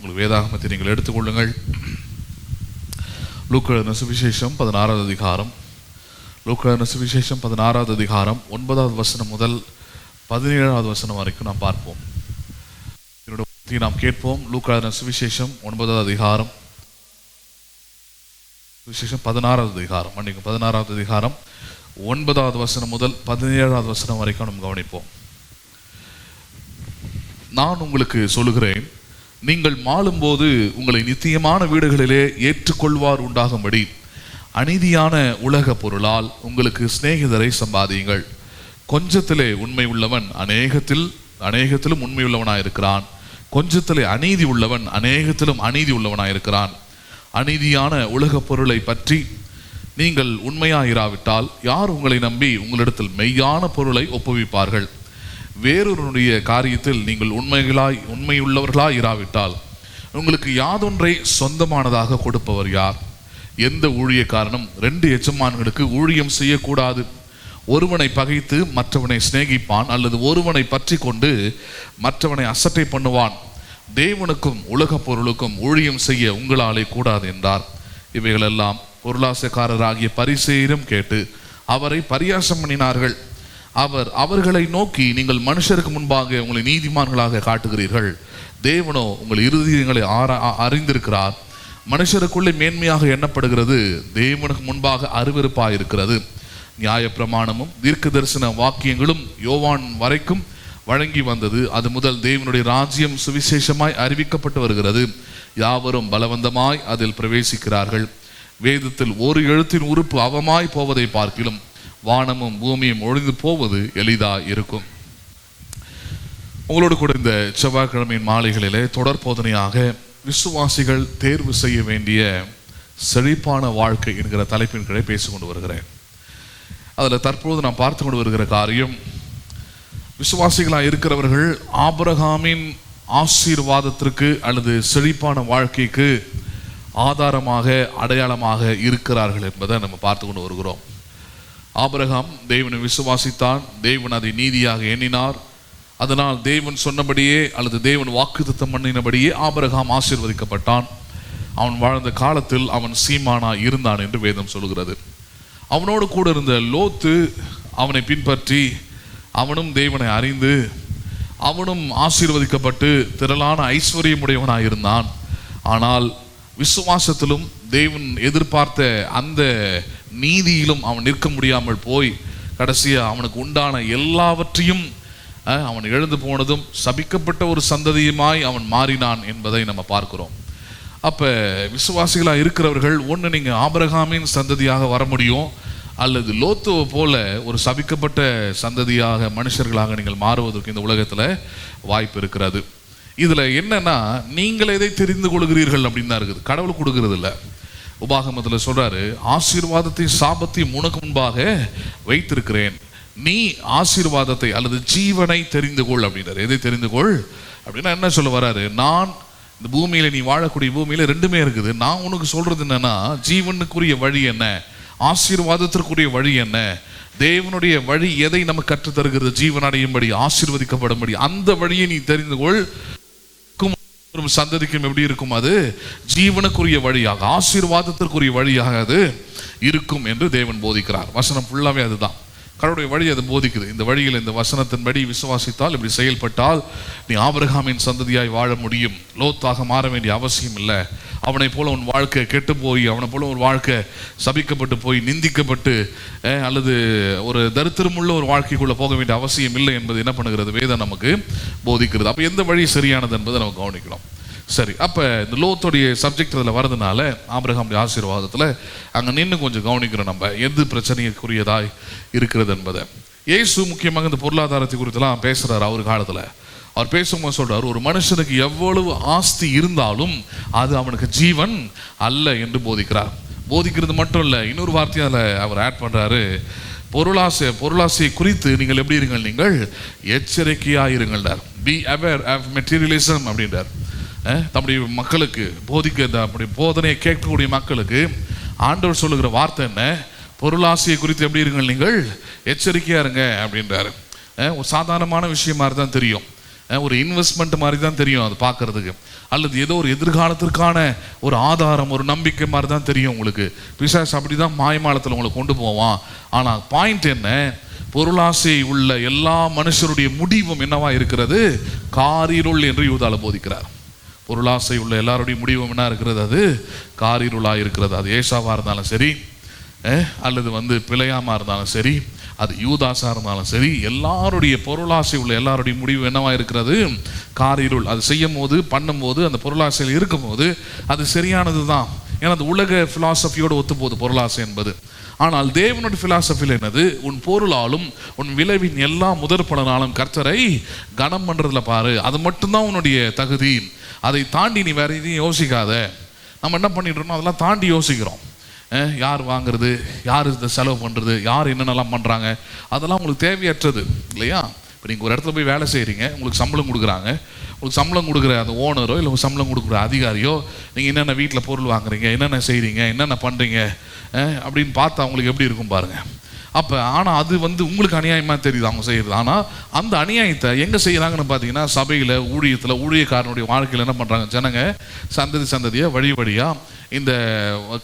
உங்கள் வேதாகமத்தை நீங்கள் எடுத்துக்கொள்ளுங்கள். லூக்கா எழுதின சுவிசேஷம் 16வது அதிகாரம். லூக்கா எழுதின சுவிசேஷம் 16வது அதிகாரம் 9வது வசனம் முதல் 17வது வசனம் வரைக்கும் நாம் பார்ப்போம். நாம் கேட்போம். லூக்கா எழுதின சுவிசேஷம் 9வது அதிகாரம், சுவிசேஷம் 16வது அதிகாரம், 16வது அதிகாரம் 9வது வசனம் முதல் 17வது வசனம் வரைக்கும் நாம் கவனிப்போம். நான் உங்களுக்கு சொல்லுகிறேன், நீங்கள் மாளும்போது உங்களை நித்தியமான வீடுகளிலே ஏற்றுக்கொள்வார் உண்டாகும்படி அநீதியான உலக பொருளால் உங்களுக்கு சிநேகிதரை சம்பாதியுங்கள். கொஞ்சத்திலே உண்மை உள்ளவன் அநேகத்திலும் உண்மை உள்ளவனாயிருக்கிறான். கொஞ்சத்திலே அநீதி உள்ளவன் அநேகத்திலும் அநீதி உள்ளவனாயிருக்கிறான். அநீதியான உலக பொருளை பற்றி நீங்கள் உண்மையாயிராவிட்டால் யார் உங்களை நம்பி உங்களிடத்தில் மெய்யான பொருளை ஒப்புவிப்பார்கள்? வேறொருடைய காரியத்தில் நீங்கள் உண்மையுள்ளவர்களாய் இராவிட்டால் உங்களுக்கு யாதொன்றை சொந்தமானதாக கொடுப்பவர் யார்? எந்த ஊழியக்காரனும் 2 எஜமான்களுக்கு ஊழியம் செய்யக்கூடாது. ஒருவனை பகைத்து மற்றவனை சிநேகிப்பான், அல்லது ஒருவனை பற்றி கொண்டு மற்றவனை அசட்டை பண்ணுவான். தேவனுக்கும் உலக பொருளுக்கும் ஊழியம் செய்ய உங்களாலே கூடாது என்றார். இவைகளெல்லாம் பொருளாசைக்காரராகிய பரிசேயரும் கேட்டு அவரை பரியாசம் பண்ணினார்கள். அவர் அவர்களை நோக்கி, நீங்கள் மனுஷருக்கு முன்பாக உங்களை நீதிமான்களாக காட்டுகிறீர்கள், தேவனோ உங்கள் இருதயங்களை அறிந்திருக்கிறார். மனுஷருக்குள்ளே மேன்மையாக எண்ணப்படுகிறது தேவனுக்கு முன்பாக அருவருப்பாக இருக்கிறது. நியாய பிரமாணமும் தீர்க்க தரிசன வாக்கியங்களும் யோவான் வரைக்கும் வழங்கி வந்தது. அது முதல் தேவனுடைய ராஜ்யம் சுவிசேஷமாய் அறிவிக்கப்பட்டு வருகிறது. யாவரும் பலவந்தமாய் அதில் பிரவேசிக்கிறார்கள். வேதத்தில் ஒரு எழுத்தின் உறுப்பு அவமாய் போவதை பார்க்கிலும் வானமும் பூமியும் ஒழிந்து போவது எளிதா இருக்கும். உங்களோடு கூட இந்த செவ்வாய்க்கிழமையின் மாலைகளிலே தொடர் போதனையாக விசுவாசிகள் தேர்வு செய்ய வேண்டிய செழிப்பான வாழ்க்கை என்கிற தலைப்பின் கீழே பேசிக்கொண்டு வருகிறேன். அதில் தற்போது நாம் பார்த்து கொண்டு வருகிற காரியம், விசுவாசிகளாக இருக்கிறவர்கள் ஆபிரகாமின் ஆசீர்வாதத்திற்கு அல்லது செழிப்பான வாழ்க்கைக்கு ஆதாரமாக அடையாளமாக இருக்கிறார்கள் என்பதை நம்ம பார்த்து கொண்டு வருகிறோம். ஆபிரகாம் தேவனை விசுவாசித்தான், தேவன் அதை நீதியாக எண்ணினார். அதனால் தேவன் சொன்னபடியே அல்லது தேவன் வாக்குத்தத்தம் பண்ணினபடியே ஆபிரகாம் ஆசீர்வதிக்கப்பட்டான். அவன் வாழ்ந்த காலத்தில் அவன் சீமானா இருந்தான் என்று வேதம் சொல்கிறது. அவனோடு கூட இருந்த லோத்து அவனை பின்பற்றி அவனும் தேவனை அறிந்து அவனும் ஆசீர்வதிக்கப்பட்டு திரளான ஐஸ்வர்யமுடையவனாக இருந்தான். ஆனால் விசுவாசத்திலும் தேவன் எதிர்பார்த்த அந்த நீதியிலும் அவன் நிற்க முடியாமல் போய் கடைசியாக அவனுக்கு உண்டான எல்லாவற்றையும் அவன் எழுந்து போனதும் சபிக்கப்பட்ட ஒரு சந்ததியுமாய் அவன் மாறினான் என்பதை நம்ம பார்க்கிறோம். அப்போ விசுவாசிகளாக இருக்கிறவர்கள் ஒன்று நீங்கள் ஆபிரகாமின் சந்ததியாக வர முடியும், அல்லது லோத்துவை போல ஒரு சபிக்கப்பட்ட சந்ததியாக மனுஷர்களாக நீங்கள் மாறுவதற்கு இந்த உலகத்தில் வாய்ப்பு இருக்கிறது. இதில் என்னன்னா, நீங்கள் எதை தெரிந்து கொள்கிறீர்கள் அப்படின்னு தான் இருக்குது, கடவுள் கொடுக்கறது இல்லை. உபாகமத்தில் சொல்றாரு, ஆசீர்வாதத்தை சாபத்தையும் உனக்கு முன்பாக வைத்திருக்கிறேன், நீ ஆசீர்வாதத்தை அல்லது ஜீவனை தெரிந்து கொள் அப்படின்றார். எதை தெரிந்து கொள் அப்படின்னா என்ன சொல்ல வர்றாரு? நான் இந்த பூமியில, நீ வாழக்கூடிய பூமியில 2மே இருக்குது. நான் உனக்கு சொல்றது என்னன்னா, ஜீவனுக்குரிய வழி என்ன, ஆசீர்வாதத்திற்குரிய வழி என்ன, தேவனுடைய வழி எதை நமக்கு கற்றுத் தருகிறது, ஜீவன் அடையும்படி ஆசீர்வதிக்கப்படும்படி அந்த வழியை நீ தெரிந்து கொள். சந்ததிக்கும் எப்படி இருக்கும்? அது ஜீவனுக்குரிய வழியாக, ஆசீர்வாதத்திற்குரிய வழியாக அது இருக்கும் என்று தேவன் போதிக்கிறார். வசனம் ஃபுல்லாவே அதுதான், கடவுளுடைய வழி அது போதிக்குது. இந்த வழியில் இந்த வசனத்தின்படி விசுவாசித்தால், இப்படி செயல்பட்டால் நீ ஆபிரகாமின் சந்ததியாய் வாழ முடியும். லோத்தாக மாற வேண்டிய அவசியம் இல்லை. அவனை போல உன் வாழ்க்கை கெட்டு போய், அவனை போல ஒரு வாழ்க்கை சபிக்கப்பட்டு போய் நிந்திக்கப்பட்டு அல்லது ஒரு தரித்திரமுள்ள ஒரு வாழ்க்கைக்குள்ள போக வேண்டிய அவசியம் இல்லை என்பது என்ன பண்ணுகிறது? வேதம் நமக்கு போதிக்கிறது. அப்போ எந்த வழி சரியானது என்பதை நம்ம கவனிக்கலாம். சரி, அப்போ இந்த லோத்துடைய சப்ஜெக்ட் அதில் வரதுனால ஆபிரகாமுடைய ஆசீர்வாதத்தில் அங்கே நின்று கொஞ்சம் கவனிக்கிறோம் நம்ம எது பிரச்சனைக்குரியதாய் இருக்கிறது என்பதை. இயேசு முக்கியமாக இந்த பொருளாதாரத்தை குறித்துலாம் பேசுகிறார். அவர் காலத்தில் அவர் பேசும்போது சொல்றார், ஒரு மனுஷனுக்கு எவ்வளவு ஆஸ்தி இருந்தாலும் அது அவனுக்கு ஜீவன் அல்ல என்று போதிக்கிறார். போதிக்கிறது மட்டும் இல்லை, இன்னொரு வார்த்தையை அதில் அவர் ஆட் பண்ணுறாரு. பொருளாசையை குறித்து நீங்கள் எப்படி இருங்கள்? நீங்கள் எச்சரிக்கையாக இருங்கள். பி அவேர் ஆஃப் மெட்டீரியலிசம் அப்படின்றார். தம்முடைய மக்களுக்கு அப்படி போதனையை கேட்கக்கூடிய மக்களுக்கு ஆண்டவர் சொல்லுகிற வார்த்தை என்ன? பொருளாசையை குறித்து எப்படி இருங்கள்? நீங்கள் எச்சரிக்கையாக இருங்க அப்படின்றாரு. ஒரு சாதாரணமான விஷயமா தான் தெரியும். ஒரு இன்வெஸ்ட்மெண்ட் மாதிரி தான் தெரியும் அது பார்க்கறதுக்கு, அல்லது ஏதோ ஒரு எதிர்காலத்திற்கான ஒரு ஆதாரம், ஒரு நம்பிக்கை மாதிரி தான் தெரியும் உங்களுக்கு. பிசாசு அப்படி தான் மாயமாலத்தில் உங்களை கொண்டு போவான். ஆனால் பாயிண்ட் என்ன, பொருளாசை உள்ள எல்லா மனுஷருடைய முடிவும் என்னவா இருக்கிறது? காரிருள் என்று யூதால போதிக்கிறார். பொருளாசை உள்ள எல்லாருடைய முடிவும் என்ன இருக்கிறது? அது காரிருளாக இருக்கிறது. அது ஏசாவா இருந்தாலும் சரி, அல்லது பிழையாமா இருந்தாலும் சரி, அது யூதாசா இருந்தாலும் சரி, எல்லாருடைய பொருளாசை உள்ள எல்லாருடைய முடிவு என்னவா இருக்கிறது? காரிருள். அது செய்யும் போது, பண்ணும்போது, அந்த பொருளாசையில் இருக்கும் போது அது சரியானது தான். ஏன்னா அது உலக பிலாசபியோடு ஒத்து போகுது பொருளாசை என்பது. ஆனால் தேவனுடைய பிலாசபியில் என்னது? உன் பொருளாலும் உன் விளைவின் எல்லா முதற் பலனாலும் கர்த்தரை கனம் பண்றதுல பாரு. அது மட்டும்தான் உன்னுடைய தகுதி. அதை தாண்டி நீ வேற எதையும் யோசிக்காத. நம்ம என்ன பண்ணிட்டு அதெல்லாம் தாண்டி யோசிக்கிறோம். யார் வாங்குறது, யார் இதை செலவு பண்ணுறது, யார் என்னென்னலாம் பண்ணுறாங்க, அதெல்லாம் உங்களுக்கு தேவையற்றது இல்லையா? இப்போ நீங்கள் ஒரு இடத்துல போய் வேலை செய்கிறீங்க, உங்களுக்கு சம்பளம் கொடுக்குறாங்க. உங்களுக்கு சம்பளம் கொடுக்குற அந்த ஓனரோ இல்லை சம்பளம் கொடுக்குற அதிகாரியோ நீங்கள் என்னென்ன வீட்டில் பொருள் வாங்குறீங்க, என்னென்ன செய்கிறீங்க, என்னென்ன பண்ணுறீங்க அப்படின்னு பார்த்தா அவங்களுக்கு எப்படி இருக்கும் பாருங்கள். அப்போ ஆனால் அது உங்களுக்கு அநியாயமாக தெரியுது அவங்க செய்கிறது. ஆனால் அந்த அநியாயத்தை எங்கே செய்கிறாங்கன்னு பார்த்தீங்கன்னா, சபையில், ஊழியத்தில், ஊழியக்காரனுடைய வாழ்க்கையில் என்ன பண்ணுறாங்க ஜனங்க? சந்ததியாக வழி வழியாக இந்த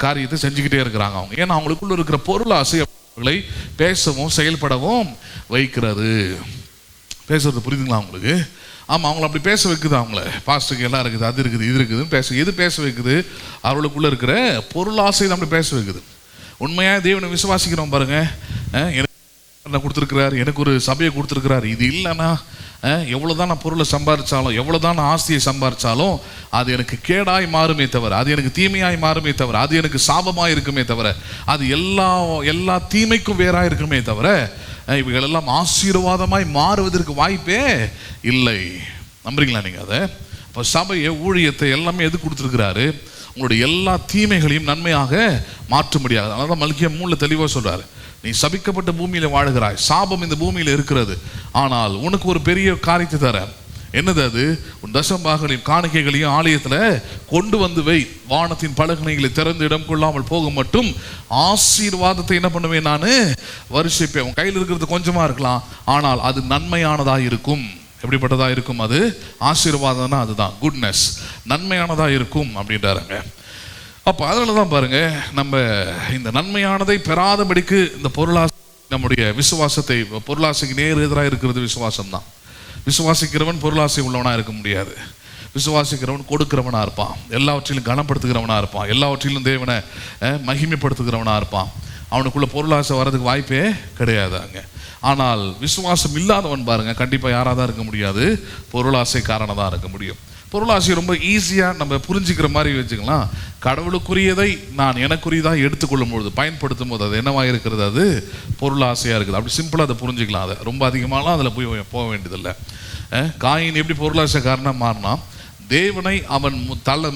காரியத்தை செஞ்சுக்கிட்டே இருக்கிறாங்க அவங்க. ஏன்னா அவங்களுக்குள்ள இருக்கிற பொருளாசை அவர்களை பேசவும் செயல்படவும் வைக்கிறது. பேசுறது புரியுதுங்களா உங்களுக்கு? ஆமாம், அவங்கள அப்படி பேச வைக்குது. அவங்கள பாஸ்ட்டுக்கு எல்லாம் இருக்குது, அது இருக்குது, இது இருக்குதுன்னு எது பேச வைக்குது? அவர்களுக்குள்ள இருக்கிற பொருளாசை தான் அப்படி பேச வைக்குது. உண்மையாக தேவனை விசுவாசிக்கிறோம் பாருங்க, எனக்கு கொடுத்துருக்கிறார், எனக்கு ஒரு சபையை கொடுத்துருக்கிறார், இது இல்லைன்னா எவ்வளோதான் நான் பொருளை சம்பாதிச்சாலும், எவ்வளோதான் நான் ஆஸ்தியை சம்பாதிச்சாலும் அது எனக்கு கேடாய் மாறுமே தவிர, அது எனக்கு தீமையாய் மாறுமே தவிர, அது எனக்கு சாபமாக இருக்குமே தவிர, அது எல்லா தீமைக்கும் வேறாக இருக்குமே தவிர, இவைகளெல்லாம் ஆசீர்வாதமாய் மாறுவதற்கு வாய்ப்பே இல்லை. நம்புறீங்களா நீங்கள் அதை? இப்போ சபையை, ஊழியத்தை எல்லாமே எது கொடுத்துருக்கிறாரு? உங்களுடைய எல்லா தீமைகளையும் நன்மையாக மாற்ற முடியாது. அதனால தான் மல்கியா 3 தெளிவாக சொல்றாரு, நீ சபிக்கப்பட்ட பூமியில வாழுகிறாய், சாபம் இந்த பூமியில இருக்கிறது, ஆனால் உனக்கு ஒரு பெரிய காரியத்தை தர. என்னது அது? உன் தசம்பாகங்களையும் காணிக்கைகளையும் ஆலயத்துல கொண்டு வந்து வை, வானத்தின் பலகணிகளை திறந்து இடம் கொள்ளாமல் போக மட்டும் ஆசீர்வாதத்தை என்ன பண்ணுவேன்? நான் வருஷிப்பேன். உன் கையில் இருக்கிறது கொஞ்சமா இருக்கலாம், ஆனால் அது நன்மையானதா இருக்கும். எப்படிப்பட்டதா இருக்கும்? அது ஆசீர்வாதம்னா அதுதான் குட்னஸ், நன்மையானதா இருக்கும் அப்படின்றாருங்க. அப்போ அதனால தான் பாருங்க, நம்ம இந்த நன்மையானதை பெறாதபடிக்கு இந்த பொருளாசை நம்முடைய விசுவாசத்தை, பொருளாசைக்கு நேர் எதிராக இருக்கிறது விசுவாசம் தான். விசுவாசிக்கிறவன் பொருளாசை உள்ளவனா இருக்க முடியாது. விசுவாசிக்கிறவன் கொடுக்கிறவனா இருப்பான், எல்லாவற்றிலும் கனப்படுத்துகிறவனா இருப்பான், எல்லாவற்றிலும் தேவனை மகிமைப்படுத்துகிறவனா இருப்பான். அவனுக்குள்ள பொருளாசை வர்றதுக்கு வாய்ப்பே கிடையாது அங்கே. ஆனால் விசுவாசம் இல்லாதவன் பாருங்க, கண்டிப்பாக யாராக தான் இருக்க முடியாது? பொருளாசைக்காரனாக தான் இருக்க முடியும். பொருளாசை ரொம்ப ஈஸியாக நம்ம புரிஞ்சுக்கிற மாதிரி வச்சுக்கலாம். கடவுளுக்குரியதை நான் எனக்குரியதாக எடுத்துக்கொள்ளும் பொழுது, பயன்படுத்தும் போது அது என்னவாக இருக்கிறது? அது பொருளாசையாக இருக்குது. அப்படி சிம்பிளாக அதை புரிஞ்சுக்கலாம். அதை ரொம்ப அதிகமாகலாம் அதில் போக வேண்டியதில்லை. காயின் எப்படி பொருளாசைக்காரனாக மாறினா, தேவனை அவன்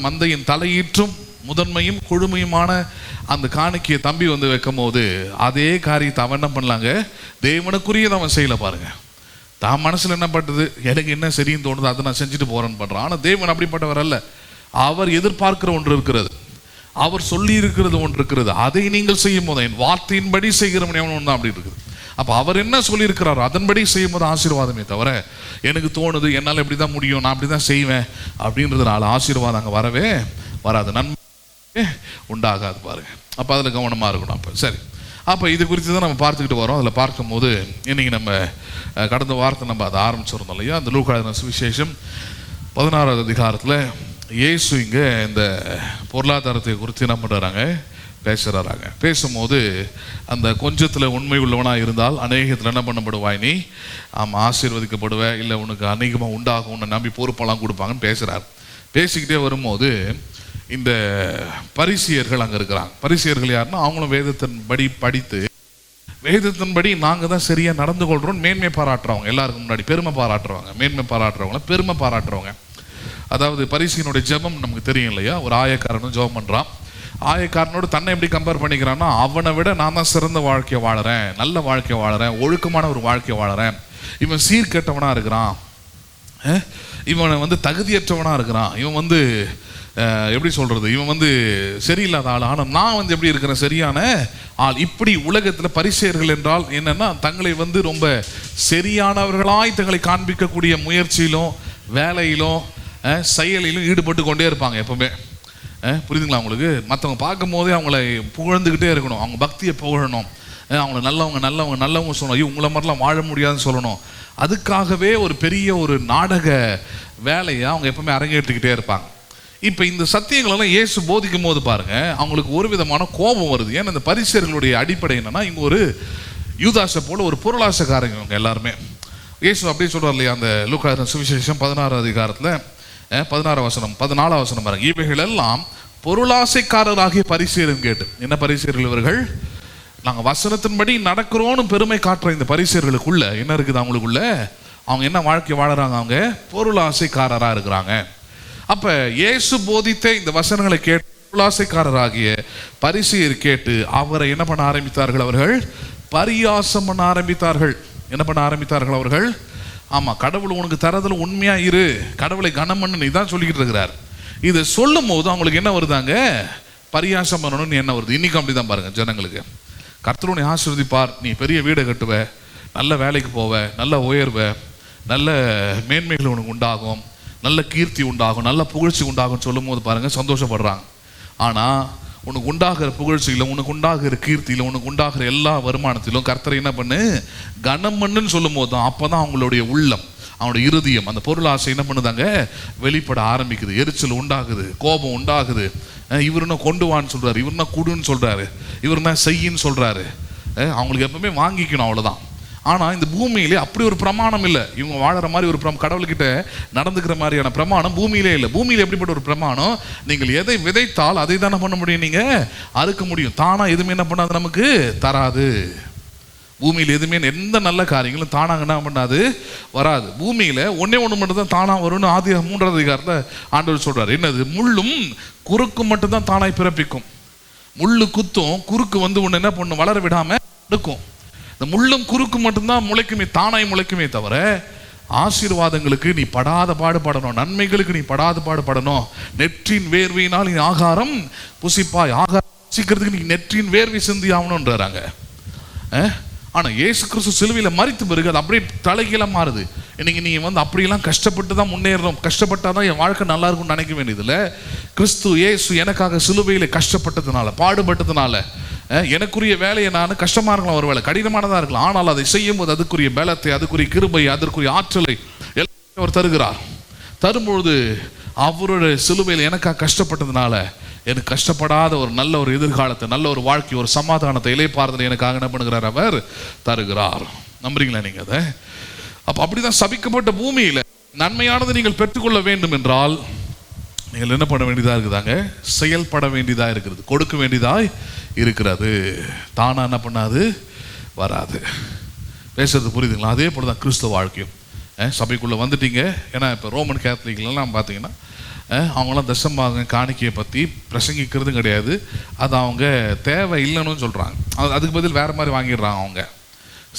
மந்தையின் தலையீற்றும் முதன்மையும் கொழுமையுமான அந்த காணிக்கையை தம்பி வைக்கும் போது, அதே காரியத்தை அவன் என்ன பண்ணலாங்க? தேவனுக்குரியதை அவன் செய்யல பாருங்க. தான் மனசுல என்ன பட்டது, எனக்கு என்ன சரின்னு தோணுது அதை நான் செஞ்சுட்டு போறேன்னு பண்றான். ஆனா தேவன் அப்படிப்பட்டவர் அல்ல. அவர் எதிர்பார்க்கிற ஒன்று இருக்கிறது, அவர் சொல்லி இருக்கிறது ஒன்று இருக்கிறது. அதை நீங்கள் செய்யும் போது, என் வார்த்தையின்படி செய்கிறவன் எவன் தான் அப்படி இருக்குது. அப்போ அவர் என்ன சொல்லியிருக்கிறாரோ அதன்படி செய்யும் போது ஆசீர்வாதமே தவிர, எனக்கு தோணுது என்னால் இப்படி தான் முடியும், நான் அப்படி தான் செய்வேன் அப்படின்றதுனால ஆசீர்வாதம் அங்கே வரவே வராது, நன்மை உண்டாகாது பாருங்க. அப்போ அதில் கவனமாக இருக்கணும். அப்போ சரி, அப்போ இது குறித்து தான் நம்ம பார்த்துக்கிட்டு வரோம். அதில் பார்க்கும்போது இன்னைக்கு நம்ம கடந்த வாரத்தை நம்ம அதை ஆரம்பிச்சிருந்தோம் இல்லையா? அந்த லூக்கா எழுதின சுவிசேஷம் 16வது அதிகாரத்தில் இயேசு இங்கே இந்த பொருளாதாரத்தை குறித்து என்ன பண்ணுறாங்க? பேசுகிறாங்க. பேசும்போது அந்த கொஞ்சத்தில் உண்மை உள்ளவனாக இருந்தால் அநேகத்தில் என்ன பண்ணப்படுவாய்? நீ ஆசீர்வதிக்கப்படுவ, இல்லை உனக்கு அநேகமாக உண்டாகும், உன்னை நம்பி பொறுப்பெல்லாம் கொடுப்பாங்கன்னு பேசுகிறார். பேசிக்கிட்டே வரும்போது இந்த பரிசியர்கள் அங்கே இருக்கிறாங்க. பரிசியர்கள் யாருன்னா, அவங்களும் வேதத்தின்படி படித்து, வேதத்தின்படி நாங்கள் தான் சரியாக நடந்து கொள்கிறோம் மேன்மை பாராட்டுறவங்க, எல்லாருக்கும் முன்னாடி பெருமை பாராட்டுறவங்க, மேன்மை பாராட்டுறவங்கள பெருமை பாராட்டுறவங்க. அதாவது பரிசியனுடைய ஜெபம் நமக்கு தெரியும் இல்லையா? ஒரு ஆயக்காரனும் ஜெபம் பண்ணுறான். ஆயக்காரனோடு தன்னை எப்படி கம்பேர் பண்ணிக்கிறான்னா, அவனை விட நான் தான் சிறந்த வாழ்க்கையை வாழறேன், நல்ல வாழ்க்கையை வாழறேன், ஒழுக்கமான ஒரு வாழ்க்கையை வாழறேன், இவன் சீர்கெட்டவனாக இருக்கிறான், இவன் தகுதியற்றவனாக இருக்கிறான், இவன் எப்படி சொல்றது, இவன் சரியில்லாத ஆள், ஆனால் நான் எப்படி இருக்கிறேன் சரியான ஆள். இப்படி உலகத்தில் பரிசேயர்கள் என்றால் என்னன்னா, தங்களை ரொம்ப சரியானவர்களாய் தங்களை காண்பிக்கக்கூடிய முயற்சியிலும் வேலையிலும் செயலிலும் ஈடுபட்டு கொண்டே இருப்பாங்க எப்பவுமே. புரியுதுங்களா உங்களுக்கு? மற்றவங்க பார்க்கும் போதே அவங்கள புகழ்ந்துக்கிட்டே இருக்கணும், அவங்க பக்தியை புகழணும், அவங்கள நல்லவங்க நல்லவங்க நல்லவங்க சொல்லணும், ஐயோ உங்களை மாதிரிலாம் வாழ முடியாதுன்னு சொல்லணும். அதுக்காகவே ஒரு பெரிய ஒரு நாடக வேலையை அவங்க எப்பவுமே அரங்கேற்றிக்கிட்டே இருப்பாங்க. இப்போ இந்த சத்தியங்களெல்லாம் இயேசு போதிக்கும் போது பாருங்க, அவங்களுக்கு ஒரு விதமான கோபம் வருது. ஏன்னா இந்த பரிசேயர்களுடைய அடிப்படை என்னன்னா, இங்கே ஒரு யூதாசை போல ஒரு பொருளாசைக்காரங்க இவங்க எல்லாருமே. இயேசு அப்படியே சொல்றாரு இல்லையா, அந்த லூக்கா சுவிசேஷம் 16 அதிகாரத்தில் 14 வசனம் பாருங்க, இவைகள் எல்லாம் பொருளாசைக்காரராகிய பரிசேயரும் கேட்டு. என்ன பரிசேயர்கள் இவர்கள்? நாங்கள் வசனத்தின்படி நடக்கிறோன்னு பெருமை காட்டுற இந்த பரிசேயர்களுக்குள்ள என்ன இருக்குது? அவங்களுக்குள்ள அவங்க என்ன வாழ்க்கை வாழறாங்க? அவங்க பொருளாசைக்காரராக இருக்கிறாங்க. அப்ப இயேசு போதித்த இந்த வசனங்களை கேட்டு பொருளாசைக்காரராகிய பரிசேயர் கேட்டு அவரை என்ன பண்ண ஆரம்பித்தார்கள்? அவர்கள் பரியாசம் பண்ண ஆரம்பித்தார்கள். என்ன பண்ண ஆரம்பித்தார்கள் அவர்கள்? ஆமா, கடவுள் உனக்கு தரதுல உண்மையா இரு, கடவுளை கனம் பண்ணு, இதான் சொல்லிக்கிட்டு இருக்கிறார். இதை சொல்லும் போது அவங்களுக்கு என்ன வருதாங்க? பரியாசம் பண்ணணும்னு என்ன வருது? இன்னைக்கு அப்படிதான் பாருங்க ஜனங்களுக்கு. கர்த்தர் உன்னை ஆசீர்வதிப்பார், நீ பெரிய வீடை கட்டுவ, நல்ல வேலைக்கு போவ, நல்ல உயர்வ, நல்ல மேன்மைகள் உனக்கு உண்டாகும், நல்ல கீர்த்தி உண்டாகும், நல்ல புகழ்ச்சி உண்டாகும் சொல்லும் போது பாருங்க சந்தோஷப்படுறாங்க. ஆனா உனக்கு உண்டாகிற புகழ்ச்சியில, உனக்கு உண்டாகிற கீர்த்தியில, உனக்கு உண்டாகிற எல்லா வருமானத்திலும் கர்த்தரை என்ன பண்ணு, கனம் பண்ணுன்னு சொல்லும் போது தான் அப்பதான் அவங்களுடைய உள்ளம், அவனுடைய இருதயம், அந்த பொருள் ஆசை என்ன பண்ணுதாங்க? வெளிப்பட ஆரம்பிக்குது. எரிச்சல் உண்டாகுது, கோபம் உண்டாகுது. இவருன்னா கொண்டு வான்னு சொல்றாரு, இவருன்னா குடுன்னு சொல்றாரு, இவருன்னா செய்யின்னு சொல்றாரு. அவங்களுக்கு எப்பவுமே வாங்கிக்கணும், அவ்வளவுதான். ஆனால் இந்த பூமியிலே அப்படி ஒரு பிரமாணம் இல்லை. இவங்க வாழற மாதிரி ஒரு கடவுள்கிட்ட நடந்துக்கிற மாதிரியான பிரமாணம் பூமியிலே இல்லை. பூமியில் எப்படிப்பட்ட ஒரு பிரமாணம்? நீங்கள் எதை விதைத்தால் அதை தானே பண்ண முடியும், நீங்கள் அறுக்க முடியும். தானா எதுவுமே என்ன பண்ணாது, நமக்கு தராது. பூமியில் எதுவுமே எந்த நல்ல காரியங்களும் தானாக என்ன பண்ணாது, வராது. பூமியில் ஒன்று மட்டும் தான் தானாக வரும்னு ஆதி 3ஆம் அதிகாரத்தில் ஆண்டவர் சொல்றாரு. என்னது? முள்ளும் குறுக்கும் மட்டும்தான் தானாய் பிறப்பிக்கும். முள்ளு குத்தும், குறுக்கு வந்து ஒன்று என்ன பண்ணும், வளர விடாம எடுக்கும். இந்த முள்ளும் குறுக்கு மட்டும்தான் முளைக்குமே, தானாய் முளைக்குமே தவிர ஆசீர்வாதங்களுக்கு நீ படாத பாடுபடணும், நன்மைகளுக்கு நீ படாத பாடுபடணும். நெற்றின் வேர்வையினால் நீ ஆகாரம் புசிப்பாய், ஆகாரம் புசிக்கிறதுக்கு நீ நெற்றின் வேர்வை சிந்தி ஆகணும்ன்றாங்க. ஆனால் இயேசு கிறிஸ்து சிலுவையில் மரித்த பிறகு அது அப்படியே தலைகீழ மாறுது. இன்னைக்கு நீங்கள் வந்து அப்படியெல்லாம் கஷ்டப்பட்டு தான் முன்னேறணும், கஷ்டப்பட்டால் தான் என் வாழ்க்கை நல்லா இருக்கும்னு நினைக்க வேண்டியதில்லை. கிறிஸ்து இயேசு எனக்காக சிலுவையில் கஷ்டப்பட்டதுனால, பாடுபட்டதுனால, எனக்குரிய வேலையை நான் கஷ்டமாக இருக்கலாம், ஒரு வேலை கடினமானதாக இருக்கலாம், ஆனால் அதை செய்யும் போது அதுக்குரிய பலத்தை, அதுக்குரிய கிருபை, அதற்குரிய ஆற்றலை எல்லாம் அவர் தருகிறார். தரும்பொழுது அவருடைய சிலுவையில் எனக்காக கஷ்டப்பட்டதுனால எனக்கு கஷ்டப்படாத ஒரு நல்ல ஒரு எதிர்காலத்தை, நல்ல ஒரு வாழ்க்கை, ஒரு சமாதானத்தை, இளைப்பாறுதலை எனக்காக என்ன பண்ணுகிறார், அவர் தருகிறார். நம்புறீங்களா நீங்க அதை? அப்ப அப்படிதான் சபிக்கப்பட்ட பூமியில நன்மையானதை நீங்கள் பெற்றுக்கொள்ள வேண்டும் என்றால் நீங்கள் என்ன பண்ண வேண்டியதா இருக்குதாங்க? செயல்பட வேண்டியதா இருக்கிறது, கொடுக்க வேண்டியதா இருக்கிறது. தானா என்ன பண்ணாது, வராது. பேசுறது புரியுதுங்களா? அதே போலதான் கிறிஸ்தவ வாழ்க்கையும். சபைக்குள்ள வந்துட்டீங்க. ஏன்னா இப்போ ரோமன் கேத்தலிக்லாம் பார்த்தீங்கன்னா அவங்களாம் தசம்பாக காணிக்கையை பற்றி பிரசங்கிக்கிறதும் கிடையாது. அது அவங்க தேவை இல்லைன்னு சொல்கிறாங்க. அதுக்கு பதில் வேறு மாதிரி வாங்கிடுறாங்க அவங்க.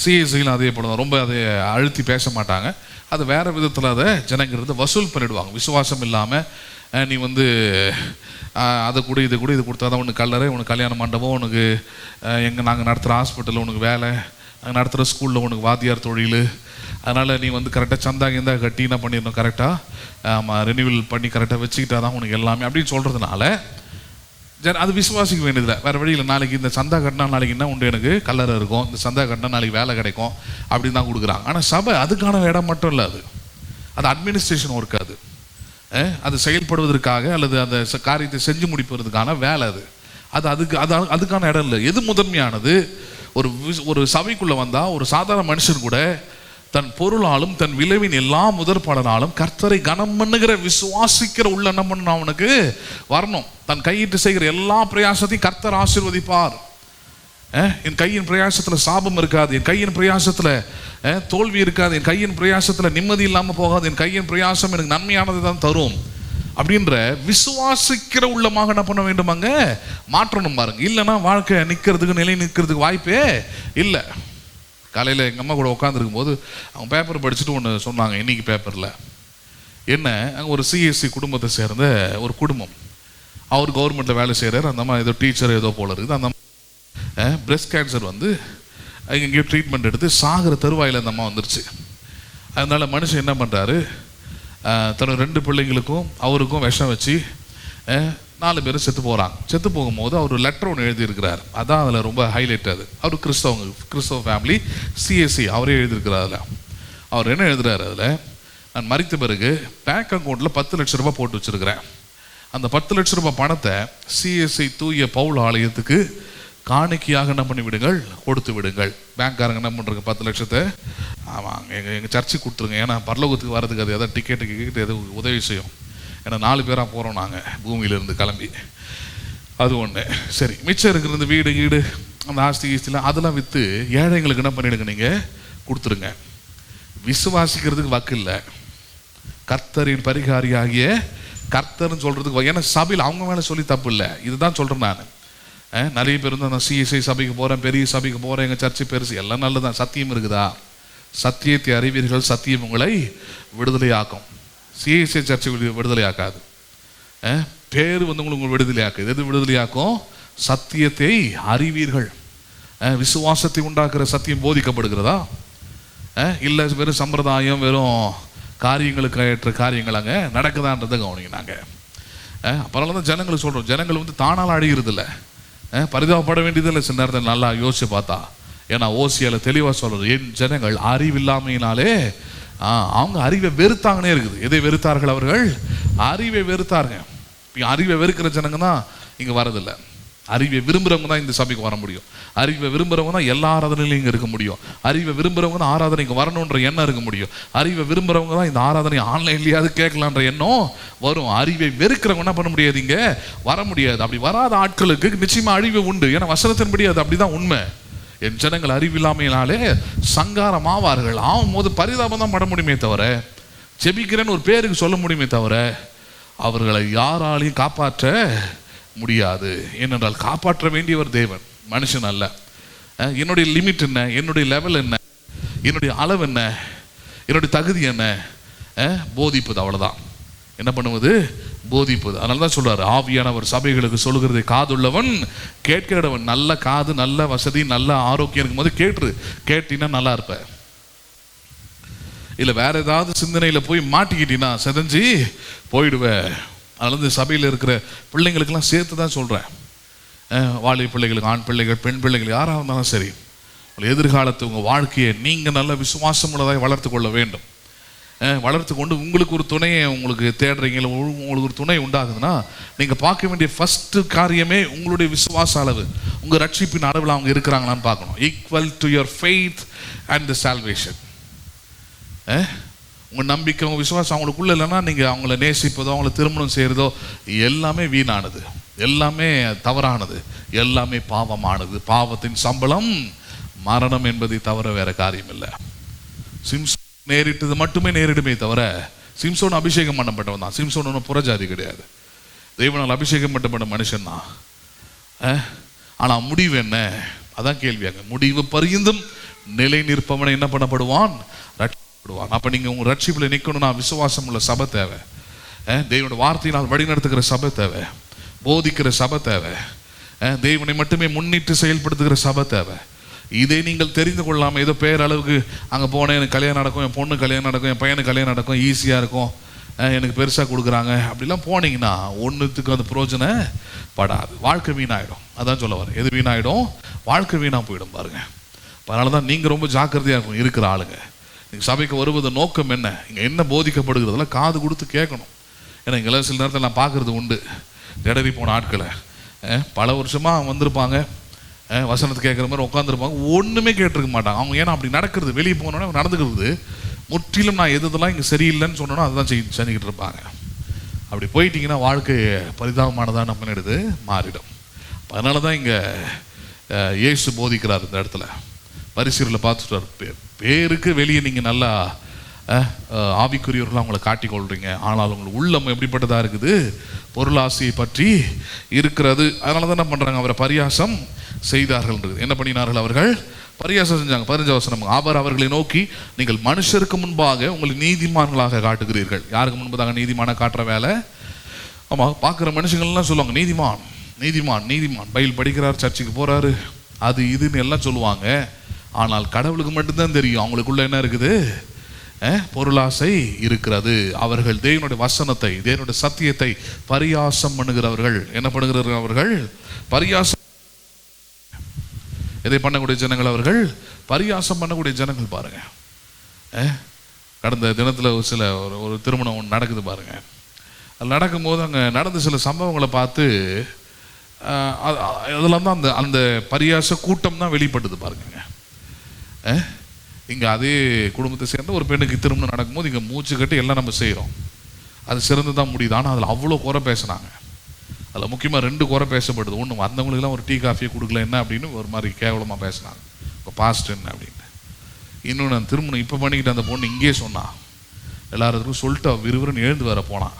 சிஎஸ்சியில் அதே போல தான், ரொம்ப அதை அழுத்தி பேச மாட்டாங்க. அது வேறு விதத்தில் அதை ஜனங்கிறது வசூல் பண்ணிவிடுவாங்க. விசுவாசம் இல்லாமல் நீ வந்து அதை கூட இது கூட இது கொடுத்தா தான் உனக்கு கல்லறை, உனக்கு கல்யாண மண்டபம், உனக்கு எங்கே நாங்கள் நடத்துகிற ஹாஸ்பிட்டலில் உனக்கு வேலை, நாங்கள் நடத்துகிற ஸ்கூலில் உனக்கு வாத்தியார் தொழில், அதனால் நீ வந்து கரெக்டாக சந்தா கிந்தா கட்டி என்ன பண்ணிடணும், கரெக்டாக ரெனியூவல் பண்ணி கரெக்டாக வச்சுக்கிட்டா தான் உனக்கு எல்லாமே அப்படின்னு சொல்கிறதுனால அது விசுவாசிக்க வேண்டியதில்லை. வேறு வழியில் நாளைக்கு இந்த சந்தா கட்டினா நாளைக்கு என்ன உண்டு, எனக்கு கல்லறை இருக்கும், இந்த சந்தா கட்டினா நாளைக்கு வேலை கிடைக்கும் அப்படின்னு தான் கொடுக்குறாங்க. ஆனால் சபை அதுக்கான இடம் மட்டும் இல்லை. அது அட்மினிஸ்ட்ரேஷன் ஒர்க். அது செயல்படுவதற்காக அல்லது அந்த காரியத்தை செஞ்சு முடிப்பதற்கான வேலை. அதுக்கான இடம் இல்லை. எது முதன்மையானது? ஒரு சபைக்குள்ளே வந்தால் ஒரு சாதாரண மனுஷன் கூட தன் பொருளாலும் தன் விளைவின் எல்லா முதற்பலனாலும் கர்த்தரை கனம் பண்ணுகிற விசுவாசிக்கிற உள்ள என்ன பண்ணணும், அவனுக்கு வரணும். தன் கையிட்டு செய்கிற எல்லா பிரயாசத்தையும் கர்த்தர் ஆசீர்வதிப்பார். என் கையின் பிரயாசத்தில் சாபம் இருக்காது, என் கையின் பிரயாசத்தில் தோல்வி இருக்காது, என் கையின் பிரயாசத்தில் நிம்மதி இல்லாமல் போகாது, என் கையின் பிரயாசம் எனக்கு நன்மையானது தான் தரும் அப்படின்ற விசுவாசிக்கிற உள்ளமாக என்ன பண்ண வேண்டும், அங்கே மாற்றணும் பாருங்க. இல்லைன்னா வாழ்க்கை நிற்கிறதுக்கு, நிலை நிற்கிறதுக்கு வாய்ப்பே இல்லை. காலையில் எங்கள் அம்மா கூட உட்காந்துருக்கும் போது அவங்க பேப்பர் படிச்சுட்டு ஒன்று சொன்னாங்க. இன்னைக்கு பேப்பரில் என்ன, அங்கே ஒரு சிஎஸ்சி குடும்பத்தை சேர்ந்த ஒரு குடும்பம், அவர் கவர்மெண்ட்டில் வேலை செய்கிறார். அந்த அம்மா ஏதோ டீச்சர் ஏதோ போல இருக்குது. அந்த பிரெஸ்ட் கேன்சர் வந்து எங்கேயோ ட்ரீட்மெண்ட் எடுத்து சாகிற தருவாயில் அந்த அம்மா வந்துருச்சு. அதனால மனுஷன் என்ன பண்ணுறாரு, தன்னோட 2 பிள்ளைங்களுக்கும் அவருக்கும் விஷம் வச்சு 4 பேரும் செத்து போகிறாங்க. செத்து போகும்போது அவர் லெட்டர் ஒன்று எழுதியிருக்கிறார். அதான் அதில் ரொம்ப ஹைலைட். அது அவர் கிறிஸ்தவ ஃபேமிலி சிஎஸ்சி அவரே எழுதியிருக்கிறார். அதில் அவர் என்ன எழுதுகிறார், அதில் நான் மரித்த பிறகு பேங்க் அக்கௌண்ட்டில் 10 லட்ச ரூபாய் போட்டு வச்சுருக்கிறேன். அந்த 10 லட்ச ரூபாய் பணத்தை சிஎஸ்சி தூய பவுல் ஆலயத்துக்கு காணிக்கையாக என்ன பண்ணி விடுங்கள், கொடுத்து விடுங்கள். பேங்க்காரங்க என்ன பண்ணுறாங்க, 10 லட்சத்தை ஆமாம் எங்கள் சர்ச்சுக்கு கொடுத்துருங்க. ஏன்னா பரலோகத்துக்கு வரதுக்கு அது எதாவது டிக்கெட்டு எதுவும் உதவி செய்யும். ஏன்னா 4 பேராக போகிறோம் நாங்கள் பூமியிலேருந்து கிளம்பி. அது ஒன்று. சரி, மிச்சம் இருக்கிறது வீடு அந்த ஆஸ்தி கீஸ்திலாம் அதெல்லாம் விற்று ஏழைங்களுக்கு என்ன பண்ணிடுங்க, நீங்கள் கொடுத்துருங்க. விசுவாசிக்கிறதுக்கு வக்கு இல்லை. கர்த்தரின் பரிகாரியாகிய கர்த்தர்னு சொல்கிறதுக்கு, ஏன்னா சபையில் அவங்க மேலே சொல்லி தப்பு இல்லை. இதுதான் சொல்கிறேன் நான். நிறைய பேர் வந்து நான் சிஎஸ்ஐ சபைக்கு போகிறேன், பெரிய சபைக்கு போகிறேன், எங்கள் சர்ச்சை பெருசு, எல்லாம் நல்லதான். சத்தியம் இருக்குதா? சத்தியத்தை அறிவீர்கள், சத்தியம் உங்களை விடுதலையாக்கும். சிஎஸ்ஐ சர்ச்சை விடுதலையாக்காது. பேர் வந்து உங்களுக்கு விடுதலையாக்குது. எது விடுதலையாக்கும்? சத்தியத்தை அறிவீர்கள். விசுவாசத்தை உண்டாக்குற சத்தியம் போதிக்கப்படுகிறதா? இல்லை வெறும் சம்பிரதாயம், வெறும் காரியங்களுக்கு ஏற்ற காரியங்கள் அங்கே நடக்குதான்றதை கவனிங்க. அப்போல்லாம் தான் ஜனங்களுக்கு சொல்கிறோம். ஜனங்கள் வந்து தானால் அழிகிறது இல்லை, பரிதாபப்பட வேண்டியதில்லை. சில நேரத்தில் நல்லா யோசிச்சு பார்த்தா, ஏன்னா ஓசியால் தெளிவாக சொல்கிறது, என் ஜனங்கள் அறிவில்லாமையினாலே அவங்க அறிவை வெறுத்தாங்கன்னே இருக்குது. எதை வெறுத்தார்கள்? அவர்கள் அறிவை வெறுத்தாருங்க. அறிவை வெறுக்கிற ஜனங்க தான் இங்கே வரதில்லை. அறிவை விரும்புகிறவங்க தான் இந்த சபைக்கு வர முடியும். அறிவை விரும்புகிறவங்க தான் எல்லா ஆராதனையிலும் இங்கே இருக்க முடியும். அறிவை விரும்புகிறவங்க தான் ஆராதனைக்கு வரணுன்ற எண்ணம் இருக்க முடியும். அறிவை விரும்புகிறவங்க தான் இந்த ஆராதனை ஆன்லைன்லேயாவது கேட்கலான்ற எண்ணம் வரும். அறிவை வெறுக்கிறவங்க என்ன பண்ண முடியாது, இங்கே வர முடியாது. அப்படி வராத ஆட்களுக்கு நிச்சயமாக அழிவு உண்டு. ஏன்னா வசனத்தின்படி அது அப்படி தான் உண்மை. என் ஜனங்கள் அறிவில்லாமையினாலே சங்காரம் ஆவார்கள். ஆகும் போது பரிதாபம் தான் பட முடியுமே தவிர, ஜெபிக்கிறேன்னு ஒரு பேருக்கு சொல்ல முடியுமே தவிர, அவர்களை யாராலையும் காப்பாற்ற முடியாது. ஏனென்றால் காப்பாற்ற வேண்டியவர் தேவன், மனுஷன் அல்ல. என்னுடைய லிமிட் என்ன, என்னுடைய லெவல் என்ன, என்னுடைய அளவு என்ன, என்னுடைய தகுதி என்ன? போதிப்பது, அவ்வளோதான். என்ன பண்ணுவது? போதிப்பது. அதனால தான் சொல்றாரு, ஆவியானவர் சபைகளுக்கு சொல்லுகிறதை காதுள்ளவன் கேட்கிறவன். நல்ல காது, நல்ல வசதி, நல்ல ஆரோக்கியம் இருக்கும்போது கேட்டினா நல்லா இருப்ப. இல்லை வேற ஏதாவது சிந்தனையில் போய் மாட்டிக்கிட்டீங்கன்னா செதஞ்சு போயிடுவேன். அதனால இந்த சபையில் இருக்கிற பிள்ளைங்களுக்கெல்லாம் சேர்த்து தான் சொல்கிறேன். வாலிப பிள்ளைகளுக்கு, ஆண் பிள்ளைகள், பெண் பிள்ளைகள், யாராக இருந்தாலும் சரி, உங்கள் எதிர்காலத்தை, உங்கள் வாழ்க்கையை நீங்கள் நல்ல விசுவாசம் உள்ளதாக வளர்த்து கொள்ள வேண்டும். வளர்த்து கொண்டு உங்களுக்கு ஒரு துணையை உங்களுக்கு தேடுறீங்க, உங்களுக்கு ஒரு துணை உண்டாகுதுன்னா நீங்கள் பார்க்க வேண்டிய ஃபஸ்ட்டு காரியமே உங்களுடைய விசுவாச அளவு, உங்கள் ரட்சிப்பின் அளவில் அவங்க இருக்கிறாங்களான்னு பார்க்கணும். Equal to your faith and the salvation. உங்கள் நம்பிக்கை, உங்கள் விசுவாசம் அவங்களுக்குள்ள இல்லைன்னா நீங்கள் அவங்கள நேசிப்பதோ, அவங்கள திருமணம் செய்கிறதோ எல்லாமே வீணானது, எல்லாமே தவறானது, எல்லாமே பாவமானது. பாவத்தின் சம்பளம் மரணம் என்பதை தவிர வேற காரியம் இல்லை. சிம்சோன் நேரிட்டது மட்டுமே நேரிடுமே தவிர, சிம்சோன் அபிஷேகம் பண்ணப்பட்டவன் தான். சிம்சோன் ஒன்றும் புறஜாதி கிடையாது, தேவனால் அபிஷேகம் பண்ணப்பட்ட மனுஷன் தான். ஆனால் முடிவு என்ன? அதான் கேள்வியாங்க. முடிவு பரியந்தும் நிலை நிற்பவனை என்ன பண்ணப்படுவான்? ரட்சிக்கப்படுவான். அப்போ நீங்கள் உங்கள் ரட்சிப்பில் நிற்கணும்னா விசுவாசம் உள்ள சபை தேவை. தேவனுடைய வார்த்தையினால் வழிநடத்துகிற சபை தேவை, போதிக்கிற சபை தேவை, தேவனை மட்டுமே முன்னிட்டு செயல்படுத்துகிற சபை தேவை. இதை நீங்கள் தெரிந்து கொள்ளாமல் ஏதோ பேரளவுக்கு அங்கே போனேன், எனக்கு கல்யாணம் நடக்கும், என் பொண்ணு கல்யாணம் நடக்கும், என் பையனுக்கு கல்யாணம் நடக்கும், ஈஸியாக இருக்கும், எனக்கு பெருசாக கொடுக்குறாங்க, அப்படிலாம் போனீங்கன்னா ஒன்றுத்துக்கு அது பிரயோஜனப்படாது. வாழ்க்கை வீணாயிடும். அதான் சொல்ல வரேன். எது வீணாயிடும்? வாழ்க்கை வீணாக போயிடும் பாருங்க. அதனால தான் நீங்கள் ரொம்ப ஜாக்கிரதையாக இருக்கும் இருக்கிற ஆளுங்க. நீங்கள் சபைக்கு வருவது நோக்கம் என்ன, இங்கே என்ன போதிக்கப்படுகிறதெல்லாம் காது கொடுத்து கேட்கணும். ஏன்னா இங்கெல்லாம் சில நேரத்தில் நான் பார்க்குறது உண்டு, இடறி போன ஆட்களை பல வருஷமாக வந்திருப்பாங்க, வசனத்தை கேட்குற மாதிரி உட்காந்துருப்பாங்க, ஒன்றுமே கேட்டிருக்க மாட்டாங்க அவங்க. ஏன்னா அப்படி நடக்கிறது, வெளியே போனோன்னே நடந்துக்கிறது முற்றிலும் நான் எதுலாம் இங்கே சரியில்லைன்னு சொன்னோன்னா அதுதான் செஞ்சுக்கிட்டு இருப்பாங்க. அப்படி போயிட்டீங்கன்னா வாழ்க்கை பரிதாபமானதாக நம்ம பண்ணிடுது, மாறிடும். அதனால தான் இங்கே இயேசு போதிக்கிறார் இந்த இடத்துல. பரிசீலில் பார்த்துட்டு பேருக்கு வெளியே நீங்கள் நல்லா ஆவிக்குரியவர்களாக அவங்கள காட்டிக்கொள்றீங்க, ஆனால் உங்களுக்கு உள்ளம் எப்படிப்பட்டதாக இருக்குது? பொருளாசையை பற்றி இருக்கிறது. அதனால தான் என்ன பண்ணுறாங்க? அவரை பரியாசம் செய்தார்கள். என்ன பண்ணினார்கள்? அவர்கள் பரியாசம் செஞ்சாங்க. 15 வசனம், அவர் அவர்களை நோக்கி, நீங்கள் மனுஷருக்கு முன்பாக உங்களை நீதிமான்களாக காட்டுகிறீர்கள். யாருக்கு முன்பதாக நீதிமான காட்டுற வேலை? ஆமாம், பார்க்குற மனுஷங்கள்லாம் சொல்லுவாங்க நீதிமான் நீதிமான் நீதிமான். பைபிள் படிக்கிறார், சர்ச்சுக்கு போகிறாரு, அது இதுன்னு எல்லாம் சொல்லுவாங்க. ஆனால் கடவுளுக்கு மட்டும்தான் தெரியும் அவங்களுக்குள்ள என்ன இருக்குது. பொருளாசை இருக்கிறது. அவர்கள் தேவனுடைய வசனத்தை, தேவனுடைய சத்தியத்தை பரியாசம் பண்ணுகிறவர்கள். என்ன பண்ணுகிறார்கள் அவர்கள்? பரியாசம். எதை பண்ணக்கூடிய ஜனங்கள் அவர்கள்? பரியாசம் பண்ணக்கூடிய ஜனங்கள். பாருங்க, கடந்த தினத்தில் சில ஒரு திருமணம் ஒன்று நடக்குது பாருங்க. அது நடக்கும்போது அங்கே நடந்த சில சம்பவங்களை பார்த்து அதெல்லாம் தான் அந்த பரியாச கூட்டம் தான் வெளிப்பட்டது பாருங்க. இங்கே அதே குடும்பத்தை சேர்ந்த ஒரு பெண்ணுக்கு திருமணம் நடக்கும்போது இங்கே மூச்சு கட்டி எல்லாம் நம்ம செய்கிறோம், அது சிறந்து தான் முடியுது. ஆனால் அதில் அவ்வளோ குறை பேசுனாங்க. அதில் முக்கியமாக 2 குறை பேசப்படுது. ஒன்று, வந்தவங்களுக்குலாம் ஒரு டீ காஃபியை கொடுக்கல என்ன அப்படின்னு ஒரு மாதிரி கேவலமாக பேசினாங்க, இப்போ பாஸ்ட் என்ன அப்படின்னு. இன்னொன்று, நான் திருமணம் இப்போ பண்ணிக்கிட்டு அந்த பொண்ணு இங்கேயே சொன்னான், எல்லாருக்கும் சொல்லிட்டு விறுவிறுன்னு எழுந்து வர போனான்.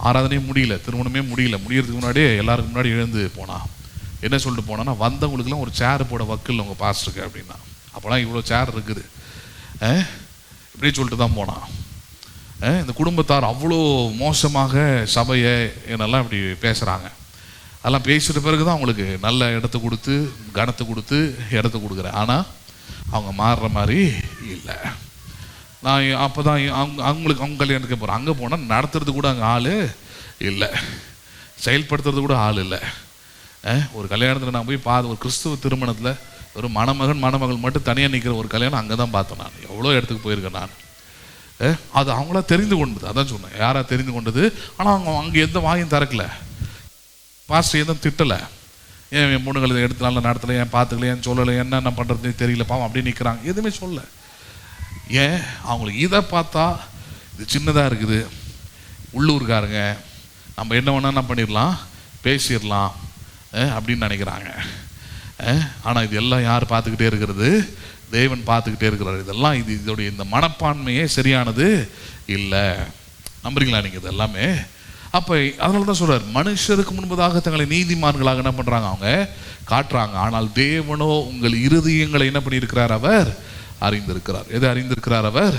ஆராதனையும் முடியல, திருமணமே முடியறதுக்கு முன்னாடியே எல்லாருக்கும் முன்னாடி எழுந்து போனான். என்ன சொல்லிட்டு போனான்னா, வந்தவங்களுக்குலாம் ஒரு சேர் போட வக்கில்லை உங்கள் பாஸ்டருக்கு அப்படின்னா. அப்போலாம் இவ்வளோ சேர் இருக்குது இப்படி சொல்லிட்டு தான் போனான். இந்த குடும்பத்தார் அவ்வளோ மோசமாக சபையை என்னெல்லாம் இப்படி பேசுகிறாங்க. அதெல்லாம் பேசிட்ட பிறகு தான் அவங்களுக்கு நல்ல இடத்த கொடுத்து கனத்தை கொடுத்து இடத்த கொடுக்குறேன். ஆனால் அவங்க மாறுற மாதிரி இல்லை. நான் அப்போ தான் அவங்க கல்யாணத்துக்கு போகிறேன். அங்கே போனால் நடத்துறது கூட அங்கே ஆள் இல்லை, செயல்படுத்துறது கூட ஆள் இல்லை. ஒரு கல்யாணத்தில் நான் போய் ஒரு கிறிஸ்துவ திருமணத்தில் ஒரு மணமகள் மட்டும் தனியாக நிற்கிற ஒரு கல்யாணம் அங்கே தான் பார்த்தேன். நான் எவ்வளோ இடத்துக்கு போயிருக்கேன் நான். அது அவங்களா தெரிந்து கொண்டது, அதான் சொன்னேன், யாரா தெரிந்து கொண்டது. ஆனால் அவங்க அங்கே எந்த வாயும் திறக்கல, பாஸ்டர் எதுவும் திட்டலை. ஏன் என் பொண்ணுங்களை எடுத்துனால நடத்தலை, ஏன் பார்த்துக்கல, ஏன் சொல்லலை, என்னென்ன பண்ணுறதுன்னு தெரியல பாவம் அப்படி நிற்கிறாங்க, எதுவுமே சொல்ல. ஏன் அவங்களுக்கு இதை பார்த்தா இது சின்னதாக இருக்குது, உள்ளூர்காரங்க நம்ம என்ன வேணா பண்ணிடலாம், பேசிடலாம் அப்படின்னு நினைக்கிறாங்க. ஆனால் இது எல்லாம் யார் பார்த்துக்கிட்டே இருக்கிறது? தேவன் பார்த்துக்கிட்டே இருக்கிறார். இதெல்லாம் இதோடைய இந்த மனப்பான்மையே சரியானது இல்லை. நம்புறீங்களா நீங்கள்? இது எல்லாமே அப்போ அதனால தான் சொல்கிறார், மனுஷருக்கு முன்பதாக தங்களை நீதிமான்களாக என்ன பண்ணுறாங்க, அவங்க காட்டுறாங்க. ஆனால் தேவனோ உங்கள் இருதயங்களை என்ன பண்ணியிருக்கிறார்? அவர் அறிந்திருக்கிறார். எதை அறிந்திருக்கிறார் அவர்?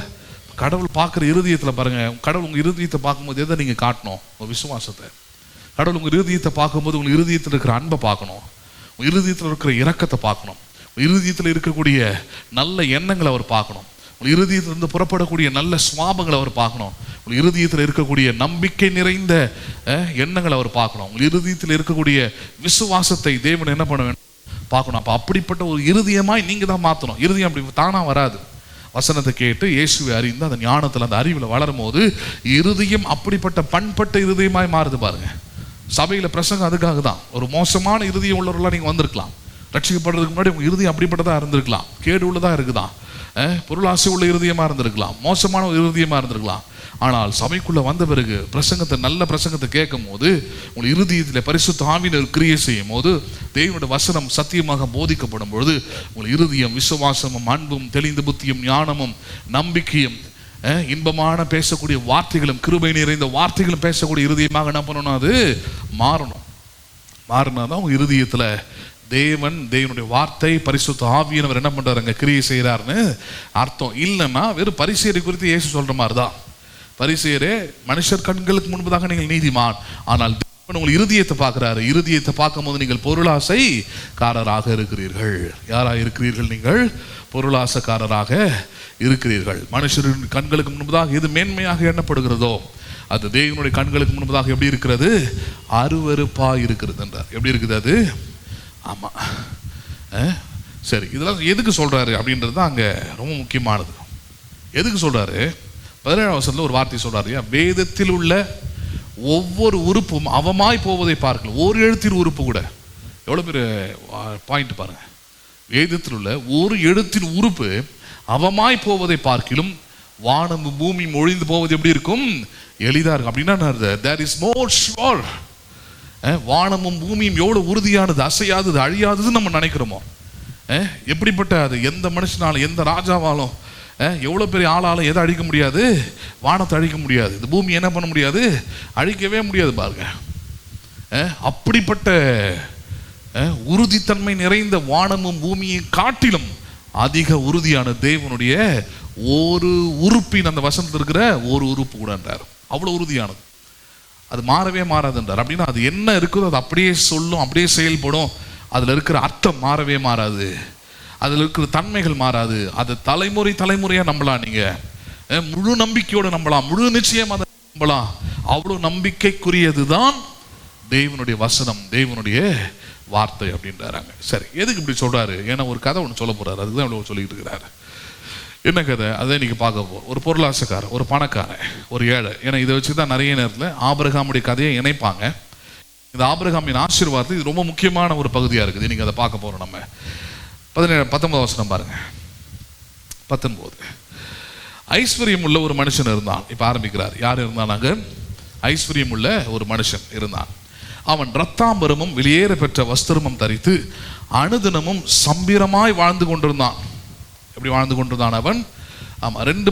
கடவுள் பார்க்குற இருதயத்தில் பாருங்கள். கடவுள் உங்கள் இருதயத்தை பார்க்கும்போது எதை நீங்கள் காட்டணும்? உங்கள் விசுவாசத்தை. கடவுள் உங்கள் இருதயத்தை பார்க்கும்போது உங்கள் இருதயத்தில் இருக்கிற அன்பை பார்க்கணும், உங்கள் இருதயத்தில் இருக்கிற இரக்கத்தை பார்க்கணும், உங்கள் இருதயத்தில் இருக்கக்கூடிய நல்ல எண்ணங்களை அவர் பார்க்கணும், உங்கள் இருதயத்திலிருந்து புறப்படக்கூடிய நல்ல சுவாபங்களை அவர் பார்க்கணும், உங்கள் இருதயத்தில் இருக்கக்கூடிய நம்பிக்கை நிறைந்த எண்ணங்களை அவர் பார்க்கணும், உங்கள் இருதயத்தில் இருக்கக்கூடிய விசுவாசத்தை தேவன் என்ன பண்ண வேண்டும்? பார்க்கணும். அப்போ அப்படிப்பட்ட ஒரு இருதயமாய் நீங்கள் தான் மாற்றணும். இருதயம் அப்படி தானாக வராது. வசனத்தை கேட்டு இயேசுவை அறிந்து அந்த ஞானத்தில் அந்த அறிவில் வளரும் போது இருதயம் அப்படிப்பட்ட பண்பட்ட இருதயமாய் மாறுது பாருங்க. சபையில் பிரசங்கம் அதுக்காக தான். ஒரு மோசமான இருதயம் உள்ளவர்களாக நீங்கள் வந்திருக்கலாம், ரட்சிக்கப்படுறதுக்கு முன்னாடி உங்கள் இருதயம் அப்படிப்பட்டதாக இருந்திருக்கலாம், கேடு உள்ளதாக இருக்குதான், பொருளாசை உள்ள இருதயமாக இருந்திருக்கலாம், மோசமான ஒரு இருதயமாக இருந்திருக்கலாம். ஆனால் சபைக்குள்ளே வந்த பிறகு பிரசங்கத்தை, நல்ல பிரசங்கத்தை கேட்கும் போது உங்கள் இருதயத்தில் பரிசுத்த ஆவியினர் கிரியை செய்யும் போது, தேவனுடைய வசனம் சத்தியமாக போதிக்கப்படும் பொழுது உங்கள் இருதயம் விசுவாசமும் அன்பும் தெளிந்த புத்தியும் ஞானமும் நம்பிக்கையும் இன்பமான பேசக்கூடிய வார்த்தைகளும் கிருபை நிறைந்த வார்த்தைகளும் பேசக்கூடிய இருதயமாக என்ன பண்ணணும்? அது மாறணும். மாறினா தான் உங்கள் இருதயத்தில் தேவனுடைய வார்த்தை பரிசுத்த ஆவியானவர் என்ன பண்ணுறாருங்க? கிரியை செய்கிறாருன்னு அர்த்தம். இல்லைன்னா வெறும் பரிசேயரை குறித்து இயேசு சொல்கிற மாதிரி தான். பரிசேயரே, மனுஷர் கண்களுக்கு முன்பதாக நீங்கள் நீதிமான், ஆனால் தேவன் உங்கள் இருதயத்தை பார்க்குறாரு. இருதயத்தை பார்க்கும் போது நீங்கள் பொருளாசைக்காரராக இருக்கிறீர்கள். யாராக இருக்கிறீர்கள்? நீங்கள் பொருளாசைக்காரராக இருக்கிறீர்கள். மனுஷரின் கண்களுக்கு முன்பதாக எது மேன்மையாக எண்ணப்படுகிறதோ அது தேவனுடைய கண்களுக்கு முன்பதாக எப்படி இருக்கிறது? அருவருப்பாக இருக்கிறது என்றார். எப்படி இருக்குது அது? ஆமாம். சரி, இதெல்லாம் எதுக்கு சொல்கிறாரு அப்படின்றது தான் அங்கே ரொம்ப முக்கியமானது. எதுக்கு சொல்கிறாரு? 17ஆம் வசனத்தில் ஒரு வார்த்தை சொல்கிறாரு, வேதத்தில் உள்ள ஒவ்வொரு உறுப்பும் அவமாய் போவதை பார்க்கல. ஒரு எழுத்தின் உறுப்பு கூட, எவ்வளோ பெரிய பாயிண்ட் பாருங்க. வேதத்தில் உள்ள ஒரு எழுத்தின் உறுப்பு அவமாய் போவதை பார்க்கிலும் வானமும் பூமியும் ஒழிந்து போவது எப்படி இருக்கும்? எளிதாக இருக்கும். அப்படின்னா there is more sure. வானமும் பூமியும் எவ்வளோ உறுதியானது, அசையாதது, அழியாததுன்னு நம்ம நினைக்கிறோமோ, எப்படிப்பட்ட அது எந்த மனுஷனாலும் எந்த ராஜாவாலும் எவ்வளோ பெரிய ஆளாலும் எதை அழிக்க முடியாது? வானத்தை அழிக்க முடியாது. இந்த பூமி என்ன பண்ண முடியாது? அழிக்கவே முடியாது பாருங்க. அப்படிப்பட்ட உறுதித்தன்மை நிறைந்த வானமும் பூமியை காட்டிலும் அதிக உறுதியான தேவனுடைய ஒரு உறுப்பின், அந்த வசனத்தில் இருக்கிற ஒரு உறுப்பு கூட என்றார். அவ்வளோ உறுதியானது, அது மாறவே மாறாதுன்றார். அப்படின்னா அது என்ன இருக்குதோ அது அப்படியே சொல்லும், அப்படியே செயல்படும். அதில் இருக்கிற அர்த்தம் மாறவே மாறாது, அதில் இருக்கிற தன்மைகள் மாறாது. அது தலைமுறையாக நம்பலாம் நீங்கள். முழு நம்பிக்கையோடு நம்பலாம், முழு நிச்சயம் அதை நம்பலாம். அவ்வளோ நம்பிக்கைக்குரியதுதான் தேவனுடைய வசனம், தேவனுடைய வார்த்தை அப்படின்றாங்க. சரி, எதுக்கு இப்படி சொல்றாரு? ஏன்னா ஒரு கதை ஒன்று சொல்ல போறாரு, அதுதான் இவ்வளோ சொல்லிட்டு இருக்கிறாரு. என்ன கதை? அதை இன்னைக்கு பார்க்க போறோம். ஒரு பொருளாசைக்காரன், ஒரு பணக்காரன், ஒரு ஏழை. ஏன்னா இதை வச்சு தான் நிறைய நேரத்தில் ஆபிரகாமுடைய கதையை இணைப்பாங்க. இந்த ஆபிரகாமின் ஆசீர்வாதம் இது ரொம்ப முக்கியமான ஒரு பகுதியாக இருக்குது. இன்னைக்கு அதை பார்க்க போறோம். நம்ம 19 வசனம் பாருங்க. 19. ஐஸ்வர்யம் உள்ள ஒரு மனுஷன் இருந்தான். இப்ப ஆரம்பிக்கிறார். யார் இருந்தானாங்க? ஐஸ்வர்யம் உள்ள ஒரு மனுஷன் இருந்தான். அவன் இரத்தாம்பரமும் வெளியேற பெற்ற வஸ்திரமும் தரித்து அனுதினமும் சம்பீரமாய் வாழ்ந்து கொண்டிருந்தான். எப்படி வாழ்ந்து கொண்டிருந்தான் அவன்? ஆமா, ரெண்டு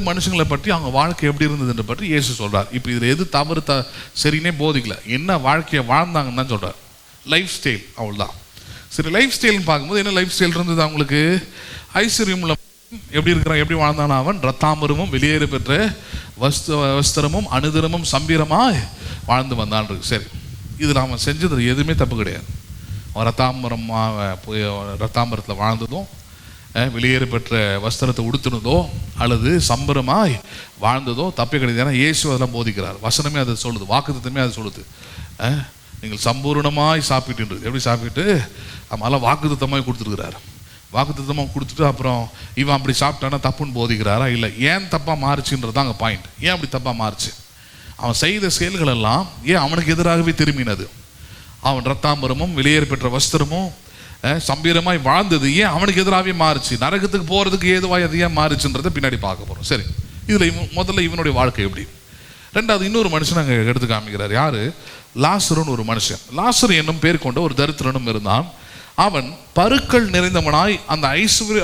மனுஷங்களை பற்றி அவங்க வாழ்க்கை எப்படி இருந்ததுன்ற பற்றி இயேசு சொல்றார். இப்போ இதுல எது தவறு சரின்னே போதிக்கல, என்ன வாழ்க்கையை வாழ்ந்தாங்கன்னு தான் சொல்றார். லைஃப் ஸ்டைல், அவ்வளவுதான். சரி, லைஃப் ஸ்டைல்னு பார்க்கும்போது என்ன லைஃப் ஸ்டைல் இருந்தது அவங்களுக்கு? ஐஸ்வர்யம் உள்ள எப்படி இருக்கிறான், எப்படி வாழ்ந்தானா அவன்? இரத்தாம்பரமும் வெளியேற பெற்ற வஸ்திரமும் அனுதினமும் சம்பீரமாய் வாழ்ந்து வந்தான் இருக்கு. சரி, இதில் அவன் செஞ்சது எதுவுமே தப்பு கிடையாது. அவன் ரத்தாம்பரத்தில் வாழ்ந்ததும், வெளியேற பெற்ற வஸ்திரத்தை உடுத்தினதோ அல்லது சம்பரமாய் வாழ்ந்ததோ தப்பே கிடையாது. ஏன்னா இயேசு அதெல்லாம் போதிக்கிறார். வசனமே அதை சொல்லுது, வாக்குத்தத்தமே அதை சொல்லுது. நீங்கள் சம்பூர்ணமாய் சாப்பிட்டுன்றது. எப்படி சாப்பிட்டு அதெல்லாம் வாக்குத்தத்தமாய் கொடுத்துருக்கிறார். வாக்குத்தத்தமாக கொடுத்துட்டு அப்புறம் இவன் அப்படி சாப்பிட்டானா தப்புன்னு போதிக்கிறாரா? இல்லை. ஏன் தப்பாக மாறுச்சுன்றது தான் அங்கே பாயிண்ட். ஏன் அப்படி தப்பாக மாறுச்சு? அவன் செய்த செயல்கள் எல்லாம் ஏன் அவனுக்கு எதிராகவே திரும்பினது? அவன் இரத்தாம்பரமும் வெளியேற பெற்ற வஸ்திரமும் சம்பீரமாய் வாழ்ந்தது ஏன் அவனுக்கு எதிராகவே மாறுச்சு? நரகத்துக்கு போகிறதுக்கு ஏதுவாய் அது ஏன் மாறுச்சுன்றதை பின்னாடி பார்க்க போகிறோம். சரி, இதில் முதல்ல இவனுடைய வாழ்க்கை எப்படி? ரெண்டாவது இன்னொரு மனுஷன் அங்கே எடுத்து காமிக்கிறார். யாரு? லாசருன்னு ஒரு மனுஷன். லாசரு என்னும் பேர் கொண்ட ஒரு தரித்திரனும் இருந்தான். அவன் பருக்கள் நிறைந்தவனாய் அந்த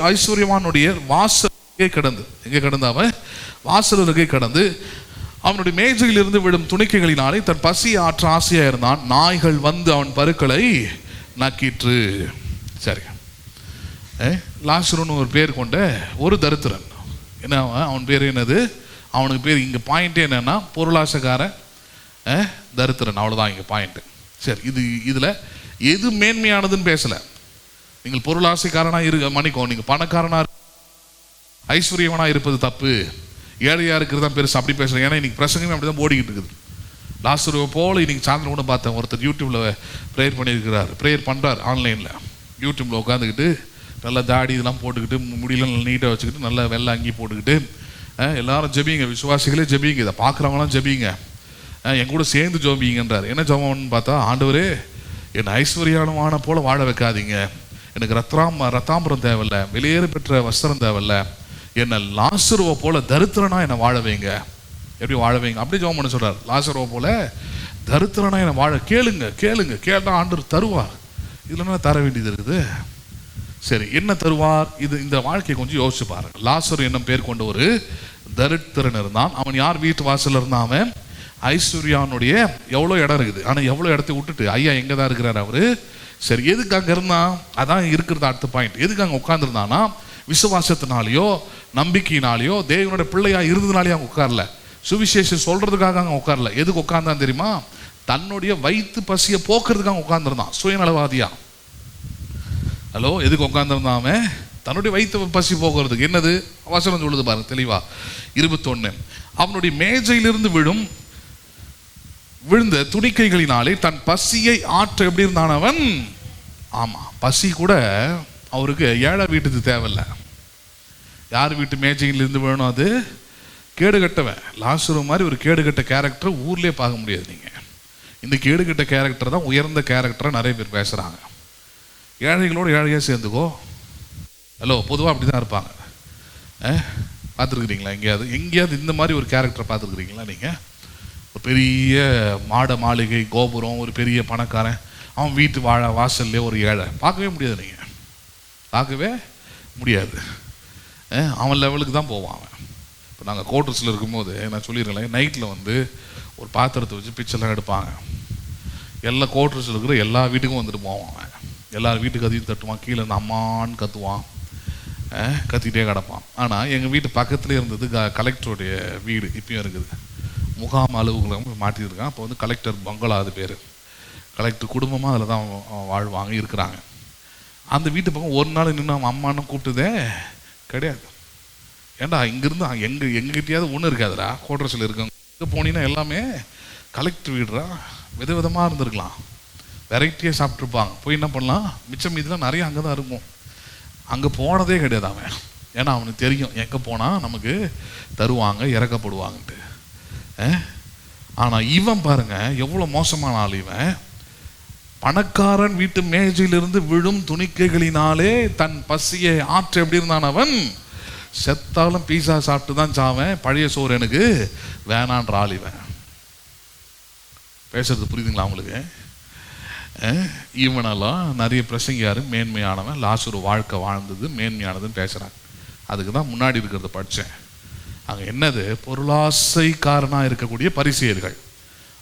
ஐஸ்வர்யவானுடைய வாசலுக்கே கிடந்து, எங்கே கிடந்து? அவன் வாசலுக்கே கிடந்து அவனுடைய மேஜையிலிருந்து விடும் துணிக்கைகளினாலே தன் பசியை ஆற்ற ஆசையாக இருந்தான். நாய்கள் வந்து அவன் பருக்களை நக்கிற்று. சரி, லாசருன்னு ஒரு பேர் கொண்ட ஒரு தரித்திரன். என்ன அவன் பேர்? என்னது அவனுக்கு பேர்? இங்கே பாயிண்ட்டே என்னன்னா பொருளாசைக்காரன், தரித்திரன், அவ்வளோதான் இங்கே பாயிண்ட். சரி, இதில் எது மேன்மையானதுன்னு பேசலை. நீங்கள் பொருளாசைக்காரனாக மன்னிக்கோ, நீங்கள் பணக்காரனாக ஐஸ்வர்யவனாக இருப்பது தப்பு, ஏழையாக இருக்கிறது தான் பெருசு, அப்படி பேசுகிறேன். ஏன்னா இன்னைக்கு பிரசங்கமே அப்படி தான் ஓடிக்கிட்டு இருக்குது. லாசருவை போல் இன்னைக்கு சாயந்தரம் கூட பார்த்தேன், ஒருத்தர் யூடியூப்ல ப்ரேயர் பண்ணியிருக்கிறார். ப்ரேயர் பண்ணுறார் ஆன்லைனில், யூடியூப்ல உட்காந்துக்கிட்டு நல்லா தாடி இதெல்லாம் போட்டுக்கிட்டு முடியெல்லாம் நல்லா நீட்டாக வச்சுக்கிட்டு நல்லா வெள்ளை அங்கி போட்டுக்கிட்டு எல்லாரும் ஜெபிங்க, விசுவாசிகளே ஜெபிங்க, இதை பார்க்குறவங்களாம் ஜெபிங்க, என் கூட சேர்ந்து ஜெபிங்கன்றார். என்ன ஜெபம்னு பார்த்தா, ஆண்டவரே என்னை ஐஸ்வர்யானமான போல வாழ வைக்காதீங்க, எனக்கு ரத்தாம்பரம் தேவையில்லை, வெளியேற பெற்ற வஸ்திரம் தேவையில்லை, என்னை லாசருவை போல தரித்திரனா என்னை வாழ வைங்க. எப்படி வாழ வைங்க? அப்படி ஜெபம் பண்ண சொல்றார். லாசருவை போல தரித்திரனா என்னை வாழ கேளுங்க, கேட்டால் ஆண்டவர் தருவார். இதுல தர வேண்டியது இருக்குது. சரி, என்ன தருவார்? இந்த வாழ்க்கையை கொஞ்சம் யோசிச்சு பாருங்க. லாசரு என்னும் பேர் கொண்ட ஒரு தரித்திரன் இருந்தான். அவன் யார் வீட்டு வாசல் இருந்தான்? அவன் ஐஸ்வர்யானுடைய எவ்வளோ இடம் இருக்குது, ஆனால் எவ்வளோ இடத்த விட்டுட்டு ஐயா எங்கே தான் இருக்கிறார் அவரு. சரி, எதுக்கு அங்கே இருந்தான்? அதான் இருக்கிறது அடுத்த பாயிண்ட். எதுக்கு அங்கே உட்காந்துருந்தானா? விசுவாசத்தினாலேயோ நம்பிக்கையினாலேயோ தேவனுடைய பிள்ளையா இருந்ததுனாலேயே அங்கே உட்காரல, சுவிசேஷம் சொல்றதுக்காக அங்கே உட்காரல. எதுக்கு உட்கார்ந்தான் தெரியுமா? தன்னுடைய வயிற்று பசியை போக்குறதுக்காக உட்கார்ந்துருந்தான். சுயநலவாதியா. ஹலோ, எதுக்கு உட்கார்ந்துருந்தான் அவன்? தன்னுடைய வயிற்று பசி போக்குறதுக்கு. என்னது வசனம் சொல்லுது பாருங்க தெளிவா. 21. அவனுடைய மேஜையிலிருந்து விழுந்த துணிக்கைகளினாலே தன் பசியை ஆற்ற எப்படி இருந்தான் அவன்? ஆமா, பசி கூட அவருக்கு ஏழை வீட்டுக்கு தேவையில்லை. யார் வீட்டு மேஜையிலிருந்து வேணும்? அது கேடுகட்டவன். லாசரு மாதிரி ஒரு கேடுகட்ட கேரக்டர் ஊர்லேயே பார்க்க முடியாது. நீங்கள் இந்த கேடுகட்ட கேரக்டர் தான் உயர்ந்த கேரக்டரை நிறைய பேர் பேசுகிறாங்க. ஏழைகளோடு ஏழையாக சேர்ந்துக்கோ. ஹலோ, பொதுவாக அப்படி தான் இருப்பாங்க. பார்த்துருக்குறீங்களா? எங்கேயாவது இந்த மாதிரி ஒரு கேரக்டரை பார்த்துருக்குறீங்களா நீங்கள்? ஒரு பெரிய மாளிகை கோபுரம், ஒரு பெரிய பணக்காரன், அவன் வீட்டு வாசல்லே ஒரு ஏழை. பார்க்கவே முடியாது, நீங்கள் பார்க்கவே முடியாது. அவன் லெவலுக்கு தான் போவான் அவன். இப்போ நாங்கள் கோட்டர்ஸில் இருக்கும்போது நான் சொல்லிடுறேன், நைட்டில் வந்து ஒரு பாத்திரத்தை வச்சு பிச்செல்லாம் எடுப்பாங்க. எல்லா கோட்டர்ஸில் இருக்கிற எல்லா வீட்டுக்கும் வந்துட்டு போவான் அவன். எல்லார் வீட்டுக்கு அதையும் தட்டுவான், கீழே இருந்து அம்மான்னு கத்துவான், கத்திக்கிட்டே கிடப்பான். ஆனால் எங்கள் வீட்டு பக்கத்துலேயே இருந்தது கலெக்டருடைய வீடு, இப்பயும் இருக்குது. முகாம் அலுவலகம் மாட்டியிருக்கான். அப்போ வந்து கலெக்டர் பங்களா, அது பேர். கலெக்டர் குடும்பமாக அதில் தான் வாழ்வாங்க, இருக்கிறாங்க. அந்த வீட்டு பக்கம் ஒரு நாள் நின்று அவன் அம்மானு கூப்பிட்டதே கிடையாது. ஏண்டா இங்கிருந்து எங்ககிட்டயாவது ஒன்றும் இருக்காதுடா, கோட்ரஸில் இருக்கவங்க இங்கே போனீங்கன்னா எல்லாமே கலெக்டர் வீடுறா, விதவிதமாக இருந்திருக்கலாம், வெரைட்டியாக சாப்பிட்ருப்பாங்க. போய் என்ன பண்ணலாம், மிச்சம் மீதிலாம் நிறைய அங்கே தான் இருக்கும். அங்கே போனதே கிடையாது அவன். ஏன்னா அவனுக்கு தெரியும் எங்கே போனால் நமக்கு தருவாங்க, இறக்கப்படுவாங்கன்ட்டு. ஆனால் இவன் பாருங்க எவ்வளோ மோசமான ஆள். இவன் பணக்காரன் வீட்டு மேஜையிலிருந்து விழும் துணிக்கைகளினாலே தன் பசியை ஆற்ற எப்படி இருந்தான் அவன். செத்தாலும் பீஸா சாப்பிட்டு தான் சாவேன், பழைய சோறு எனக்கு வேணான்ற ஆள் இவன். பேசுறது புரியுதுங்களா உங்களுக்கு? இவனெல்லாம் நிறைய பிரசங்கியாரு மேன்மையானவன், லாசரு வாழ்க்கை வாழ்ந்தது மேன்மையானதுன்னு பேசுகிறாங்க. அதுக்கு தான் முன்னாடி இருக்கிறத படித்தேன். அங்கே என்னது, பொருளாசைக்காரனாக இருக்கக்கூடிய பரிசேயர்கள்,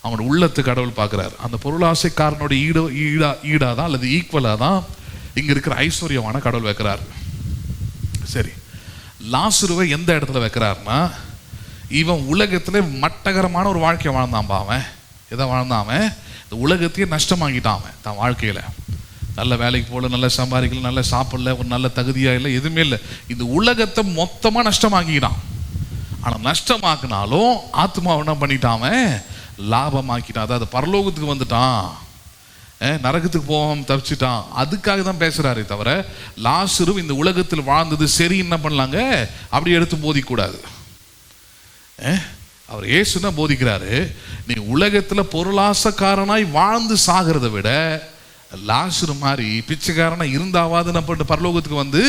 அவனோட உள்ளத்து கடவுள் பார்க்குறாரு. அந்த பொருளாசைக்காரனோட ஈடாக தான் அல்லது ஈக்குவலாக தான் இங்கே இருக்கிற ஐஸ்வர்யமான கடவுள் வைக்கிறார். சரி, லாசருவை எந்த இடத்துல வைக்கிறாருன்னா, இவன் உலகத்தில் மட்டகரமான ஒரு வாழ்க்கையை வாழ்ந்தான்பா. அவன் எதை வாழ்ந்தான், அவன் இந்த உலகத்தையே நஷ்டமாக்கிட்டான். அவன் தன் வாழ்க்கையில் நல்ல வேலைக்கு போகல, நல்ல சம்பாதிக்கல, நல்ல சாப்பிடல, ஒரு நல்ல தகுதியாக இல்லை, எதுவுமே இல்லை. இந்த உலகத்தை மொத்தமாக நஷ்டமாக்கிட்டான். ஆனால் நஷ்டமாக்கினாலும் ஆத்மாவை என்ன பண்ணிட்டான், லாபமாக்கிட்டான். அதாவது பரலோகத்துக்கு வந்துட்டான், நரகத்துக்கு போகாம தப்பிச்சிட்டான். அதுக்காக தான் பேசுறாரே தவிர லாசரு இந்த உலகத்தில் வாழ்ந்தது சரி என்ன பண்ணலாங்க அப்படி எடுத்து போதிக்கூடாது. அவர் இயேசுனா போதிக்கிறாரு, நீ உலகத்தில் பொருளாசக்காரனாய் வாழ்ந்து சாகிறத விட லாசரு மாதிரி பிச்சைக்காரனா இருந்தாவாது நம்ம பரலோகத்துக்கு வந்து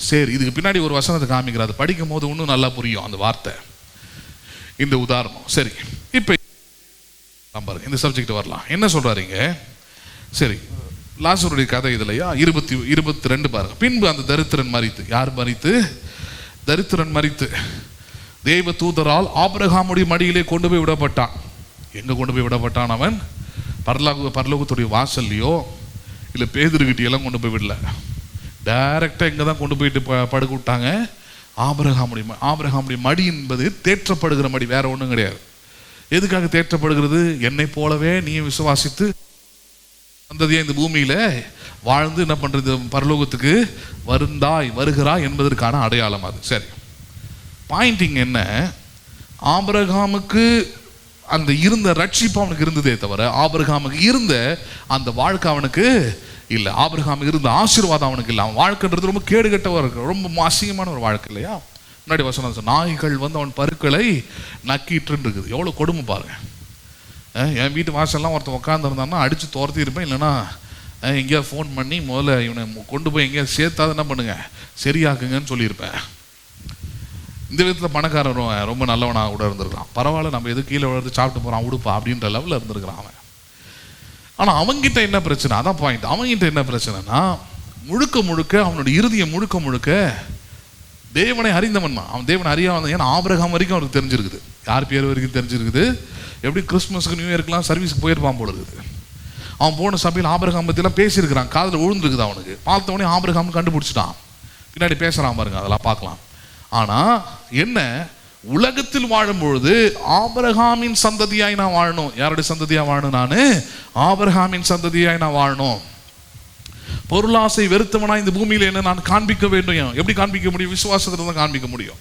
சரி. இதுக்கு பின்னாடி ஒரு வசனத்தை காமிக்கிறாரு, படிக்கும் போது இன்னும் நல்லா புரியும் அந்த வார்த்தை, இந்த உதாரணம். சரி, இப்போ பாருங்க இந்த சப்ஜெக்ட் வரலாம். என்ன சொல்றாருங்க? சரி, லாசருடைய கதை இதுலையா 22 பாருங்க. பின்பு அந்த தரித்திரன் மரித்து, யார் மரித்து? தரித்திரன் மரித்து தேவ தூதரால் ஆபிரகாமுடைய மடியிலே கொண்டு போய் விடப்பட்டான். எங்க கொண்டு போய் விடப்பட்டான் அவன்? பரலோகத்துடைய வாசல்லையோ இல்லை பேதுருக்கிட்டையெல்லாம் கொண்டு போய் விடல, டைரக்டா இங்கே தான் கொண்டு போயிட்டு படுக்க விட்டாங்க. ஆபிரகாமுடைய மடி என்பது தேற்றப்படுகிற மடி, வேற ஒன்றும் கிடையாது. எதுக்காக தேற்றப்படுகிறது? என்னை போலவே நீ விசுவாசித்து வந்ததே இந்த பூமியில வாழ்ந்து என்ன பண்றது, பரலோகத்துக்கு வருகிறாய் என்பதற்கான அடையாளம் அது. சரி, பாயிண்டிங் என்ன, ஆபிரகாமுக்கு அந்த இருந்த ரட்சிப்பு அவனுக்கு இருந்ததே தவிர ஆபிரகாமுக்கு இருந்த அந்த வாழ்க்கை அவனுக்கு இல்லை. ஆபிரகாமுக்கு இருந்த ஆசீர்வாதம் அவனுக்கு இல்லை. அவன் வாழ்க்கைன்றது ரொம்ப கேடுகட்டவா இருக்கு, ரொம்ப அசிங்கமான ஒரு வாழ்க்கை இல்லையா? முன்னாடி வசனம், நாய்கள் வந்து அவன் பருக்களை நக்கிட்டு இருக்குது. எவ்வளோ கொடுமை பாருங்க. என் வீட்டு வாசல்லாம் ஒருத்தன் உட்காந்துருந்தான்னா அடித்து துரத்தி இருப்பேன், இல்லைன்னா எங்கேயாவது ஃபோன் பண்ணி முதல்ல இவனை கொண்டு போய் எங்கேயாவது சேர்த்தாது என்ன பண்ணுங்க சரியாக்குங்கன்னு சொல்லியிருப்பேன். இந்த விதத்தில் பணக்காரரும் ரொம்ப நல்லவனாக கூட இருந்திருக்கான். பரவாயில்ல, நம்ம எது கீழே விழுந்து சாப்பிட்டு போகிறான் உடுப்பா அப்படின்ற லெவலில் இருந்திருக்கிறான் அவன். ஆனால் அவங்கிட்ட என்ன பிரச்சனை, அதான் பாயிண்ட். அவங்கிட்ட என்ன பிரச்சனைனா, முழுக்க அவனுடைய இறுதியை முழுக்க தேவனை அறிந்தவன் தான். அவன் தேவனை அறியாமல், ஏன்னா ஆபிரகாம் வரைக்கும் அவருக்கு தெரிஞ்சிருக்குது, யார் பேர் வரைக்கும் தெரிஞ்சிருக்குது. எப்படி கிறிஸ்துமஸுக்கு நியூ இயர்க்குலாம் சர்வீஸுக்கு போயிருப்பான் போல இருக்குது. அவன் போன சபையில் ஆபிரகாம் பற்றிலாம் பேசியிருக்கிறான், காதில் விழுந்துருக்குது அவனுக்கு. பார்த்தவொடனே ஆபிரகாம் கண்டுபிடிச்சிட்டான், பின்னாடி பேசுகிறான் பாருங்க, அதெல்லாம் பார்க்கலாம். ஆனால் என்ன, உலகத்தில் வாழும் பொழுது ஆபிரகாமின் சந்ததியாய் நான் வாழணும். யாருடைய சந்ததியாக வாழணும்? நான் ஆபிரகாமின் சந்ததியாய் நான் வாழணும். பொருளாசை வெறுத்தவனா இந்த பூமியில் என்ன நான் காண்பிக்க வேண்டும். எப்படி காண்பிக்க முடியும்? விசுவாசத்தில் தான் காண்பிக்க முடியும்,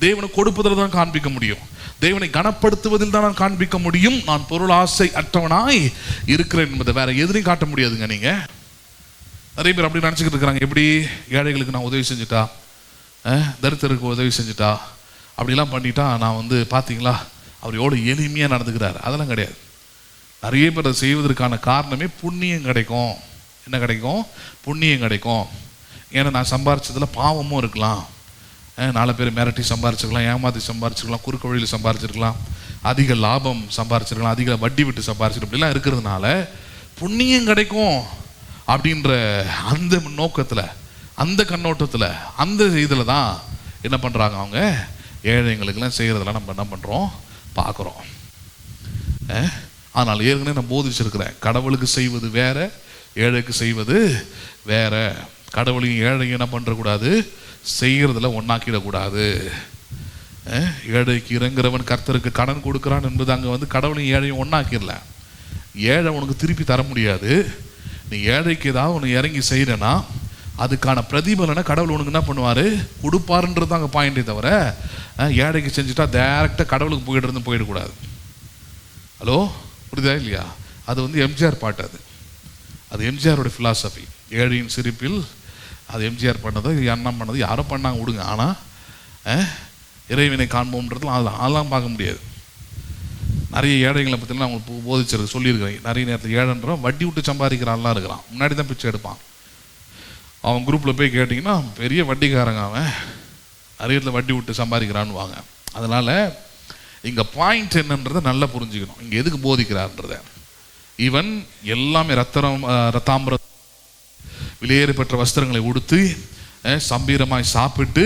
தேவனை கொடுப்பதில் தான் காண்பிக்க முடியும், தேவனை கனப்படுத்துவதில் தான் நான் காண்பிக்க முடியும். நான் பொருளாசை அற்றவனாய் இருக்கிறேன் என்பதை வேற எதுலையும் காட்ட முடியாதுங்க. நீங்க நிறைய பேர் அப்படி நினச்சிக்கிட்டு இருக்கிறாங்க, எப்படி ஏழைகளுக்கு நான் உதவி செஞ்சுட்டா, தரித்திரருக்கு உதவி செஞ்சுட்டா, அப்படிலாம் பண்ணிட்டா நான் வந்து பார்த்தீங்களா அவர் எவ்வளோ எளிமையாக நடந்துக்கிறார். அதெல்லாம் கிடையாது. நிறைய பேர் அதை செய்வதற்கான காரணமே புண்ணியம் கிடைக்கும். என்ன கிடைக்கும்? புண்ணியம் கிடைக்கும். ஏன்னா நான் சம்பாரிச்சதில் பாவமும் இருக்கலாம், 4 பேர் மிரட்டி சம்பாரிச்சிருக்கலாம், ஏமாற்றி சம்பாரிச்சிருக்கலாம், குறுக்கு வழியில் சம்பாரிச்சிருக்கலாம், அதிக லாபம் சம்பாரிச்சிருக்கலாம், அதிக வட்டி விட்டு சம்பாரிச்சிருக்கலாம். இப்படிலாம் இருக்கிறதுனால புண்ணியம் கிடைக்கும் அப்படின்ற அந்த நோக்கத்தில், அந்த கண்ணோட்டத்தில், அந்த இதில் தான் என்ன பண்ணுறாங்க அவங்க, ஏழைங்களுக்கெல்லாம் செய்கிறதெல்லாம் நம்ம என்ன பண்ணுறோம் பார்க்குறோம். அதனால் ஏற்கனவே நான் போதிச்சிருக்கிறேன், கடவுளுக்கு செய்வது வேற, ஏழைக்கு செய்வது வேற. கடவுளையும் ஏழையும் என்ன பண்ணுறக்கூடாது, செய்கிறதுல ஒன்றாக்கிடக்கூடாது. ஏழைக்கு இறங்குறவன் கர்த்தருக்கு கடன் கொடுக்குறான் என்பது அங்கே வந்து கடவுளையும் ஏழையும் ஒன்றாக்கிடல. ஏழை உனக்கு திருப்பி தர முடியாது. நீ ஏழைக்கு ஏதாவது ஒன்று இறங்கி செய்கிறேன்னா அதுக்கான பிரதிபலனை கடவுள் உனக்கு என்ன பண்ணுவார், கொடுப்பாருன்றது தாங்க பாயிண்டே தவிர ஏழைக்கு செஞ்சுட்டா டைரெக்டாக கடவுளுக்கு போயிட்டு போயிடக்கூடாது. ஹலோ, புரியுதா இல்லையா? அது வந்து எம்ஜிஆர் பாட்டு, அது எம்ஜிஆரோட ஃபிலாசபி. ஏழையின் சிரிப்பில் அது எம்ஜிஆர் பண்ணது, அண்ணன் பண்ணது, யாரோ பண்ணாங்க விடுங்க. ஆனால் இறைவனை காண்போம்ன்றதுலாம் அதெல்லாம் பார்க்க முடியாது. நிறைய ஏழைகளை பற்றிலாம் அவங்களுக்கு போதிச்சிருக்கு, சொல்லியிருக்கிறேன். நிறைய நேரத்தில் ஏழைன்றோம் வட்டி விட்டு சம்பாதிக்கிறான்லாம் இருக்கிறான். முன்னாடி தான் பிச்சை எடுப்பான். அவன் குரூப்பில் போய் கேட்டிங்கன்னா பெரிய வட்டிக்காரங்க, அவன் நிறைய இடத்துல வட்டி விட்டு சம்பாதிக்கிறான்னு வாங்க. அதனால் இங்கே பாயிண்ட் என்னன்றதை நல்லா புரிஞ்சுக்கணும். இங்கே எதுக்கு போதிக்கிறார்ன்றத. இவன் எல்லாமே ரத்தாம்பர விலையேறி பெற்ற வஸ்திரங்களை உடுத்து சம்பீரமாய் சாப்பிட்டு,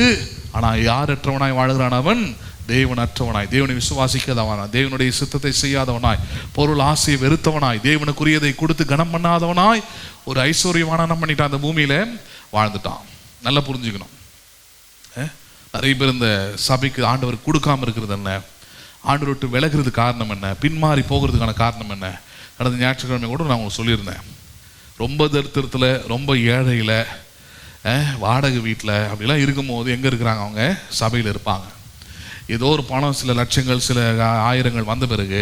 ஆனால் யாரற்றவனாய் வாழ்கிறான் அவன், தேவனற்றவனாய், தேவனை விசுவாசிக்காதவனாய், தேவனுடைய சித்தத்தை செய்யாதவனாய், பொருள் ஆசையை வெறுத்தவனாய், தேவனுக்குரியதை கொடுத்து கனம் பண்ணாதவனாய் ஒரு ஐஸ்வர்யமான பண்ணிட்டான். அந்த பூமியில வாழ்ந்துட்டான். நல்லா புரிஞ்சுக்கணும். நிறைய பேர் இந்த சபைக்கு ஆண்டவர் கொடுக்காம இருக்கிறது என்ன, ஆண்டவர் விட்டு விலகிறது காரணம் என்ன, பின்மாறி போகிறதுக்கான காரணம் என்ன? கடந்த ஞாயிற்றுக்கிழமை கூட நான் உங்களுக்கு சொல்லியிருந்தேன். ரொம்ப தரித்திரத்தில், ரொம்ப ஏழையில், வாடகை வீட்டில் அப்படிலாம் இருக்கும்போது எங்கே இருக்கிறாங்க? அவங்க சபையில் இருப்பாங்க. ஏதோ ஒரு பணம், சில லட்சங்கள், சில ஆயிரங்கள் வந்த பிறகு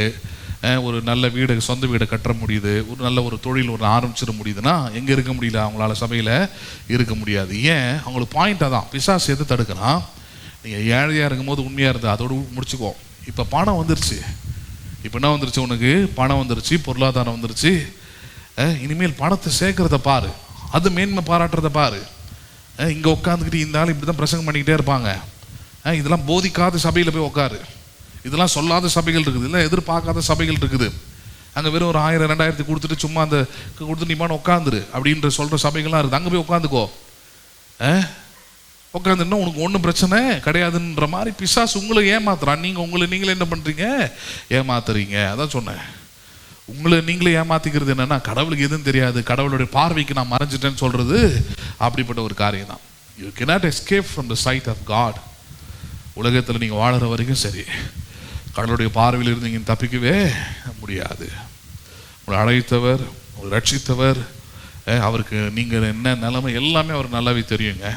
ஒரு நல்ல வீடு, சொந்த வீடை கட்ட முடியுது, ஒரு நல்ல ஒரு தொழில் ஒரு ஆரம்பிச்சிட முடியுதுன்னா எங்கே இருக்க முடியல? அவங்களால சபையில் இருக்க முடியாது. ஏன்? அவங்களுக்கு பாயிண்டாக தான் பிசாசு எது தடுக்கிறான். நீங்கள் ஏழையாக இருக்கும்போது உண்மையாக இருந்தால் அதோடு முடிச்சுக்கோ. இப்போ பணம் வந்துருச்சு. இப்போ என்ன வந்துருச்சு? உனக்கு பணம் வந்துருச்சு, பொருளாதாரம் வந்துருச்சு. இனிமேல் பணத்தை சேர்க்கறத பாரு, அது மேன்மை பாராட்டுறத பாரு. இங்கே உட்காந்துக்கிட்டு இந்த ஆள் இப்படி தான் பிரசங்கம் பண்ணிக்கிட்டே இருப்பாங்க. இதெல்லாம் போதிக்காத சபையில் போய் உட்காரு. இதெல்லாம் சொல்லாத சபைகள் இருக்குது, இல்லை எதிர்பார்க்காத சபைகள் இருக்குது. அங்கே வெறும் ஒரு 1000 2000 கொடுத்துட்டு சும்மா அந்த கொடுத்து நீ உட்காந்துரு அப்படின்ற சொல்கிற சபைகள்லாம் இருக்குது. அங்கே போய் உட்காந்துக்கோ. உட்காந்துன்னா உனக்கு ஒன்றும் பிரச்சனை கிடையாதுன்ற மாதிரி பிசாசு உங்களை ஏமாத்துறான். நீங்களே என்ன பண்ணுறீங்க? ஏமாத்துறீங்க. அதான் சொன்னேன், உங்களை நீங்களே ஏமாத்திக்கிறது. என்னன்னா, கடவுளுக்கு எதுவும் தெரியாது, கடவுளுடைய பார்வைக்கு நான் மறைஞ்சிட்டேன்னு சொல்றது அப்படிப்பட்ட ஒரு காரியம் தான். You cannot escape from the sight of God. உலகத்தில் நீங்கள் வாழற வரைக்கும் சரி, கடவுளுடைய பார்வையில் இருந்து நீங்கள் தப்பிக்கவே முடியாது. உங்களை அழைத்தவர், உங்களை ரட்சித்தவர், அவருக்கு நீங்கள் என்ன நிலைமை எல்லாமே அவர் நல்லாவே தெரியுங்க.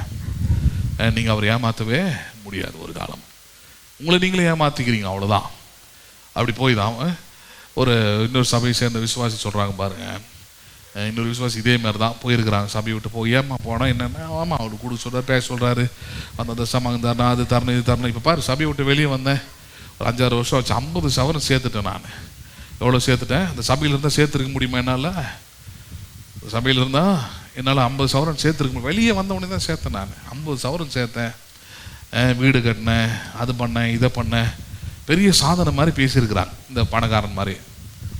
நீங்கள் அவர் ஏமாற்றவே முடியாது ஒரு காலம். உங்களை நீங்களே ஏமாற்றிக்கிறீங்க, அவ்வளோதான். அப்படி போய் தான் ஒரு இன்னொரு சபையை சேர்ந்த விசுவாசி சொல்கிறாங்க பாருங்க. இன்னொரு விசுவாசி இதே மாதிரி தான் போயிருக்கிறாங்க. சபையை விட்டு போய் ஏமா போனால் என்னென்ன, ஆமாம் அவருக்கு கொடுக்க சொல்கிறார், பேச சொல்கிறாரு, அந்த தசமாங்க தரணும், அது தரணும், இது தரணும். இப்போ பாரு, சபையை விட்டு வெளியே வந்தேன், ஒரு 5-6 வருஷம் ஆச்சு, 50 சவரன் சேர்த்துட்டேன். நான் எவ்வளோ சேர்த்துட்டேன்? அந்த சபையில் இருந்தால் சேர்த்துருக்க முடியுமா என்னால்? சபையில் இருந்தால் என்னால் 50 சவரன் சேர்த்துருக்க முடியும். வெளியே வந்த உடனே தான் சேர்த்தேன். நான் 50 சவரன் சேர்த்தேன், வீடு கட்டினேன், அது பண்ணேன், இதை பண்ணேன். பெரிய சாதனை மாதிரி பேசியிருக்கிறாங்க இந்த பணக்காரன் மாதிரி.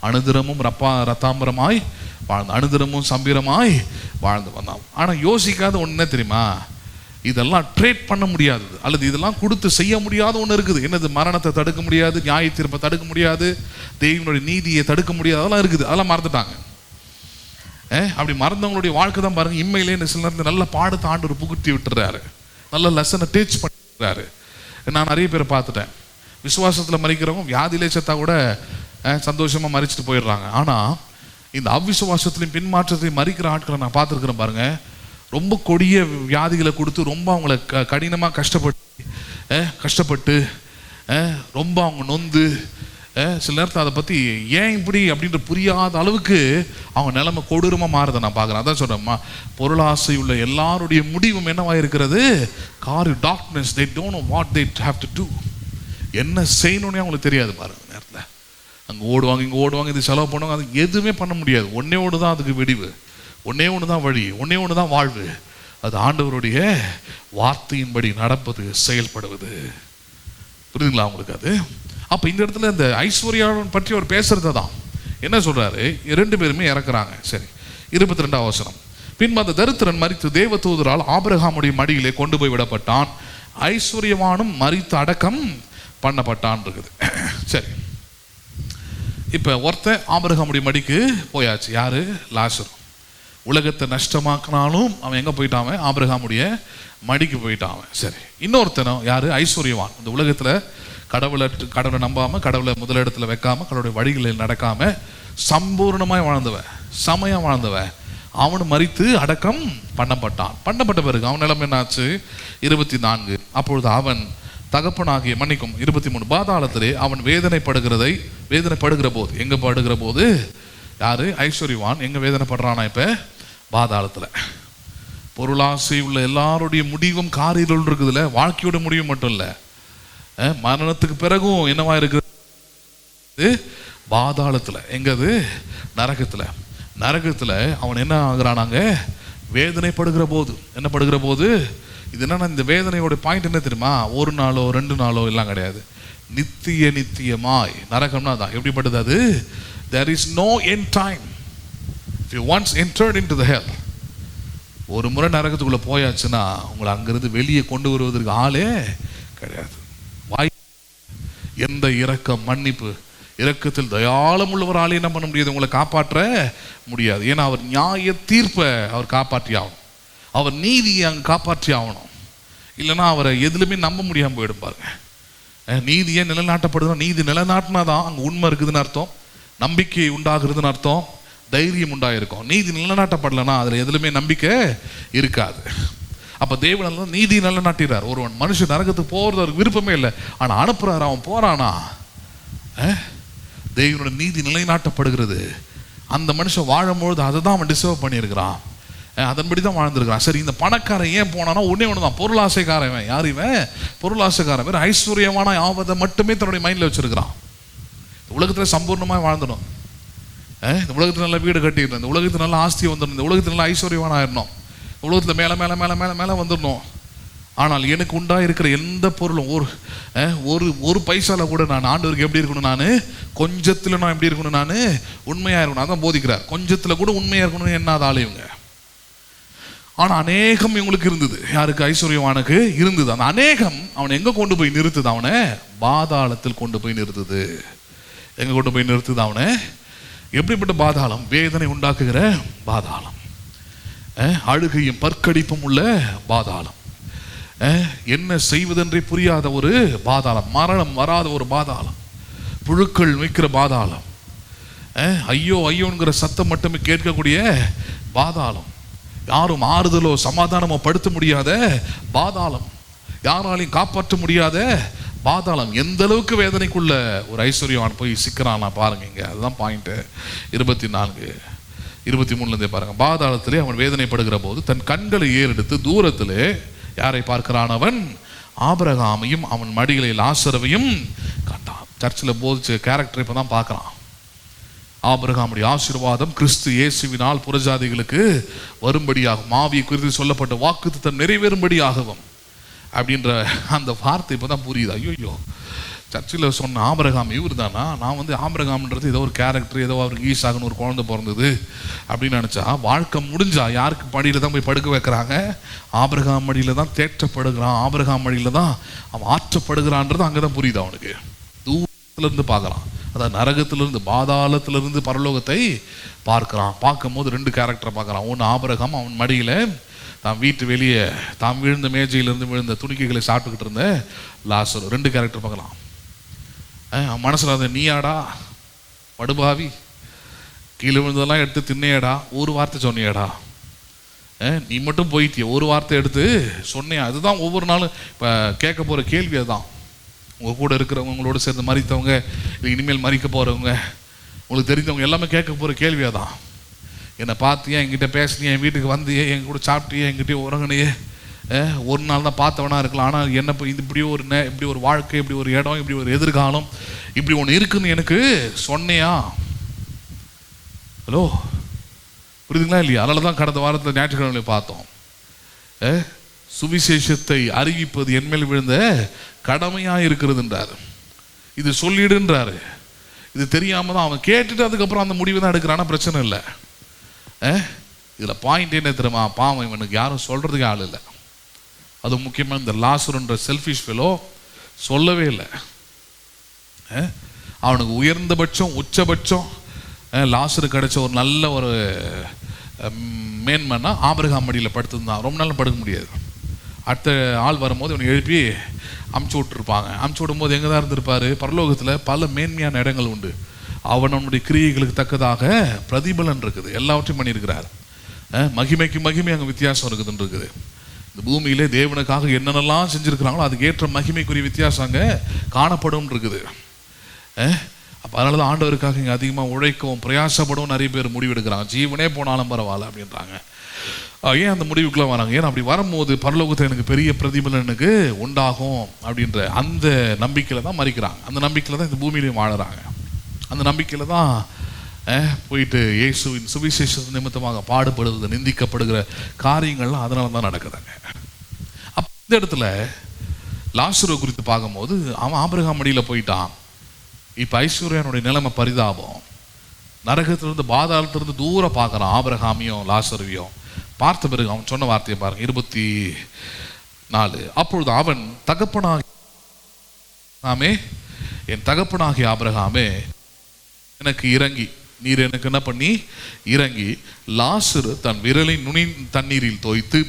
அனுதினமும் ரத்தாம்பரமாய் வாழ்ந்து, அனுதினமும் சம்பீரமாய் வாழ்ந்து வந்தான். ஆனால் யோசிக்காத ஒன்று தெரியுமா? இதெல்லாம் ட்ரேட் பண்ண முடியாது, அல்லது இதெல்லாம் கொடுத்து செய்ய முடியாத ஒன்று இருக்குது. என்னது? மரணத்தை தடுக்க முடியாது, நியாய தீர்ப்பை தடுக்க முடியாது, தெய்வனுடைய நீதியை தடுக்க முடியாது, அதெல்லாம் இருக்குது. அதெல்லாம் மறந்துட்டாங்க. அப்படி மறந்தவங்களுடைய வாழ்க்கை தான் பாருங்க. இம்மையிலே சில நேரத்தில் நல்ல பாடத்தை ஆண்டவர் புகுத்தி விட்டுறாரு, நல்ல லெசனை டீச் பண்ணிடுறாரு. நான் நிறைய பேரை பார்த்துட்டேன், விசுவாசத்தில் மறிக்கிறவங்க வியாதியிலே செத்தா கூட சந்தோஷமாக மறிச்சுட்டு போயிடுறாங்க. ஆனால் இந்த அவ்விசுவாசத்திலையும் பின்மாற்றத்தையும் மறிக்கிற ஆட்களை நான் பார்த்துருக்குறேன் பாருங்க. ரொம்ப கொடிய வியாதிகளை கொடுத்து ரொம்ப அவங்கள கடினமாக கஷ்டப்பட்டு ரொம்ப அவங்க நொந்து, சில நேரத்தில் அதை பற்றி ஏன் இப்படி அப்படின்ற புரியாத அளவுக்கு அவங்க நிலைமை கொடூரமாக மாறுதை நான் பார்க்குறேன். அதான் சொல்கிறேம்மா, பொருளாசை உள்ள எல்லாருடைய முடிவும் என்னவாக இருக்கிறது? Darkness. they don't know what they have to do. என்ன செய்யணும்னே அவங்களுக்கு தெரியாது பாருங்க. நேரத்தில் அங்கே ஓடுவாங்க, இங்கே ஓடுவாங்க, இது செலவு பண்ணுவாங்க, அது எதுவுமே பண்ண முடியாது. ஒன்றே ஒன்று தான் அதுக்கு விடிவு, ஒன்றே ஒன்று தான் வழி, ஒன்றே ஒன்று தான் வாழ்வு. அது ஆண்டவருடைய வார்த்தையின்படி நடப்பது, செயல்படுவது. புரியுதுங்களா உங்களுக்கு? அது அப்போ இந்த இடத்துல இந்த ஐஸ்வர்யாளன் பற்றி அவர் பேசுறது தான். என்ன சொல்றாரு? 2 பேருமே இறக்குறாங்க. சரி, 22ஆம் வசனம். பின்பு அந்த தரித்திரன் மரித்து தேவதூதரால் ஆபிரகாமுடைய மடியிலே கொண்டு போய் விடப்பட்டான், ஐஸ்வர்யவானும் மரித்து அடக்கம் பண்ணப்பட்டான் இருக்குது. சரி, இப்போ ஒருத்தன் ஆபிரகாமுடைய மடிக்கு போயாச்சு. யாரு? லாசரு. உலகத்தை நஷ்டமாக்கினாலும் அவன் எங்கே போயிட்டான்? ஆபிரகாமுடைய மடிக்கு போயிட்டான். சரி, இன்னொருத்தனும் யாரு? ஐஸ்வர்யவான். இந்த உலகத்தில் கடவுளை நம்பாமல், கடவுளை முதலிடத்தில் வைக்காமல், கடவுளுடைய வழிகளில் நடக்காமல் சம்பூர்ணமாய் வாழ்ந்தவன், சமயம் வாழ்ந்தவன், அவன் மரித்து அடக்கம் பண்ணப்பட்ட பிறகு அவன் நிலைமை என்னாச்சு? 24. அப்பொழுது அவன் தகப்பனாகிய 23 பாதாளத்திலே அவன் வேதனைப்படுகிற போது, எங்க படுகிற போது? யாரு? ஐஸ்வர்யவான் எங்க வேதனைப்படுறானா? இப்ப பாதாளத்துல. பொருளாசை உள்ள எல்லாருடைய முடிவும் காரியம் இருக்குதுல்ல, வாழ்க்கையோட முடிவு மட்டும் இல்ல, மரணத்துக்கு பிறகும் என்னவா இருக்குது? பாதாளத்துல. எங்கது? நரகத்துல அவன் என்ன ஆகுறானாங்க? வேதனைப்படுகிற போது. என்ன படுகிற போது? இது என்னன்னா, இந்த வேதனையோட பாயிண்ட் என்ன தெரியுமா? ஒரு நாளோ 2 நாளோ எல்லாம் கிடையாது, நித்தியமாய். நரகம்னா தான் எப்படிப்பட்டது அது? There is no end time. If you once entered into the hell, ஒரு முறை நரகத்துக்குள்ள போயாச்சுன்னா உங்களை அங்கிருந்து வெளியே கொண்டு வருவதற்கு ஆளே கிடையாது. எந்த இரக்கம், மன்னிப்பு, இரக்கத்தில் தயாளம் உள்ளவராலே என்ன பண்ண முடியாது? உங்களை காப்பாற்ற முடியாது. ஏன்னா அவர் நியாய தீர்ப்பை அவர் காப்பாற்றி ஆகணும், அவர் நீதியை அங்கே காப்பாற்றி ஆகணும். இல்லைன்னா அவரை எதுலையுமே நம்ப முடியாமல் போயிடும். பாருங்க, நீதியை நிலைநாட்டப்படுதுன்னா, நீதி நிலைநாட்டினாதான் அங்கே உண்மை இருக்குதுன்னு அர்த்தம், நம்பிக்கை உண்டாகுறதுன்னு அர்த்தம், தைரியம் உண்டாயிருக்கும். நீதி நிலைநாட்டப்படலைன்னா அதில் எதுலையுமே நம்பிக்கை இருக்காது. அப்போ தேவன் நீதி நிலைநாட்டுறார். ஒருவன் மனுஷன் நரகத்துக்கு போகிறது அவருக்கு விருப்பமே இல்லை, ஆனால் அனுப்புறாரு, அவன் போறானா? தேவனோட நீதி நிலைநாட்டப்படுகிறது. அந்த மனுஷன் வாழும்பொழுது அதை தான் அவன் டிசர்வ் பண்ணியிருக்கிறான், அதன்படி தான் வாழ்ந்துருக்கிறான். சரி, இந்த பணக்காரன் ஏன் போனானா? ஒன்று தான், பொருளாசைக்காரன். யார் இவன்? பொருளாசைக்காரன். வேறு ஐஸ்வர்யமான ஆவதை மட்டுமே தன்னுடைய மைண்டில் வச்சிருக்கிறான். உலகத்தில் சம்பூர்ணமாக வாழ்ந்துடும், இந்த உலகத்தில் நல்ல வீடு கட்டிடணும், இந்த உலகத்தில் நல்ல ஆஸ்தி வந்துடணும், இந்த உலகத்தில் நல்ல ஐஸ்வர்யமான ஆயிடணும், உலகத்தில் மேலே மேலே மேலே மேலே மேலே வந்துடணும். ஆனால் எனக்கு உண்டாயிருக்கிற எந்த பொருளும் ஒரு பைசால கூட நான் ஆண்டவருக்கு எப்படி இருக்கணும்? நான் கொஞ்சத்தில் நான் எப்படி இருக்கணும்? நான் உண்மையாக இருக்கணும். அதான் போதிக்கிறார், கொஞ்சத்தில் கூட உண்மையாக இருக்கணும்னு என்னாத ஆலயங்க. ஆனால் அநேகம் இவங்களுக்கு இருந்தது. யாருக்கு? ஐஸ்வர்யவானுக்கு இருந்தது. அந்த அநேகம் அவனை எங்கே கொண்டு போய் நிறுத்துது? அவனை பாதாளத்தில் கொண்டு போய் நிறுத்துது. எங்கே கொண்டு போய் நிறுத்துது அவனை? எப்படிப்பட்ட பாதாளம்? வேதனை உண்டாக்குகிற பாதாளம், அழுகையும் பற்கடிப்பும் உள்ள பாதாளம், என்ன செய்வதென்றே புரியாத ஒரு பாதாளம், மரணம் வராத ஒரு பாதாளம், புழுக்கள் வைக்கிற பாதாளம், ஐயோ ஐயோங்கிற சத்தம் மட்டுமே கேட்கக்கூடிய பாதாளம், யாரும் ஆறுதலோ சமாதானமோ படுத்த முடியாத பாதாளம், யாராலையும் காப்பாற்ற முடியாத பாதாளம். எந்த அளவுக்கு வேதனைக்குள்ள ஒரு ஐஸ்வர்யவான் போய் சிக்கிறான் பாருங்க. இங்க அதுதான் பாயிண்ட். 24, 23 பாருங்க. பாதாளத்திலே அவன் வேதனைப்படுகிற போது தன் கண்களை ஏறெடுத்து தூரத்திலே யாரை பார்க்கிறான்? அவன் ஆபிரகாமையும் அவன் மடிகளை லாசரவையும் கண்டான். சர்ச்சில் போதிச்ச கேரக்டர் இப்பதான் பார்க்கிறான். ஆபிரகாமுடைய ஆசீர்வாதம் கிறிஸ்து இயேசுவினால் புறஜாதிகளுக்கு வரும்படியாகும், ஆவியை குறித்து சொல்லப்பட்ட வாக்குத்தத்தம் நிறைவேறும்படியாகவும் அப்படின்ற அந்த வார்த்தை இப்பதான் புரியுது. ஐயோ, சர்ச்சில் சொன்ன ஆபிரகாம் இவர் தானா? நான் வந்து ஆபிரகாம்ன்றது ஏதோ ஒரு கேரக்டர், ஏதோ அவருக்கு ஈசாகன்னு ஒரு குழந்தை பிறந்தது அப்படின்னு நினச்சா, வாழ்க்கை முடிஞ்சா யாருக்கு மடியில் தான் போய் படுக்க வைக்கிறாங்க? ஆபிரகாம் மடியில் தான் தேற்றப்படுகிறான், ஆபிரகாம் மடியில் தான் அவன் ஆற்றப்படுகிறான்றது அங்கே தான் புரியுது அவனுக்கு. தூரத்துலேருந்து பார்க்குறான், அதாவது நரகத்திலிருந்து பாதாளத்திலிருந்து பரலோகத்தை பார்க்குறான். பார்க்கும் போது 2 கேரக்டரை பார்க்குறான். ஒன்று ஆபிரகாம், அவன் மடியில் தான் வீட்டு வெளியே தாம் விழுந்த மேஜையிலிருந்து விழுந்த துணிக்கைகளை சாப்பிட்டுக்கிட்டு இருந்த லாசரு. 2 கேரக்டர் பார்க்கலாம். அவன் மனசில் அதை நீயாடா படுபாவி, கீழே விழுந்ததெல்லாம் எடுத்து தின்னையடா, ஒரு வார்த்தை சொன்னியடா, நீ மட்டும் போயிட்டிய, ஒரு வார்த்தை எடுத்து சொன்னியா? அதுதான் ஒவ்வொரு நாளும் இப்போ கேட்க போகிற கேள்வி. அதுதான் உங்கள் கூட இருக்கிறவங்க, உங்களோட சேர்ந்து மறித்தவங்க, இனிமேல் மறிக்க போகிறவங்க, உங்களுக்கு தெரிஞ்சவங்க எல்லாமே கேட்க போகிற கேள்வியாக தான். என்னை பார்த்தியா, என்கிட்ட பேசினியா, என் வீட்டுக்கு வந்தியே, என் கூட சாப்பிட்டியே, என்கிட்டயே உறங்கினியே, ஒரு நாள் தான் பார்த்தவனா இருக்கலாம், ஆனால் என்ன இப்படி ஒரு வாழ்க்கை, இப்படி ஒரு இடம், இப்படி ஒரு எதிர்காலம், இப்படி ஒன்று இருக்குன்னு எனக்கு சொன்னியா? ஹலோ, புரியுதுங்களா இல்லையா? அதனால தான் கடந்த வாரத்தில் ஞாயிற்றுக்கிழமை பார்த்தோம், சுவிசேஷத்தை அறிவிப்பது என்மேல் விழுந்த கடமையாக இருக்கிறதுன்றாரு. இது சொல்லிடுன்றாரு. இது தெரியாம தான் அவன் கேட்டுட்டு அதுக்கப்புறம் அந்த முடிவு தான் எடுக்கிறானா, பிரச்சனை இல்லை. இதில் பாயிண்ட் என்ன தெரியுமா? பாவம், இவனுக்கு யாரும் சொல்றதுக்கு ஆள் இல்லை. அது முக்கியமாக இந்த லாசருன்ற செல்ஃபிஷ் ஃபெலோ சொல்லவே இல்லை. அவனுக்கு உயர்ந்தபட்சம் உச்சபட்சம் லாசரு கிடைச்ச ஒரு நல்ல ஒரு மேன்மன்னா ஆபிரகாம் மடியில் படுத்துருந்தான். ரொம்ப நாள் படுக்க முடியாது. அடுத்த ஆள் வரும்போது இவனை எழுப்பி அமுச்சு விட்டுருப்பாங்க. அமுச்சு விடும்போது எங்கே தான் இருந்திருப்பார்? பரலோகத்தில் பல மேன்மையான இடங்கள் உண்டு. அவன் நம்முடைய கிரியைகளுக்கு தக்கதாக பிரதிபலன் இருக்குது, எல்லாவற்றையும் பண்ணியிருக்கிறார். மகிமைக்கு மகிமை அங்கே வித்தியாசம் இருக்குதுன்னு இருக்குது. இந்த பூமியிலே தேவனுக்காக என்னென்னலாம் செஞ்சுருக்கிறாங்களோ அதுக்கு ஏற்ற மகிமைக்குரிய வித்தியாசம் அங்கே காணப்படும் இருக்குது. அப்போ அதனால தான் ஆண்டவருக்காக இங்கே அதிகமாக உழைக்கவும் பிரயாசப்படவும் நிறைய பேர் முடிவெடுக்கிறாங்க. ஜீவனே போனாலும் பரவாயில்ல அப்படின்றாங்க. ஏன் அந்த முடிவுக்குள்ளே வராங்க? ஏன்னா அப்படி வரும்போது பரலோகத்தில் எனக்கு பெரிய பிரதிபலன் எனக்கு உண்டாகும் அப்படின்ற அந்த நம்பிக்கையில் தான் மறிக்கிறாங்க. அந்த நம்பிக்கையில் தான் இந்த பூமியிலையும் வாழறாங்க. அந்த நம்பிக்கையில் தான் போயிட்டு இயேசுவின் சுவிசேஷ நிமித்தமாக பாடுபடுவது, நிந்திக்கப்படுகிற காரியங்கள்லாம் அதனால தான் நடக்குதுங்க. அப்போ இந்த இடத்துல லாசரு குறித்து பார்க்கும்போது அவன் ஆபிரகாம் மடியில் போயிட்டான். இப்போ ஐஸ்வர்யானுடைய நிலைமை பரிதாபம். நரகத்திலிருந்து பாதாளத்திலிருந்து தூரம் பார்க்குறான் ஆபிரகாமையும் லாசருவையும். பார்த்த பிறகு அவன் சொன்ன வார்த்தையை பாருங்க, 24. அப்பொழுது அவன் தகப்பனாகி என் தகப்பனாகிய ஆபிரகாமே எனக்கு இறங்கி, நீர் எனக்கு என்ன பண்ணி இறங்கி லாசரு தன் விரலை நுனி தண்ணீரில் தோய்த்து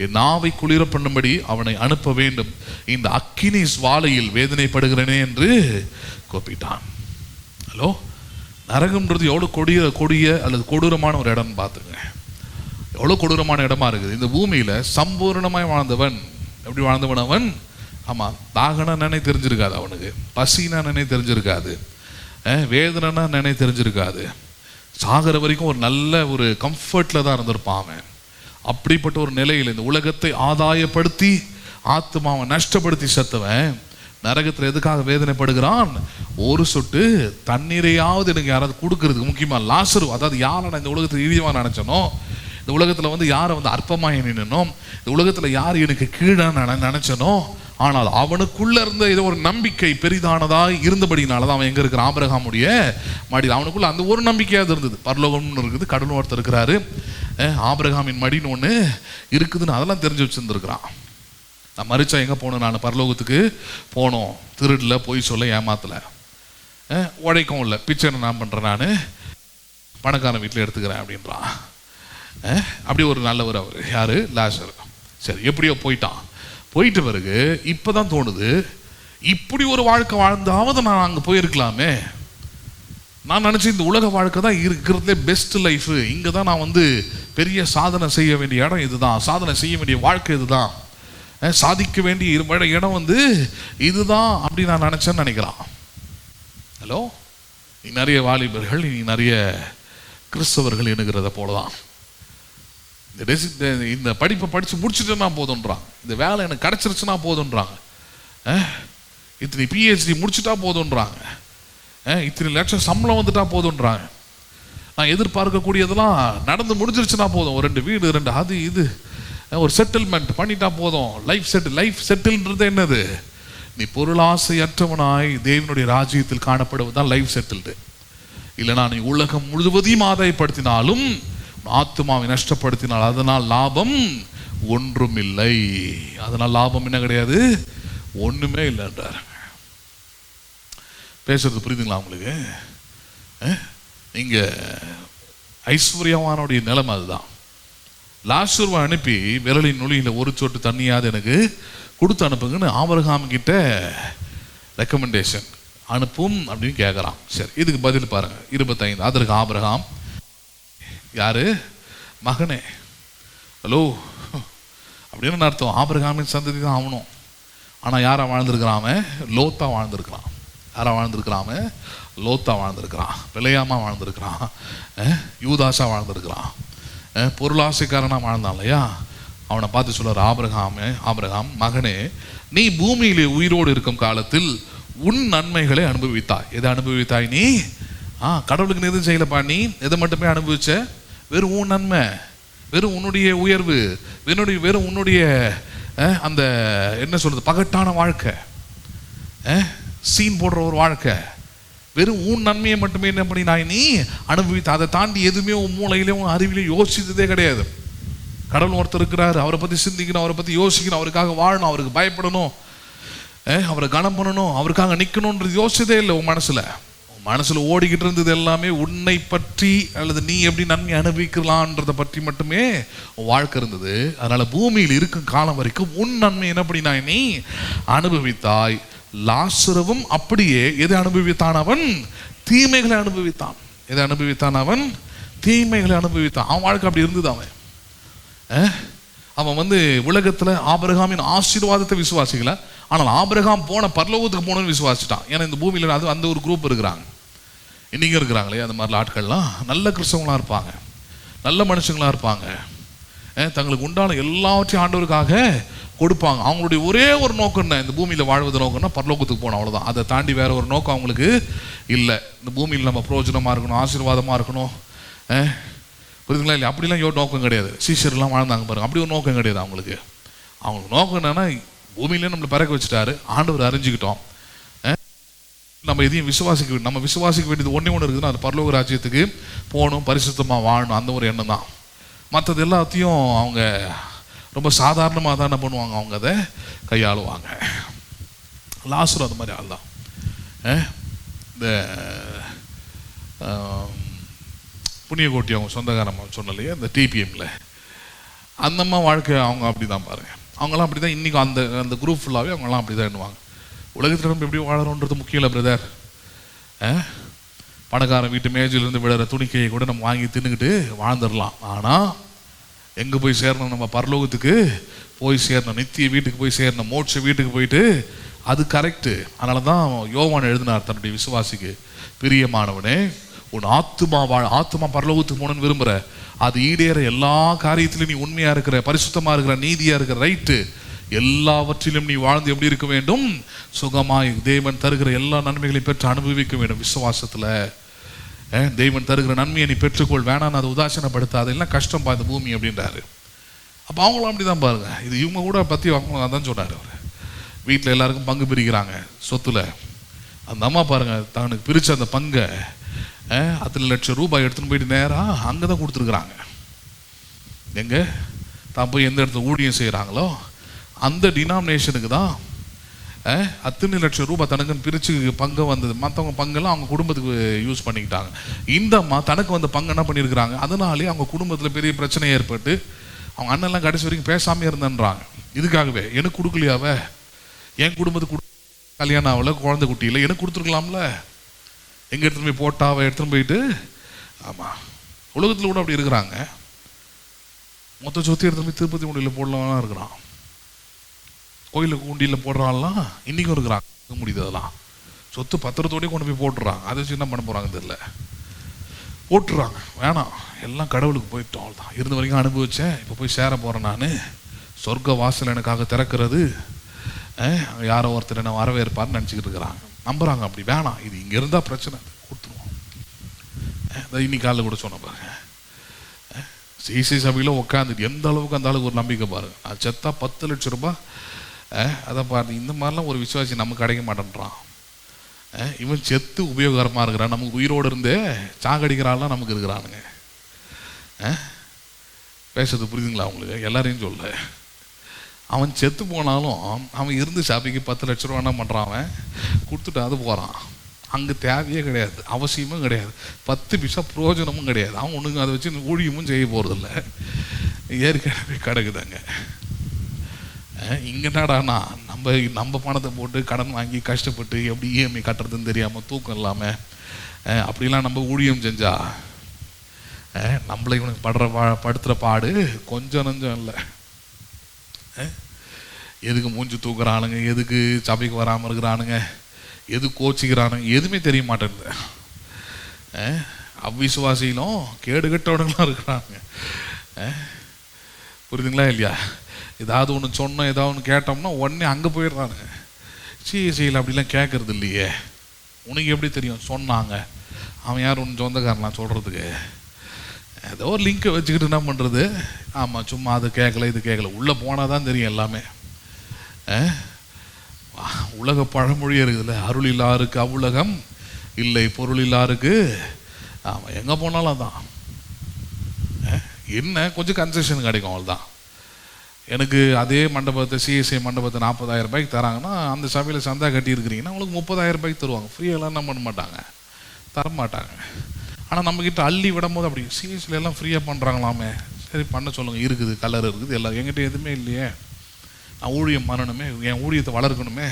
என் நாவை குளிர பண்ணும்படி அவனை அனுப்ப வேண்டும், இந்த அக்கினி சுவாலையில் வேதனைப்படுகிறேனே என்று கூப்பிட்டான். ஹலோ, நரகம்ன்றது எவ்வளோ கொடிய அல்லது கொடூரமான ஒரு இடம்னு பார்த்துங்க. எவ்வளோ கொடூரமான இடமா இருக்குது. இந்த பூமியில் சம்பூர்ணமாய் வாழ்ந்தவன் எப்படி வாழ்ந்தவன் அவன்? ஆமாம், தாகனா நினை தெரிஞ்சிருக்காது அவனுக்கு, பசினா நினை தெரிஞ்சிருக்காது, வேதனைனா நினை தெரிஞ்சிருக்காது. சாகிற வரைக்கும் ஒரு நல்ல ஒரு கம்ஃபர்ட்டில் தான் இருந்திருப்பான் அவன். அப்படிப்பட்ட ஒரு நிலையில் இந்த உலகத்தை ஆதாயப்படுத்தி ஆத்மாவை நஷ்டப்படுத்தி செத்தவன் நரகத்தில் எதுக்காக வேதனைப்படுகிறான்? ஒரு சொட்டு தண்ணீரையாவது எனக்கு யாராவது கொடுக்கறதுக்கு. முக்கியமாக லாசரு, அதாவது யாரை நான் இந்த உலகத்தில் இழிவாக நினச்சனோ, இந்த உலகத்தில் யாரை அற்பமாக நின்னனோ, இந்த உலகத்தில் யார் எனக்கு கீழே நினச்சனோ, ஆனால் அவனுக்குள்ள இருந்த ஏதோ ஒரு நம்பிக்கை பெரிதானதாக இருந்தபடினால தான் அவன் எங்கே இருக்கிற ஆபிரகாமுடைய மடியில். அவனுக்குள்ள அந்த ஒரு நம்பிக்கையாக இருந்தது. பரலோகம்னு இருக்குது, கடவுள் ஒருத்தர் இருக்கிறாரு, ஆபிரகாமின் மடின்னு ஒன்று இருக்குதுன்னு அதெல்லாம் தெரிஞ்சு வச்சுருந்துருக்கிறான். நான் மறிச்சா எங்கே போகணும்? நான் பரலோகத்துக்கு போனோம். திருடில் போய் சொல்ல ஏமாத்தலை, உழைக்கவும் இல்லை, பிச்சை நான் பண்ணுறேன், நான் பணக்காரன் வீட்டில் எடுத்துக்கிறேன் அப்படின்றான். அப்படி ஒரு நல்லவர் அவர். யார்? லாசரு. சரி, எப்படியோ போயிட்டான். போயிட்ட பிறகு இப்போ தான் தோணுது, இப்படி ஒரு வாழ்க்கை வாழ்ந்தாவது நான் அங்கே போயிருக்கலாமே. நான் நினச்சேன் இந்த உலக வாழ்க்கை தான் இருக்கிறதுலே பெஸ்ட் லைஃபு, இங்கே தான் நான் பெரிய சாதனை செய்ய வேண்டிய இடம் இதுதான், சாதனை செய்ய வேண்டிய வாழ்க்கை இதுதான், சாதிக்க வேண்டிய இடம் இதுதான் அப்படி நான் நினச்சேன்னு நினைக்கிறான். ஹலோ, நீ நிறைய வாலிபர்கள், நீ நிறைய கிறிஸ்தவர்கள் என்கிறத போலதான் இந்த படிப்பை படித்து முடிச்சுட்டேன்னா போதுன்றான், இந்த வேலை எனக்கு கிடச்சிருச்சுன்னா போதுன்றாங்க, இத்தனை பிஹெச்டி முடிச்சுட்டா போதுன்றாங்க, இத்தனை லட்சம் சம்பளம் வந்துட்டா போதுன்றாங்க, நான் எதிர்பார்க்கக்கூடியதெல்லாம் நடந்து முடிஞ்சிருச்சுன்னா போதும், ஒரு 2 வீடு 2 அது இது ஒரு செட்டில்மெண்ட் பண்ணிட்டா போதும், லைஃப் செட்டில்ன்றது என்னது? நீ பொருளாசையற்றவனாய் தேவனுடைய ராஜ்யத்தில் காணப்படுவதுதான் லைஃப் செட்டில்டு. இல்லைனா நீ உலகம் முழுவதையும் ஆதாயப்படுத்தினாலும் ஆத்மாவை நஷ்டப்படுத்தினால் அதனால் லாபம் ஒன்றும் இல்லை. அதனால் லாபம் என்ன கிடையாது? ஒண்ணுமே இல்லைன்றார். பேசுறது புரியுதுங்களா உங்களுக்கு? இங்க ஐஸ்வர்யவானுடைய நிலைமை அதுதான். லாசருவை அனுப்பி விரலின் நுனியில ஒரு சொட்டு தண்ணியாவது எனக்கு கொடுத்து அனுப்புங்கன்னு ஆபிரகாம் கிட்ட ரெக்கமெண்டேஷன் அனுப்பும் அப்படின்னு கேட்குறான். சரி, இதுக்கு பதில் பாருங்க, 25. அதற்கு ஆபிரகாம், யாரு? மகனே. ஹலோ, அப்படின்னு அர்த்தம். ஆபிரகாமின் சந்ததி தான் ஆகணும். ஆனால் யாரா வாழ்ந்துருக்கிறான்? லோத்தா வாழ்ந்துருக்கிறான். யாரா வாழ்ந்துருக்கிறான்? லோத்தா வாழ்ந்துருக்கிறான், பிழையாமா வாழ்ந்துருக்கிறான், யூதாசா வாழ்ந்துருக்கிறான், பொருளாசைக்காரனா வாழ்ந்தான் இல்லையா? அவனை பார்த்து சொல்றாரு ஆபிரகாம், மகனே, நீ பூமியிலே உயிரோடு இருக்கும் காலத்தில் உன் நன்மைகளை அனுபவித்தாய். எதை அனுபவித்தாய் நீ? கடவுளுக்கு எதுவும் செய்யலப்பா. நீ எதை மட்டுமே அனுபவிச்ச? வெறும் உன் நன்மை, வெறும் உன்னுடைய உயர்வு, வெறும் உன்னுடைய அந்த என்ன சொல்றது, பகட்டான வாழ்க்கை, சீன் போடுற ஒரு வாழ்க்கை, வெறும் உன் நன்மையை மட்டுமே என்ன பண்ணினாய் நீ அனுபவித்த. அதை தாண்டி எதுவுமே உன் மூளையிலே உன் அறிவிலே யோசித்ததே கிடையாது. கடவுள் ஒருத்தர் இருக்கிறாரு, அவரை பற்றி சிந்திக்கணும், அவரை பற்றி யோசிக்கணும், அவருக்காக வாழணும், அவருக்கு பயப்படணும், அவரை கனம் பண்ணணும், அவருக்காக நிற்கணுன்றது யோசிச்சதே இல்லை. உன் மனசுல ஓடிக்கிட்டு இருந்தது எல்லாமே உன்னை பற்றி அல்லது நீ எப்படி நன்மை அனுபவிக்கலான்றதை பற்றி மட்டுமே உன் வாழ்க்கை இருந்தது. அதனால பூமியில் இருக்கும் காலம் வரைக்கும் உன் நன்மை என்ன பண்ணினாய் நீ அனுபவித்தாய். லாசருவும் அப்படியே எதை அனுபவித்தான்? அவன் தீமைகளை அனுபவித்தான். எதை அனுபவித்தான்? அவன் தீமைகளை அனுபவித்தான். அவன் வாழ்க்கை அப்படி இருந்தது. அவன் அவன் உலகத்தில் ஆபிரகாமின் ஆசீர்வாதத்தை விசுவாசிக்கல, ஆனால் ஆபிரகாம் போன பரலோகத்துக்கு போகணும்னு விசுவாசிட்டான். ஏன்னா இந்த பூமியில் அந்த ஒரு குரூப் இருக்கிறாங்க, இன்னைக்கு இருக்கிறாங்களே அந்த மாதிரிலாம் ஆட்கள்லாம் நல்ல கிறிஸ்தவங்களாக இருப்பாங்க, நல்ல மனுஷங்களாக இருப்பாங்க, தங்களுக்கு உண்டான எல்லாவற்றையும் ஆண்டவருக்காக கொடுப்பாங்க. அவங்களுடைய ஒரே ஒரு நோக்கம் என்ன, இந்த பூமியில் வாழ்வது நோக்கம்னா பரலோகத்துக்கு போகணும், அவ்வளோதான். அதை தாண்டி வேற ஒரு நோக்கம் அவங்களுக்கு இல்லை. இந்த பூமியில் நம்ம பிரயோஜனமாக இருக்கணும், ஆசீர்வாதமாக இருக்கணும், புரியுதுங்களா இல்லை? அப்படிலாம் நோக்கம் கிடையாது. சீஷர்லாம் வாழ்ந்தாங்க பாருங்க, அப்படி ஒரு நோக்கம் கிடையாது அவங்களுக்கு. அவங்களுக்கு நோக்கம் என்னன்னா, பூமியிலே நம்மளை பிறக்க வச்சுட்டாரு, ஆண்டவர் அறிஞ்சிக்கிட்டோம், நம்ம எதையும் நம்ம விசுவாசிக்க வேண்டியது ஒன்றே ஒன்று இருக்குதுன்னா, அது பரலோக ராஜ்யத்துக்கு போகணும், பரிசுத்தமாக வாழணும், அந்த ஒரு எண்ணம் தான். மற்றது எல்லாத்தையும் அவங்க ரொம்ப சாதாரணமாக தான் என்ன பண்ணுவாங்க, அவங்க அதை கையாளுவாங்க. லாசரு அந்த மாதிரி ஆள் தான். இந்த புண்ணியகோட்டி அவங்க சொந்தக்காரம்மா சொன்னலையே, இந்த டிபிஎம்ல அந்தம்மா வாழ்க்கை அவங்க அப்படி தான் பாருங்க. அவங்களாம் அப்படி தான் இன்றைக்கும் அந்த குரூப் ஃபுல்லாகவே அவங்களாம் அப்படி தான் எண்ணுவாங்க. உலகத்தில் நம்ம எப்படி வாழறோன்றது முக்கியம் இல்லை பிரதர். பணக்காரன் வீட்டு மேஜிலிருந்து விடுற துணிக்கையை கூட நம்ம வாங்கி தின்னுக்கிட்டு வாழ்ந்துடலாம். ஆனால் எங்கே போய் சேரணும், நம்ம பரலோகத்துக்கு போய் சேரணும், நித்திய வீட்டுக்கு போய் சேரணும், மோட்ச வீட்டுக்கு போயிட்டு அது கரெக்டு. அதனால தான் யோவான் எழுதினார் தன்னுடைய விசுவாசிக்கு, பிரியமானவனே உன் ஆத்துமா பரலோகத்துக்கு போகணும்னு விரும்புகிற, அது ஈடேற எல்லா காரியத்திலும் நீ உண்மையாக இருக்கிற, பரிசுத்தமாக இருக்கிற, நீதியாக இருக்கிற, ரைட்டு, எல்லாவற்றிலும் நீ வாழ்ந்து எப்படி இருக்க வேண்டும், சுகமாய் தேவன் தருகிற எல்லா நன்மைகளையும் பெற்று அனுபவிக்க வேண்டும். விசுவாசத்தில் தேவன் தருகிற நன்மையை நீ பெற்றுக்கொள், வேணான்னு அதை உதாசீனப்படுத்தாது, எல்லாம் கஷ்டம் பார்த்த பூமி அப்படின்றாரு. அப்போ அவங்களும் அப்படி தான் பாருங்க. இது இவங்க கூட பற்றி அவங்க அதான் சொன்னார் அவர். வீட்டில் எல்லாருக்கும் பங்கு பிரிக்கிறாங்க சொத்துல. அந்த அம்மா பாருங்க, தனக்கு பிரித்த அந்த பங்கை 10 லட்சம் ரூபாய் எடுத்துன்னு போயிட்டு நேராக அங்கே தான் கொடுத்துருக்குறாங்க. எங்கே தான் போய் எந்த இடத்துல ஊழியம் செய்கிறாங்களோ அந்த டினாமினேஷனுக்கு தான் 10 லட்சம் ரூபாய் தனக்குன்னு பிரித்து பங்கு வந்தது. மற்றவங்க பங்கெல்லாம் அவங்க குடும்பத்துக்கு யூஸ் பண்ணிக்கிட்டாங்க. இந்த அம்மா தனக்கு வந்த பங்கு என்ன பண்ணியிருக்கிறாங்க, அதனாலே அவங்க குடும்பத்தில் பெரிய பிரச்சனை ஏற்பட்டு அவங்க அண்ணெல்லாம் கடைசி வரைக்கும் பேசாமே இருந்தன்றாங்க. இதுக்காகவே எனக்கு கொடுக்கலையாவ, என் குடும்பத்துக்கு கல்யாணம் ஆகலை, குழந்தை குட்டி இல்லை, எனக்கு கொடுத்துருக்கலாம்ல, எங்கே எடுத்துன்னு போய் போட்டாவை எடுத்துன்னு போயிட்டு. ஆமாம், உலகத்தில் கூட அப்படி இருக்கிறாங்க. மொத்த சொத்து எடுத்துன்னு போய் திருப்பதி உண்டியில் போடலாம் இருக்கிறான், கோயிலுக்கு உண்டியில் போடுறான்லாம் இன்றைக்கும் இருக்கிறாங்க. முடியுது அதெல்லாம் சொத்து பத்திரத்தோடய கொண்டு போய் போட்டுறாங்க. அதை வச்சு என்ன பண்ண போகிறாங்க தெரியல, போட்டுறாங்க. வேணாம், எல்லாம் கடவுளுக்கு போயிட்டோம், அவ்வளோதான். இருந்த வரைக்கும் அனுபவித்தேன், இப்போ போய் சேர போகிறேன் நான், சொர்க்க வாசல் எனக்காக திறக்கிறது, யாரோ ஒருத்தர் என்ன வரவேற்பார்னு நினச்சிக்கிட்டு இருக்கிறாங்க, நம்புகிறாங்க. அப்படி வேணாம், இது இங்கே இருந்தால் பிரச்சனை, கொடுத்துருவோம். இன்னைக்கு காலையில் கூட சொன்ன பாருங்க, சிசி சபையில் உட்காந்துட்டு எந்த அளவுக்கு அந்த அளவுக்கு ஒரு நம்பிக்கை பாருங்க. நான் செத்தா 10 லட்சம் ரூபாய், அதை பாருங்க. இந்த மாதிரிலாம் ஒரு விசுவாசி நமக்கு கிடைக்க மாட்டேன்றான். இவன் செத்து உபயோகரமாக இருக்கிறான், நமக்கு உயிரோடு இருந்தே சாகடிக்கிறான்லாம் நமக்கு இருக்கிறானுங்க. பேசுறது புரியுதுங்களா உங்களுக்கு? எல்லாரையும் சொல்ல, அவன் செத்து போனாலும் அவன் இருந்து சபைக்கு 10 லட்ச ரூபா என்ன பண்ணுறான், அவன் கொடுத்துட்டு அது போகிறான். அங்கே தேவையே கிடையாது, அவசியமும் கிடையாது, 10 பைசா பிரயோஜனமும் கிடையாது. அவன் ஒன்றுங்க அதை வச்சு ஊழியமும் செய்ய போகிறதில்ல, ஏற்கனவே கிடக்குதாங்க. இங்கே என்னடானா நம்ம பணத்தை போட்டு கடன் வாங்கி கஷ்டப்பட்டு எப்படி இஎம்ஐ கட்டுறதுன்னு தெரியாமல் தூக்கம் இல்லாமல் அப்படிலாம் நம்ம ஊழியம் செஞ்சா நம்மளை இவனுக்கு படுத்துகிற பாடு கொஞ்சம் நஞ்சம் இல்லை. எதுக்கு மூஞ்சி தூக்குறானுங்க, எதுக்கு சபைக்கு வராமல் இருக்கிறானுங்க, எது கோச்சிக்கிறானுங்க, எதுவுமே தெரிய மாட்டேங்குது. அவ்விசுவாசியிலும் கேடு கட்டவனுங்களாம் இருக்கிறாங்க. புரியுதுங்களா இல்லையா? ஏதாவது ஒன்று சொன்னோம், ஏதாவது ஒன்று கேட்டோம்னா உடனே அங்கே போயிடுறானுங்க. சிஎஸ்சியில் அப்படிலாம் கேட்கறது இல்லையே, உனக்கு எப்படி தெரியும் சொன்னாங்க, அவன் யார் ஒன்று சொந்தக்காரன் சொல்கிறதுக்கு, ஏதோ ஒரு லிங்கை வச்சுக்கிட்டு என்ன பண்ணுறது. ஆமாம், சும்மா அது கேட்கல இது கேட்கல, உள்ளே போனால் தான் தெரியும் எல்லாமே. உலக பழமொழி இருக்குதுல்ல, அருள் இல்லாருக்கு அவ்வுலகம் இல்லை, பொருள் இல்லாருக்கு. ஆமாம், எங்கே போனாலும் தான் என்ன கொஞ்சம் கன்செஷன் கிடைக்கும், அவ்வளோதான். எனக்கு அதே மண்டபத்தை சிஎஸ்ஐ மண்டபத்தை 40,000 ரூபாய்க்கு தராங்கன்னா, அந்த சபையில் சந்தா கட்டியிருக்கிறீங்கன்னா உங்களுக்கு 30,000 ரூபாய்க்கு தருவாங்க. ஃப்ரீயெல்லாம் என்ன பண்ண மாட்டாங்க, தரமாட்டாங்க. ஆனால் நம்மக்கிட்ட அள்ளி விடும் போது அப்படி சிஎஸ்சில எல்லாம் ஃப்ரீயாக பண்ணுறாங்களாமே, சரி பண்ண சொல்லுங்கள், இருக்குது கலர் இருக்குது எல்லாம், என்கிட்ட எதுவுமே இல்லையே, நான் ஊழியம் பண்ணணுமே, என் ஊழியத்தை வளர்க்கணுமே,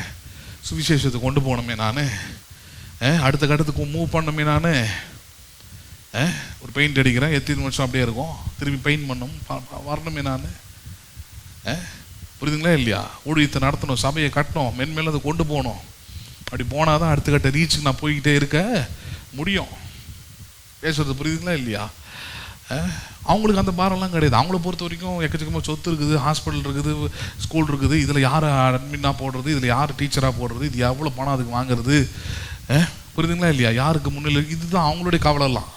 சுவிசேஷத்தை கொண்டு போகணுமே, நான் அடுத்த கட்டத்துக்கு மூவ் பண்ணணுமே, நான் ஒரு பெயிண்ட் அடிக்கிறேன், எத்தனை வருஷம் அப்படியே இருக்கும், திரும்பி பெயிண்ட் பண்ணணும், வரணுமே நான். புரியுதுங்களா இல்லையா? ஊழியத்தை நடத்தணும், சபையை கட்டணும், மென்மேலும் அதை கொண்டு போகணும். அப்படி போனால் தான் அடுத்த கட்ட ரீச்சுக்கு நான் போய்கிட்டே இருக்க முடியும். பேசுறது புரியுதுங்களா இல்லையா? அவங்களுக்கு அந்த பாரம்லாம் கிடையாது. அவங்கள பொறுத்த வரைக்கும் எக்கச்சக்கமாக சொத்து இருக்குது, ஹாஸ்பிட்டல் இருக்குது, ஸ்கூல் இருக்குது, இதில் யார் அட்மினாக போடுறது, இதில் யார் டீச்சராக போடுறது, இது எவ்வளோ பணம் அதுக்கு வாங்குறது, புரியுதுங்களா இல்லையா? யாருக்கு முன்னிலை, இதுதான் அவங்களுடைய கவலைலாம்.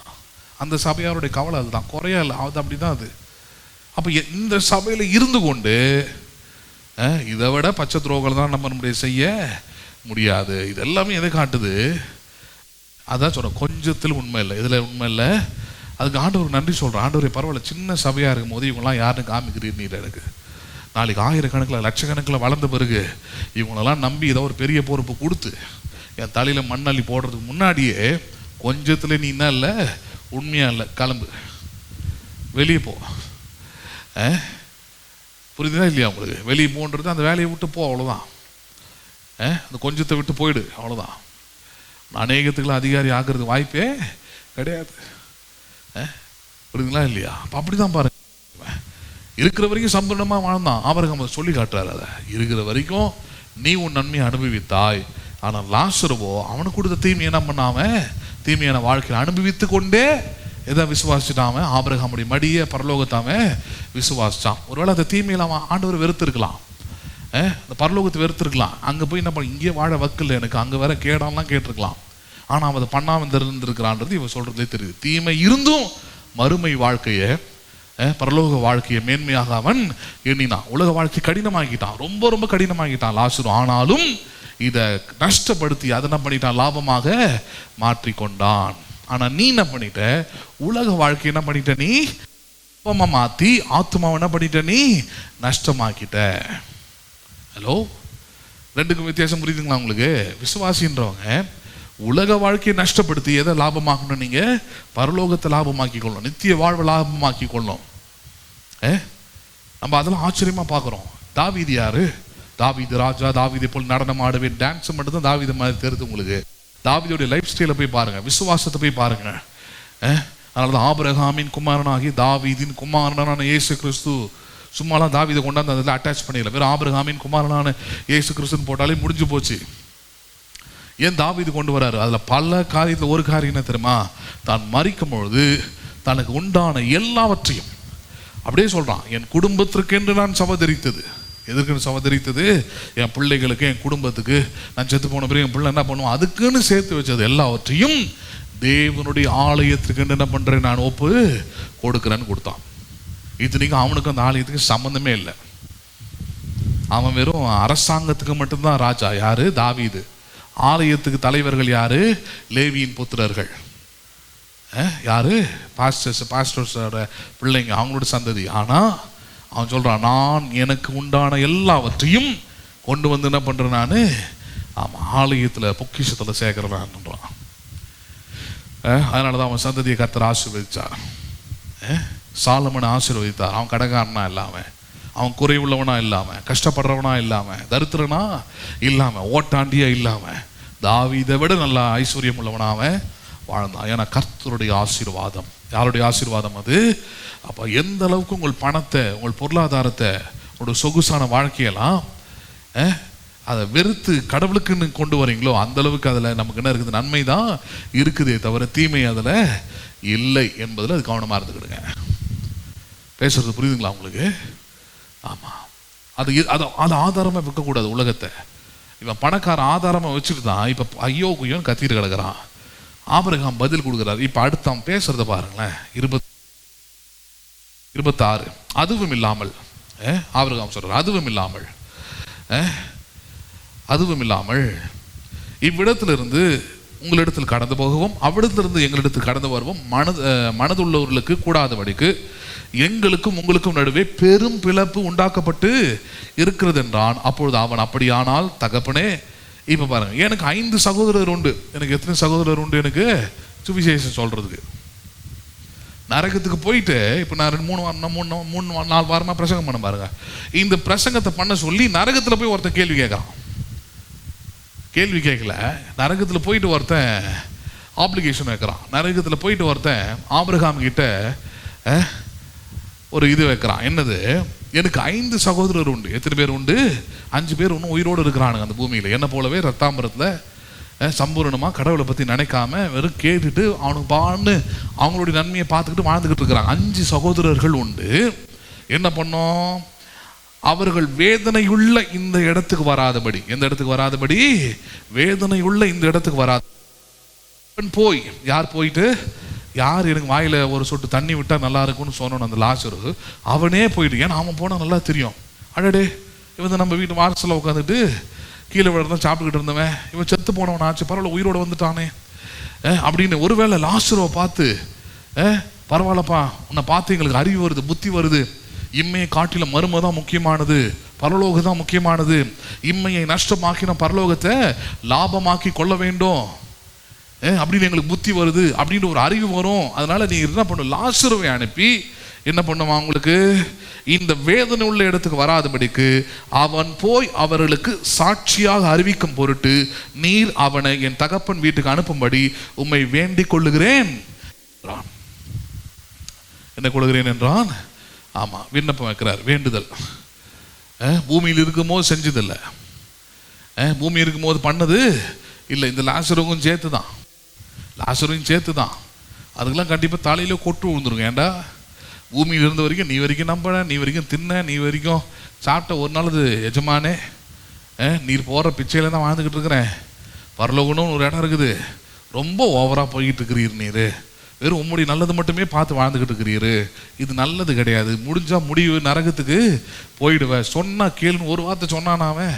அந்த சபையாருடைய கவலை அதுதான், குறையா இல்லை, அது அப்படி தான் அது. அப்போ இந்த சபையில் இருந்து கொண்டு இதை விட பச்சை துரோகம் தான் நம்மளுடைய செய்ய முடியாது. இது எல்லாமே எதை காட்டுது? அதான் சொல்கிறேன், கொஞ்சத்தில் உண்மை இல்லை, இதில் உண்மை இல்லை. அதுக்கு ஆண்டவருக்கு நன்றி சொல்கிறேன். ஆண்டவரே பரவாயில்ல, சின்ன சபையாக இருக்கும் போது இவங்களாம் யாருன்னு காமிக்கிறீர் நீர் எனக்கு. நாளைக்கு ஆயிரக்கணக்கில் லட்சக்கணக்கில் வளர்ந்த பிறகு இவங்களெல்லாம் நம்பி ஏதோ ஒரு பெரிய பொறுப்பு கொடுத்து என் தலையில் மண்ணள்ளி போடுறதுக்கு முன்னாடியே கொஞ்சத்தில் நீ என்ன இல்லை, உண்மையாக இல்லை, கிளம்பு, வெளியே போ. புரியுதுதா இல்லையா உங்களுக்கு? வெளியே போன்றது அந்த வேலையை விட்டு போ, அவ்வளோதான். அந்த கொஞ்சத்தை விட்டு போயிடு, அவ்வளோதான். அநேகத்துக்குலாம் அதிகாரி ஆகிறதுக்கு வாய்ப்பே கிடையாது. புரியுதுங்களா இல்லையா? அப்போ அப்படி தான் பாருங்க, இருக்கிற வரைக்கும் சம்பூர்ணமாக வாழ்ந்தான். ஆபிரகாம் சொல்லி காட்டுறாரு, அதை இருக்கிற வரைக்கும் நீ உன் நன்மையை அனுபவித்தாய். ஆனால் லாசருவோ அவனுக்கு கொடுத்த தீமையை என்ன பண்ணாம, தீமையான வாழ்க்கையை அனுபவித்து கொண்டே எதை விசுவாசிட்டாம, ஆபிரகாமுடைய மடியை பரலோகத்தாம விசுவாசிச்சான். ஒருவேளை அந்த தீமையில் அவன் ஆண்டவர் வெறுத்திருக்கலாம், அந்த பரலோகத்தை வெறுத்திருக்கலாம். அங்கே போய் என்ன பண்ண, இங்கே வாழ வக்கில்லை எனக்கு, அங்கே வேற கேடாலாம் கேட்டிருக்கலாம். ஆனால் அவன் அதை பண்ணாமல் இருந்திருக்கிறான்றது இவன் சொல்றதே தெரியுது. தீமை இருந்தும் மறுமை வாழ்க்கையை, பரலோக வாழ்க்கையை மேன்மையாக அவன் எண்ணினான். உலக வாழ்க்கை கடினமாக்கிட்டான், ரொம்ப ரொம்ப கடினமாக்கிட்டான் லாசரு. ஆனாலும் இதை நஷ்டப்படுத்தி அதை என்ன பண்ணிட்டான், லாபமாக மாற்றிக்கொண்டான். ஆனா நீ என்ன பண்ணிட்ட, உலக வாழ்க்கை என்ன பண்ணிட்ட, நீ லாபமா மாத்தி ஆத்மாவை என்ன பண்ணிட்ட, நீ நஷ்டமாக்கிட்ட. ஹலோ, ரெண்டுக்கும் வித்தியாசம் புரியுதுங்களா உங்களுக்கு? விசுவாசின்றவங்க உலக வாழ்க்கையை நஷ்டப்படுத்தி எதை லாபமாக்கணும், நீங்க பரலோகத்தை லாபமாக்கி கொள்ளணும், நித்திய வாழ்வை லாபமாக்கி கொள்ளணும். நம்ம அதெல்லாம் ஆச்சரியமா பார்க்குறோம். தாவீது யாரு? தாவீது ராஜா, தாவீதை போல் நடனம் ஆடுவேன், டான்ஸ் மட்டும் தான் தாவீது மாதிரி தெரியுது உங்களுக்கு. தாவீதுடைய லைஃப் ஸ்டைலை போய் பாருங்க, விசுவாசத்தை போய் பாருங்க. அதனாலதான் ஆபிரகாமின் குமாரனாகி தாவீதின் குமாரனான இயேசு கிறிஸ்து, சும்மாலாம் தாவீதை கொண்டாந்து அதில் அட்டாச் பண்ணிடல, வெறும் ஆபிரகாமின் குமாரனான இயேசு கிறிஸ்துன்னு போட்டாலே முடிஞ்சு போச்சு. ஏன் தாவீது கொண்டு வராரு? அதுல பல காரியத்தில் ஒரு காரியம் என்ன தெரியுமா, தான் மரிக்கும் பொழுது தனக்கு உண்டான எல்லாவற்றையும் அப்படியே சொல்றான், என் குடும்பத்திற்கு என்று நான் சவதரித்தது. எதற்குன்னு சவதரித்தது? என் பிள்ளைகளுக்கு, என் குடும்பத்துக்கு, நான் செத்து போன பிறகு என் பிள்ளை என்ன பண்ணுவோம் அதுக்குன்னு சேர்த்து வச்சது எல்லாவற்றையும் தேவனுடைய ஆலயத்துக்கு என்ன பண்றேன் நான் ஒப்பு கொடுக்குறேன்னு கொடுத்தான். இத்தனைக்கும் அவனுக்கு அந்த ஆலயத்துக்கு சம்பந்தமே இல்லை. அவன் வெறும் அரசாங்கத்துக்கு மட்டும்தான் ராஜா. யாரு? தாவீது. ஆலயத்துக்கு தலைவர்கள் யாரு? லேவியின் புத்திரர்கள். யாரு? பாஸ்டர்ஸோட பிள்ளைங்க, அவங்களோட சந்ததி. ஆனா அவன் சொல்றான், நான் எனக்கு உண்டான எல்லாவற்றையும் கொண்டு வந்து என்ன பண்றேன் நான், ஆமா, ஆலயத்துல பொக்கிஷத்துல சேர்க்கிறேன்றான். அதனாலதான் அவன் சந்ததியை கர்த்தர் ஆசீர்வதிச்சார். சாலமனை ஆசீர்வதித்தார். அவன் கடைக்காரனா இல்லாம, அவன் குறைவுள்ளவனா இல்லாம, கஷ்டப்படுறவனா இல்லாம, தரித்திரனா இல்லாம, ஓட்டாண்டியா இல்லாம, தாவீதை விட நல்ல ஐஸ்வர்யம் உள்ளவனா அவன் வாழ்ந்தான். ஏன்னா கர்த்தருடைய ஆசீர்வாதம். யாருடைய ஆசீர்வாதம் அது? அப்ப எந்த அளவுக்கு உங்கள் பணத்தை, உங்கள் பொருளாதாரத்தை, உங்களுடைய சொகுசான வாழ்க்கையெல்லாம் அதை வெறுத்து கடவுளுக்குன்னு கொண்டு வரீங்களோ, அந்த அளவுக்கு அதுல நமக்கு என்ன இருக்குது, நன்மை தான் இருக்குதே தவிர தீமை அதுல இல்லை என்பதுல அது கவனமா இருந்துக்கிடுங்க. பேசுறது புரியுதுங்களா உங்களுக்கு? ஆமா, அது ஆதாரமா விற்கக்கூடாது உலகத்தை. இவன் பணக்கார ஆதாரமா வச்சுட்டு தான் இப்ப ஐயோ குய்யோன்னு கத்திட்டு கிடக்குறான். ஆபிரகாம் பதில் கொடுக்குறாரு. இப்ப அடுத்து அவன் பேசுறத பாருங்களேன், 26. அதுவும் இல்லாமல் ஆபிரகாம் சொல்றார், அதுவும் இல்லாமல் இவ்விடத்திலிருந்து உங்களிடத்தில் கடந்து போகவும் அவ்விடத்திலிருந்து எங்களிடத்தில் கடந்து வருவோம் மனதுள்ளவர்களுக்கு கூடாதபடிக்கு எங்களுக்கும் உங்களுக்கும் நடுவே பெரும் பிளப்பு உண்டாக்கப்பட்டு இருக்கிறது என்றான். அப்பொழுது அவன், அப்படியானால் தகப்பனே, இப்ப பாருங்க, எனக்கு 5 சகோதரர் உண்டு. எனக்கு எத்தனை சகோதரர் உண்டு? எனக்கு சுவிசேஷம் சொல்றதுக்கு. நரகத்துக்கு போயிட்டு இப்ப நான் 3-4 வாரமா பிரசங்கம் பண்ண பாருங்க. இந்த பிரசங்கத்தை பண்ண சொல்லி நரகத்துல போய் ஒருத்தன் கேள்வி கேட்கறான். கேள்வி கேட்கல, நரகத்துல போயிட்டு ஒருத்தன் ஆப்ளிகேஷன் வைக்கிறான். நரகத்தில் போயிட்டு ஒருத்தன் ஆபிரகாம் கிட்ட ஒரு இது வைக்கிறான். என்னது? எனக்கு 5 சகோதரர் உண்டு. எத்தனை பேர் உண்டு? 5 பேர் இன்னும் உயிரோடு இருக்கிறானுங்க அந்த பூமியில். என்ன போலவே ரத்தாம்பரத்தில் சம்பூர்ணமாக கடவுளை பற்றி நினைக்காம வெறும் கேட்டுட்டு அவனுக்கு பான்னு அவங்களுடைய நன்மையை பார்த்துக்கிட்டு வாழ்ந்துக்கிட்டு இருக்கிறாங்க. 5 சகோதரர்கள் உண்டு. என்ன பண்ணோம்? அவர்கள் வேதனையுள்ள இந்த இடத்துக்கு வராதபடி, எந்த இடத்துக்கு வராதபடி? வேதனையுள்ள இந்த இடத்துக்கு வராத போய், யார் போயிட்டு, யார் எனக்கு வாயில ஒரு சொட்டு தண்ணி விட்டா நல்லா இருக்கும்னு சொன்னோம் அந்த லாசரு, அவனே போயிட்டு, ஏன்னா அவன் போனால் நல்லா தெரியும். அடடே, இவன் நம்ம வீட்டு வாரத்தில் உட்காந்துட்டு கீழே விழுந்தான் சாப்பிட்டுக்கிட்டு இருந்தவன், இவன் செத்து போனவன் ஆச்சு, பரவாயில்ல உயிரோடு வந்துட்டானே அப்படின்னு. ஒருவேளை லாசருவை பார்த்து, பரவாயில்லப்பா, உன்னை பார்த்து எங்களுக்கு அறிவு வருது, புத்தி வருது, இம்மையை காட்டில மறுமை தான் முக்கியமானது, பரலோகம் தான் முக்கியமானது, இம்மையை நஷ்டமாக்கின பரலோகத்தை லாபமாக்கி கொள்ள வேண்டும் அப்படின்னு எங்களுக்கு புத்தி வருது அப்படின்னு ஒரு அறிவு வரும். அதனால நீங்க என்ன பண்ண, லாசருவை அனுப்பி என்ன பண்ணுவான், உங்களுக்கு இந்த வேதனை உள்ள இடத்துக்கு வராதபடிக்கு அவன் போய் அவர்களுக்கு சாட்சியாக அறிவிக்கும் பொருட்டு நீர் அவனை என் தகப்பன் வீட்டுக்கு அனுப்பும்படி உம்மை வேண்டிக் கொள்ளுகிறேன். என்ன கொள்ளுகிறேன் என்றான்? ஆமா, விண்ணப்பம் வைக்கிறார், வேண்டுதல். பூமியில் இருக்கும்போது செஞ்சதில்லை, பூமி இருக்கும்போது பண்ணது இல்லை. இந்த லாசருக்கும் சேர்த்து தான், லாசரையும் சேர்த்து தான். அதுக்கெல்லாம் கண்டிப்பாக தலையில கொட்டு விழுந்துருங்க. ஏண்டா, பூமியில் இருந்த வரைக்கும் நீ வரைக்கும் நம்பன, நீ வரைக்கும் தின்ன, நீ வரைக்கும் சாப்பிட்ட, ஒரு நாள் அது எஜமானே நீர் போகிற பிச்சையில தான் வாழ்ந்துக்கிட்டு இருக்கிறேன், பரலோகம்னு ஒரு இடம் இருக்குது, ரொம்ப ஓவராக போய்கிட்டு இருக்கிறீர், நீர் வெறும் உம்முடைய நல்லது மட்டுமே பார்த்து வாழ்ந்துக்கிட்டு இருக்கிறீரு, இது நல்லது கிடையாது, முடிஞ்சா முடிவு நரகத்துக்கு போயிடுவேன், சொன்னா கேளுன்னு ஒரு வார்த்தை சொன்னானாவன்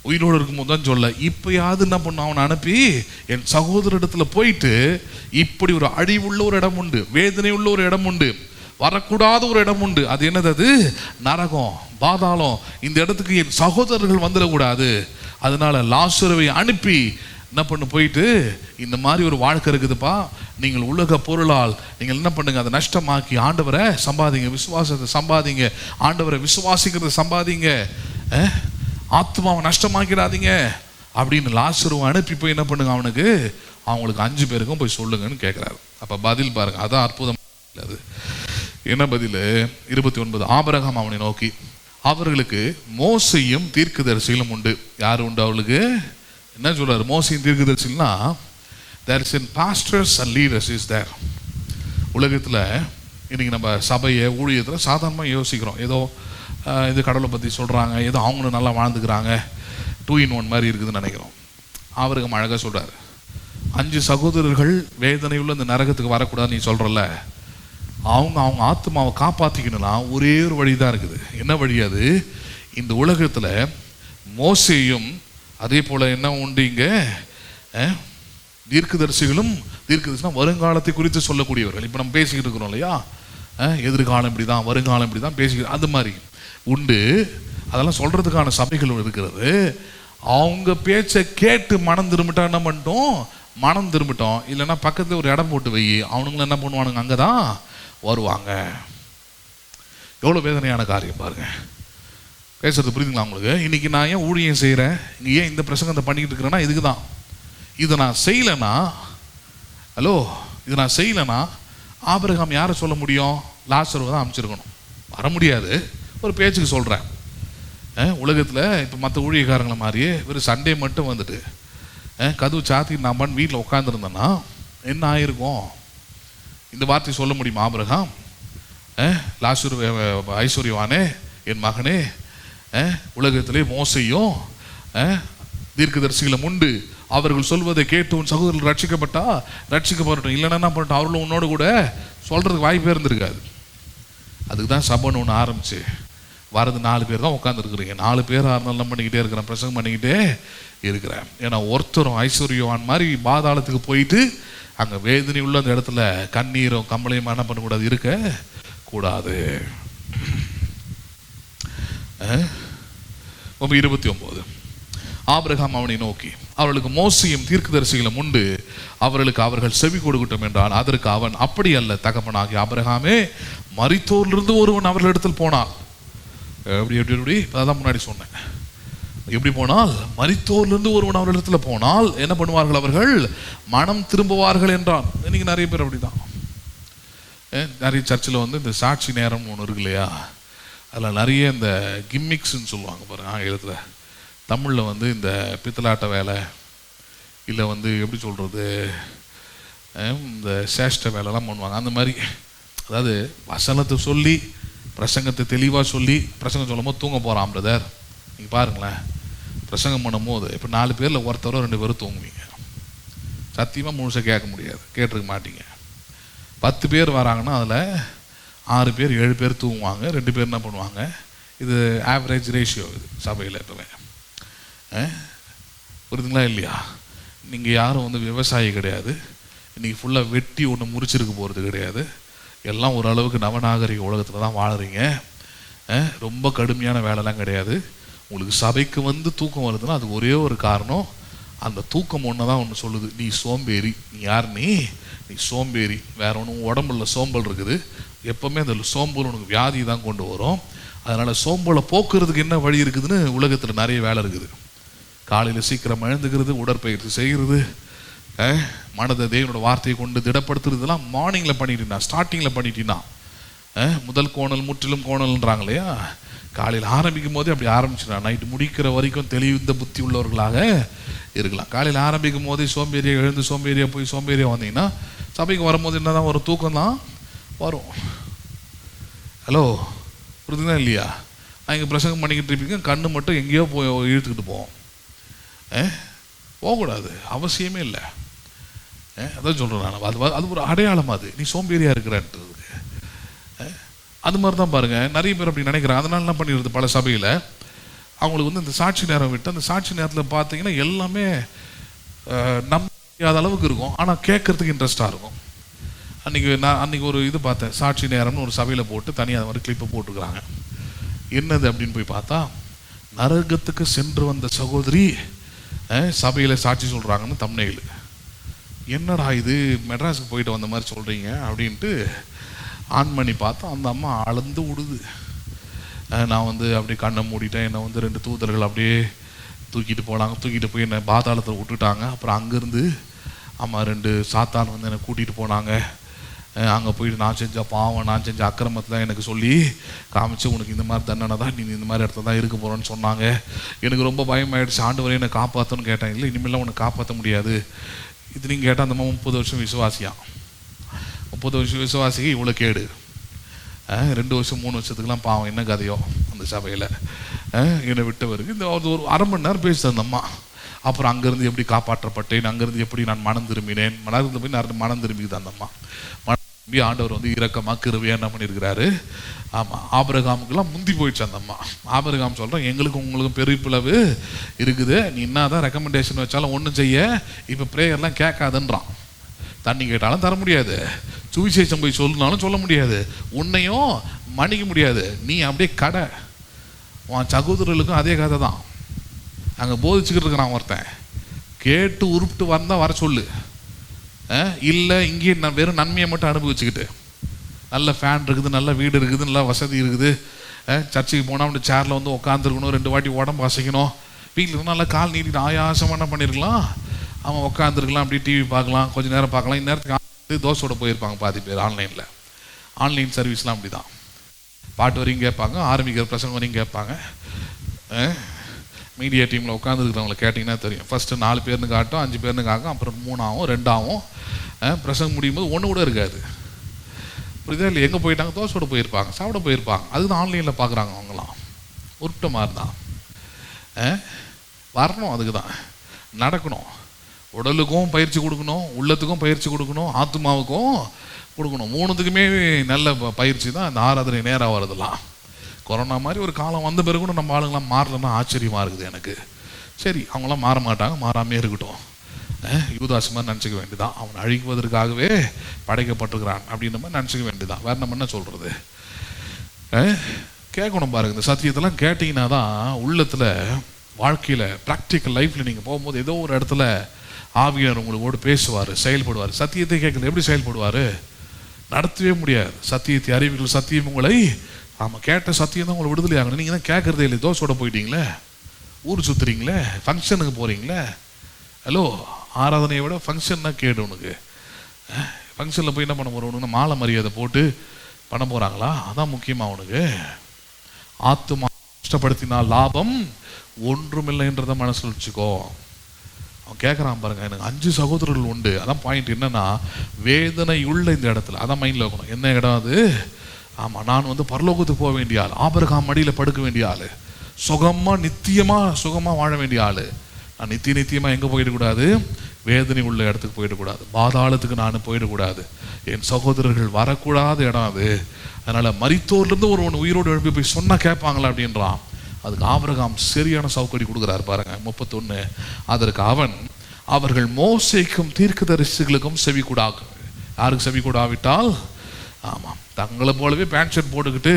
உயிரோடு இருக்கும்போது தான் சொல்ல. இப்பயாவது என்ன பண்ண, அவனை அனுப்பி என் சகோதர இடத்துல போயிட்டு, இப்படி ஒரு அழிவுள்ள ஒரு இடம் உண்டு, வேதனை உள்ள ஒரு இடம் உண்டு, வரக்கூடாத ஒரு இடம் உண்டு, அது என்னது? அது நரகம், பாதாளம். இந்த இடத்துக்கு என் சகோதரர்கள் வந்துடக்கூடாது, அதனால லாசருவை அனுப்பி என்ன பண்ணு, போயிட்டு இந்த மாதிரி ஒரு வாழ்க்கை இருக்குதுப்பா, நீங்கள் உலக பொருளால் நீங்கள் என்ன பண்ணுங்க, அதை நஷ்டமாக்கி ஆண்டவரை சம்பாதிங்க, விசுவாசத்தை சம்பாதிங்க, ஆண்டவரை விசுவாசிக்கிறத சம்பாதிங்க, ஆத்மாவை நஷ்டமாக்கிடாதீங்க அப்படின்னு லாசருவை அனுப்பி போய் என்ன பண்ணுங்க, அவனுக்கு அவங்களுக்கு 5 பேருக்கும் போய் சொல்லுங்கன்னு கேட்குறாரு. அப்போ பதில் பாருங்க, அதான் அற்புதம். அது என்ன பதில்? 29. ஆபிரகாம் அவனை நோக்கி, அவர்களுக்கு மோசையும் தீர்க்கதரிசிகளும் உண்டு. யார் உண்டு அவளுக்கு? என்ன சொல்றாரு? மோசையும் தீர்க்கதரிசினா there is in pastors and leaders is there. உலகத்தில் இன்னைக்கு நம்ம சபையை ஊழியத்தில் சாதாரணமாக யோசிக்கிறோம், ஏதோ இது கடவுளை பற்றி சொல்கிறாங்க, ஏதோ அவங்களும் நல்லா வாழ்ந்துக்கிறாங்க, 2 in 1 மாதிரி இருக்குதுன்னு நினைக்கிறோம். அவருக்கு அழகாக சொல்கிறார், 5 சகோதரர்கள் வேதனையுள்ள இந்த நரகத்துக்கு வரக்கூடாதுன்னு நீ சொல்கிறல்ல, அவங்க ஆத்மாவை காப்பாற்றிக்கணும்னா ஒரே ஒரு வழி தான் இருக்குது. என்ன வழி அது? இந்த உலகத்தில் மோசேயும் அதே போல் என்ன உண்டு, இங்கே தீர்க்கதரிசிகளும், தீர்க்கதரிசினா வருங்காலத்தை குறித்து சொல்லக்கூடியவர்கள். இப்போ நம்ம பேசிக்கிட்டு இருக்கிறோம் இல்லையா, எதிர்காலம் இப்படி தான், வருங்காலம் இப்படி தான் பேசிக்கிட்டு, அது மாதிரி உண்டு. அதெல்லாம் சொல்கிறதுக்கான சபைகள் இருக்கிறது. அவங்க பேச்சை கேட்டு மனம் திரும்பிட்டா என்ன பண்ணிட்டோம், மனம் திரும்பிட்டோம். இல்லைன்னா பக்கத்தில் ஒரு இடம் போட்டு வை, அவனுங்களும் என்ன பண்ணுவானுங்க, அங்கே தான் வருவாங்க. எவ்வளோ வேதனையான காரியம் பாருங்க. பேசுறது புரியுதுங்களா உங்களுக்கு? இன்னைக்கு நான் ஏன் ஊழியம் செய்கிறேன், இங்கே ஏன் இந்த பிரசங்கத்தை பண்ணிக்கிட்டு இருக்கிறேன்னா இதுக்கு தான். இதை நான் செய்யலைன்னா, ஹலோ, இதை நான் செய்யலைன்னா ஆபிரகாம் யாரை சொல்ல முடியும்? லாசருவை தான் அமைச்சிருக்கணும். வர முடியாது, ஒரு பேச்சுக்கு சொல்கிறேன். உலகத்தில் இப்போ மற்ற ஊழியக்காரங்களை மாதிரியே வெறும் சண்டே மட்டும் வந்துட்டு கதவு சாத்தி நான் பண்ணி வீட்டில் உட்காந்துருந்தேன்னா என்ன ஆயிருக்கும்? இந்த வார்த்தை சொல்ல முடியுமா ஆபிரகாம்? லாசரு ஐஸ்வர்யவானே, என் மகனே, உலகத்திலே மோசையும் தீர்க்கதரிசிகளும் உண்டு, அவர்கள் சொல்வதை கேட்டு உன் சகோதரர்கள் ரட்சிக்கப்பட்டா ரட்சிக்கப்படட்டும், இல்லைன்னா என்ன பண்ணட்டும், அவர்களும் உன்னோடு கூட சொல்கிறதுக்கு வாய்ப்பே இருந்திருக்காது. அதுக்கு தான் சபைன்னு ஒன்று ஆரம்பிச்சு வரது 4 பேர் தான் உட்காந்துருக்குறீங்க. 4 பேர் ஆறுநாள் பண்ணிக்கிட்டே இருக்கிறேன், பிரசங்கம் பண்ணிக்கிட்டே இருக்கிறேன். ஏன்னா ஒருத்தரும் ஐஸ்வர்யவான் மாதிரி பாதாளத்துக்கு போயிட்டு அங்கே வேதனை உள்ள அந்த இடத்துல கண்ணீரும் கம்பளையும் என்ன பண்ணக்கூடாது, இருக்க கூடாது. 29. ஆபிரகாம் அவனை நோக்கி, அவர்களுக்கு மோசையும் தீர்க்கதரிசிகளும் உண்டு, அவர்களுக்கு அவர்கள் செவி கொடுக்கட்டும் என்றான். அதற்கு அவன், அப்படி அல்ல தகப்பனாகி ஆபிரகாமே, மரித்தோரிலிருந்து ஒருவன் அவர்களிடத்தில் போனான். எப்படி எப்படி எப்படி அதான் முன்னாடி சொன்னேன். எப்படி போனால், மரித்தோரிலிருந்து ஒருவன் அவரிடத்துல போனால் என்ன பண்ணுவார்கள்? அவர்கள் மனம் திரும்புவார்கள் என்றான். இன்னைக்கு நிறைய பேர் அப்படிதான். நிறைய சர்ச்சில் வந்து இந்த சாட்சி நேரம் ஒன்று இருக்கு இல்லையா, அதில் நிறைய இந்த கிம்மிக்ஸ்ன்னு சொல்லுவாங்க பாருங்க ஆங்கிலத்தில். தமிழில் வந்து இந்த பித்தலாட்ட வேலை, இல்லை வந்து எப்படி சொல்கிறது, இந்த சேஷ்ட வேலைலாம் பண்ணுவாங்க. அந்த மாதிரி, அதாவது வசனத்தை சொல்லி பிரசங்கத்தை தெளிவாக சொல்லி பிரசங்கம் சொல்லும் போது தூங்க போகிறான் பிரதர். நீங்கள் பாருங்களேன், பிரசங்கம் பண்ணும் போது இப்போ 4 பேரில் ஒருத்தரோ 2 பேரும் தூங்குவீங்க. சத்தியமாக முழுசாக கேட்க முடியாது, கேட்டிருக்க மாட்டீங்க. 10 பேர் வராங்கன்னா அதில் 6 பேர் 7 பேர் தூங்குவாங்க, 2 பேர் என்ன பண்ணுவாங்க. இது ஆவரேஜ் ரேஷியோ இது சபையில் எப்பவுமே. புரியுதுங்களா இல்லையா? நீங்கள் யாரும் வந்து விவசாயி கிடையாது, இன்றைக்கி ஃபுல்லாக வெட்டி ஒன்று முறிச்சிருக்க போகிறது கிடையாது. எல்லாம் ஓரளவுக்கு நவநாகரிக உலகத்தில் தான் வாழுறீங்க. ரொம்ப கடுமையான வேலைலாம் கிடையாது. உங்களுக்கு சபைக்கு வந்து தூக்கம் வருதுன்னா அது ஒரே ஒரு காரணம், அந்த தூக்கம் ஒன்று தான் ஒன்று சொல்லுது, நீ சோம்பேறி. நீ யார்? நீ சோம்பேறி. வேற ஒன்றும் உடம்புல சோம்பல் இருக்குது. எப்போவுமே அந்த சோம்பல் உனக்கு வியாதி தான் கொண்டு வரும். அதனால் சோம்பலை போக்குறதுக்கு என்ன வழி இருக்குதுன்னு உலகத்தில் நிறைய வேலை இருக்குது. காலையில் சீக்கிரம் எழுந்துக்கிறது, உடற்பயிற்சி செய்கிறது, மனதை தேவனோட வார்த்தையை கொண்டு திடப்படுத்துறதுலாம் மார்னிங்கில் பண்ணிட்டீங்கன்னா, ஸ்டார்டிங்கில் பண்ணிட்டீங்கன்னா. முதல் கோணல் முற்றிலும் கோணல்ன்றாங்க இல்லையா, காலையில் ஆரம்பிக்கும் போதே அப்படி ஆரம்பிச்சிடலாம். நைட்டு முடிக்கிற வரைக்கும் தெளிந்த புத்தி உள்ளவர்களாக இருக்கலாம். காலையில் ஆரம்பிக்கும் போதே சோம்பேறியாக எழுந்து சோம்பேறியாக போய் சோம்பேறியாக வந்தீங்கன்னா சபைக்கு வரும்போது என்ன தான் வரும்? தூக்கம் தான் வரும். ஹலோ, புரியுதுங்களா இல்லையா? நான் இங்கே பிரசங்கம் பண்ணிக்கிட்டு இருப்பீங்க, கண்ணு மட்டும் எங்கேயோ போய் இழுத்துக்கிட்டு போவோம். போகக்கூடாது, அவசியமே இல்லை. அதான் சொல்கிறேன் நான், அது ஒரு அடையாளம். அது நீ சோம்பேறியாக இருக்கிறன்றதுக்கு. அது மாதிரி தான் பாருங்கள், நிறைய பேர் அப்படி நினைக்கிறாங்க. அதனால என்ன பண்ணிடுறது, பல சபையில் அவங்களுக்கு வந்து இந்த சாட்சி நேரம் விட்டு, அந்த சாட்சி நேரத்தில் பார்த்தீங்கன்னா எல்லாமே நம்பாத அளவுக்கு இருக்கும், ஆனால் கேட்கறதுக்கு இன்ட்ரெஸ்டாக இருக்கும். அன்றைக்கி ஒரு இது பார்த்தேன், சாட்சி நேரம்னு ஒரு சபையில் போட்டு தனியாக அது மாதிரி கிளிப்பை போட்டுருக்குறாங்க. என்னது அப்படின்னு போய் பார்த்தா, நரகத்துக்கு சென்று வந்த சகோதரி சபையில் சாட்சி சொல்கிறாங்கன்னு தம்ப்நெயில். என்னடா இது, மெட்ராஸுக்கு போயிட்டு வந்த மாதிரி சொல்கிறீங்க அப்படின்ட்டு ஆன் பண்ணி பார்த்தா அந்த அம்மா அளந்து விடுது. நான் வந்து அப்படியே கண்ணை மூடிட்டேன், என்னை வந்து 2 தூதர்கள் அப்படியே தூக்கிட்டு போனாங்க, தூக்கிட்டு போய் என்னை பாதாளத்தில் விட்டுட்டாங்க. அப்புறம் அங்கேருந்து அம்மா 2 சாத்தான் வந்து என்னை கூட்டிகிட்டு போனாங்க. அங்கே போயிட்டு நான் செஞ்ச பாவம், நான் செஞ்ச அக்கிரமத்தில் எனக்கு சொல்லி காமிச்சு, உனக்கு இந்த மாதிரி தண்டனை தான், நீ இந்த மாதிரி இடத்துல தான் இருக்க போகிறோன்னு சொன்னாங்க. எனக்கு ரொம்ப பயமாயிடுச்சு. ஆண்டவரே என்னை காப்பாற்றணும்னு கேட்டேன். இல்லை, இனிமேலாம் உனக்கு காப்பாற்ற முடியாது. இது நீங்கள் கேட்டால் அந்த அம்மா 30 வருஷம் விசுவாசியா. 30 வருஷம் விசுவாசிக்கு இவ்வளோ கேடு. 2 வருஷம் 3 வருஷத்துக்குலாம் பாவம் என்ன கதையோ அந்த சபையில் என்னை விட்டவருக்கு. இந்த ஒரு அரை மணி நேரம் பேசுது அந்த அம்மா. அப்புறம் அங்கேருந்து எப்படி காப்பாற்றப்பட்டேன், அங்கேருந்து எப்படி நான் மனம் திரும்பினேன். மனதில் போய் நான் மனம் திரும்பிக்குது அந்த அம்மா. மனம் திரும்பி ஆண்டவர் வந்து இரக்கமாக கிருபையாக என்ன பண்ணியிருக்கிறாரு. ஆமாம், ஆபிரகாமுக்கெல்லாம் முந்தி போயிடுச்சு அந்த அம்மா. ஆபிரகாம் சொல்கிறேன், எங்களுக்கும் உங்களுக்கும் பெரிய பிளவு இருக்குது, நீ என்ன தான் ரெக்கமெண்டேஷன் வச்சாலும் ஒன்றும் செய்ய இப்போ ப்ரேயர்லாம் கேட்காதுன்றான். தண்ணி கேட்டாலும் தர முடியாது, சுவிசேஷம் போய் சொல்லினாலும் சொல்ல முடியாது, உன்னையும் மன்னிக்க முடியாது. நீ அப்படியே கடை. உன் சகோதரர்களுக்கும் அதே கதை தான். அங்கே போதிச்சுக்கிட்டு இருக்கிறான் ஒருத்தன், கேட்டு உருப்பிட்டு வந்தால் வர சொல்லு. இல்லை இங்கேயே நான் வெறும் நன்மையை மட்டும் அனுபவிச்சுக்கிட்டு, நல்ல ஃபேன் இருக்குது, நல்ல வீடு இருக்குது, நல்ல வசதி இருக்குது, சர்ச்சுக்கு போனால் அப்படி சேரில் வந்து உட்காந்துருக்கணும், 2 வாட்டி உடம்பு அசைக்கணும், வீட்டில் நல்லா கால் நீட்டிட்டு ஆயாசமாக என்ன பண்ணியிருக்கலாம், அவன் உட்காந்துருக்கலாம், அப்படி டிவி பார்க்கலாம், கொஞ்சம் நேரம் பார்க்கலாம். இந்நேரத்துக்கு தோசையோட போயிருப்பாங்க பாதி பேர். ஆன்லைன் சர்வீஸ்லாம் அப்படி தான். பாட்டு வரையும் கேட்பாங்க, ஆரம்பிக்கிற பிரசங்கம் வரையும் கேட்பாங்க. மீடியா டீமில் உட்காந்துருக்கிறவங்களை கேட்டிங்கன்னா தெரியும், ஃபஸ்ட்டு 4 பேர்னு காட்டும், 5 பேர்னு காக்கும், அப்புறம் 3 ஆகும், 2 ஆகும். பிரசங்கம் முடியும் போது 1 கூட இருக்காது. புரியுதா இல்லை? எங்கே போயிட்டாங்க? தோசையோட போயிருப்பாங்க, சாப்பிட போயிருப்பாங்க. அதுதான் ஆன்லைனில் பார்க்குறாங்க அவங்களாம். உருட்ட மாதிரி தான். வரணும், அதுக்கு தான் நடக்கணும். உடலுக்கும் பயிற்சி கொடுக்கணும், உள்ளத்துக்கும் பயிற்சி கொடுக்கணும், ஆத்மாவுக்கும் கொடுக்கணும். 3த்துக்குமே நல்ல பயிற்சி தான் இந்த ஆராதனை நேராக வரதெல்லாம். கொரோனா மாதிரி ஒரு காலம் வந்த பிறகு கூட நம்ம ஆளுங்களாம் மாறலன்னா ஆச்சரியமாக இருக்குது எனக்கு. சரி, அவங்களாம் மாற மாட்டாங்க, மாறாமே இருக்கட்டும். யூதாஸ் மாதிரி நினச்சிக்க வேண்டியதான், அவன் அழிக்குவதற்காகவே படைக்கப்பட்டிருக்கிறான் அப்படின்ற மாதிரி நினச்சிக்க வேண்டியதான். வேறு நம்ம என்ன சொல்கிறது? கேட்கணும் பாருங்க. இந்த சத்தியத்தெல்லாம் கேட்டிங்கன்னா தான் உள்ளத்தில், வாழ்க்கையில், ப்ராக்டிக்கல் லைஃப்பில் நீங்கள் போகும்போது ஏதோ ஒரு இடத்துல ஆவியார் உங்களோடு பேசுவார், செயல்படுவார். சத்தியத்தை கேட்கல எப்படி செயல்படுவார்? நடத்தவே முடியாது. சத்தியத்தை அறிவிகள், சத்தியம் உங்களை, ஆமாம், கேட்ட சத்தியம் தான் உங்களை விடுதலை ஆகணும். நீங்கள் தான் கேட்குறதே இல்லை, தோசையோட போயிட்டீங்களே. ஊர் சுற்றுறீங்களே, ஃபங்க்ஷனுக்கு போகிறீங்களே. ஹலோ, ஆராதனையை விட ஃபங்க்ஷன் தான் கேடு உனக்கு. ஃபங்க்ஷனில் போய் என்ன பண்ண போகிறவனுக்கு மாலை மரியாதை போட்டு பண்ண போகிறாங்களா? அதான் முக்கியமாக உனக்கு. ஆத்துமா கஷ்டப்படுத்தினால் லாபம் ஒன்றுமில்லைன்றத மனசில் வச்சுக்கோ. அவன் கேட்குறான் பாருங்க, எனக்கு 5 சகோதரர்கள் உண்டு. அதான் பாயிண்ட். என்னன்னா வேதனை உள்ள இந்த இடத்துல அதான் மைண்டில் வைக்கணும். என்ன இடம் அது? ஆமாம், நான் வந்து பரலோகத்துக்கு போக வேண்டிய ஆள், ஆபிரகாம் மடியில் படுக்க வேண்டிய ஆள், சுகமாக வாழ வேண்டிய ஆள். நான் நித்தியமாக எங்கே போயிடக்கூடாது? வேதனை உள்ள இடத்துக்கு போயிடக்கூடாது, பாதாளத்துக்கு நான் போயிடக்கூடாது, என் சகோதரர்கள் வரக்கூடாத இடம் அது. அதனால் மரித்தோர்லேருந்து ஒருவன் உயிரோடு எழுப்பி போய் சொன்னால் கேட்பாங்களா அப்படின்றான். அதுக்கு ஆபிரகாம் சரியான சவுக்கடி கொடுக்குறாரு பாருங்க. 31, அதற்கு அவன், அவர்கள் மோசேக்கும் தீர்க்கதரிசிகளுக்கும் செவி கூடாது. யாருக்கு செவி கூடாவிட்டால்? ஆமாம், தங்களை போலவே பேண்ட் ஷர்ட் போட்டுக்கிட்டு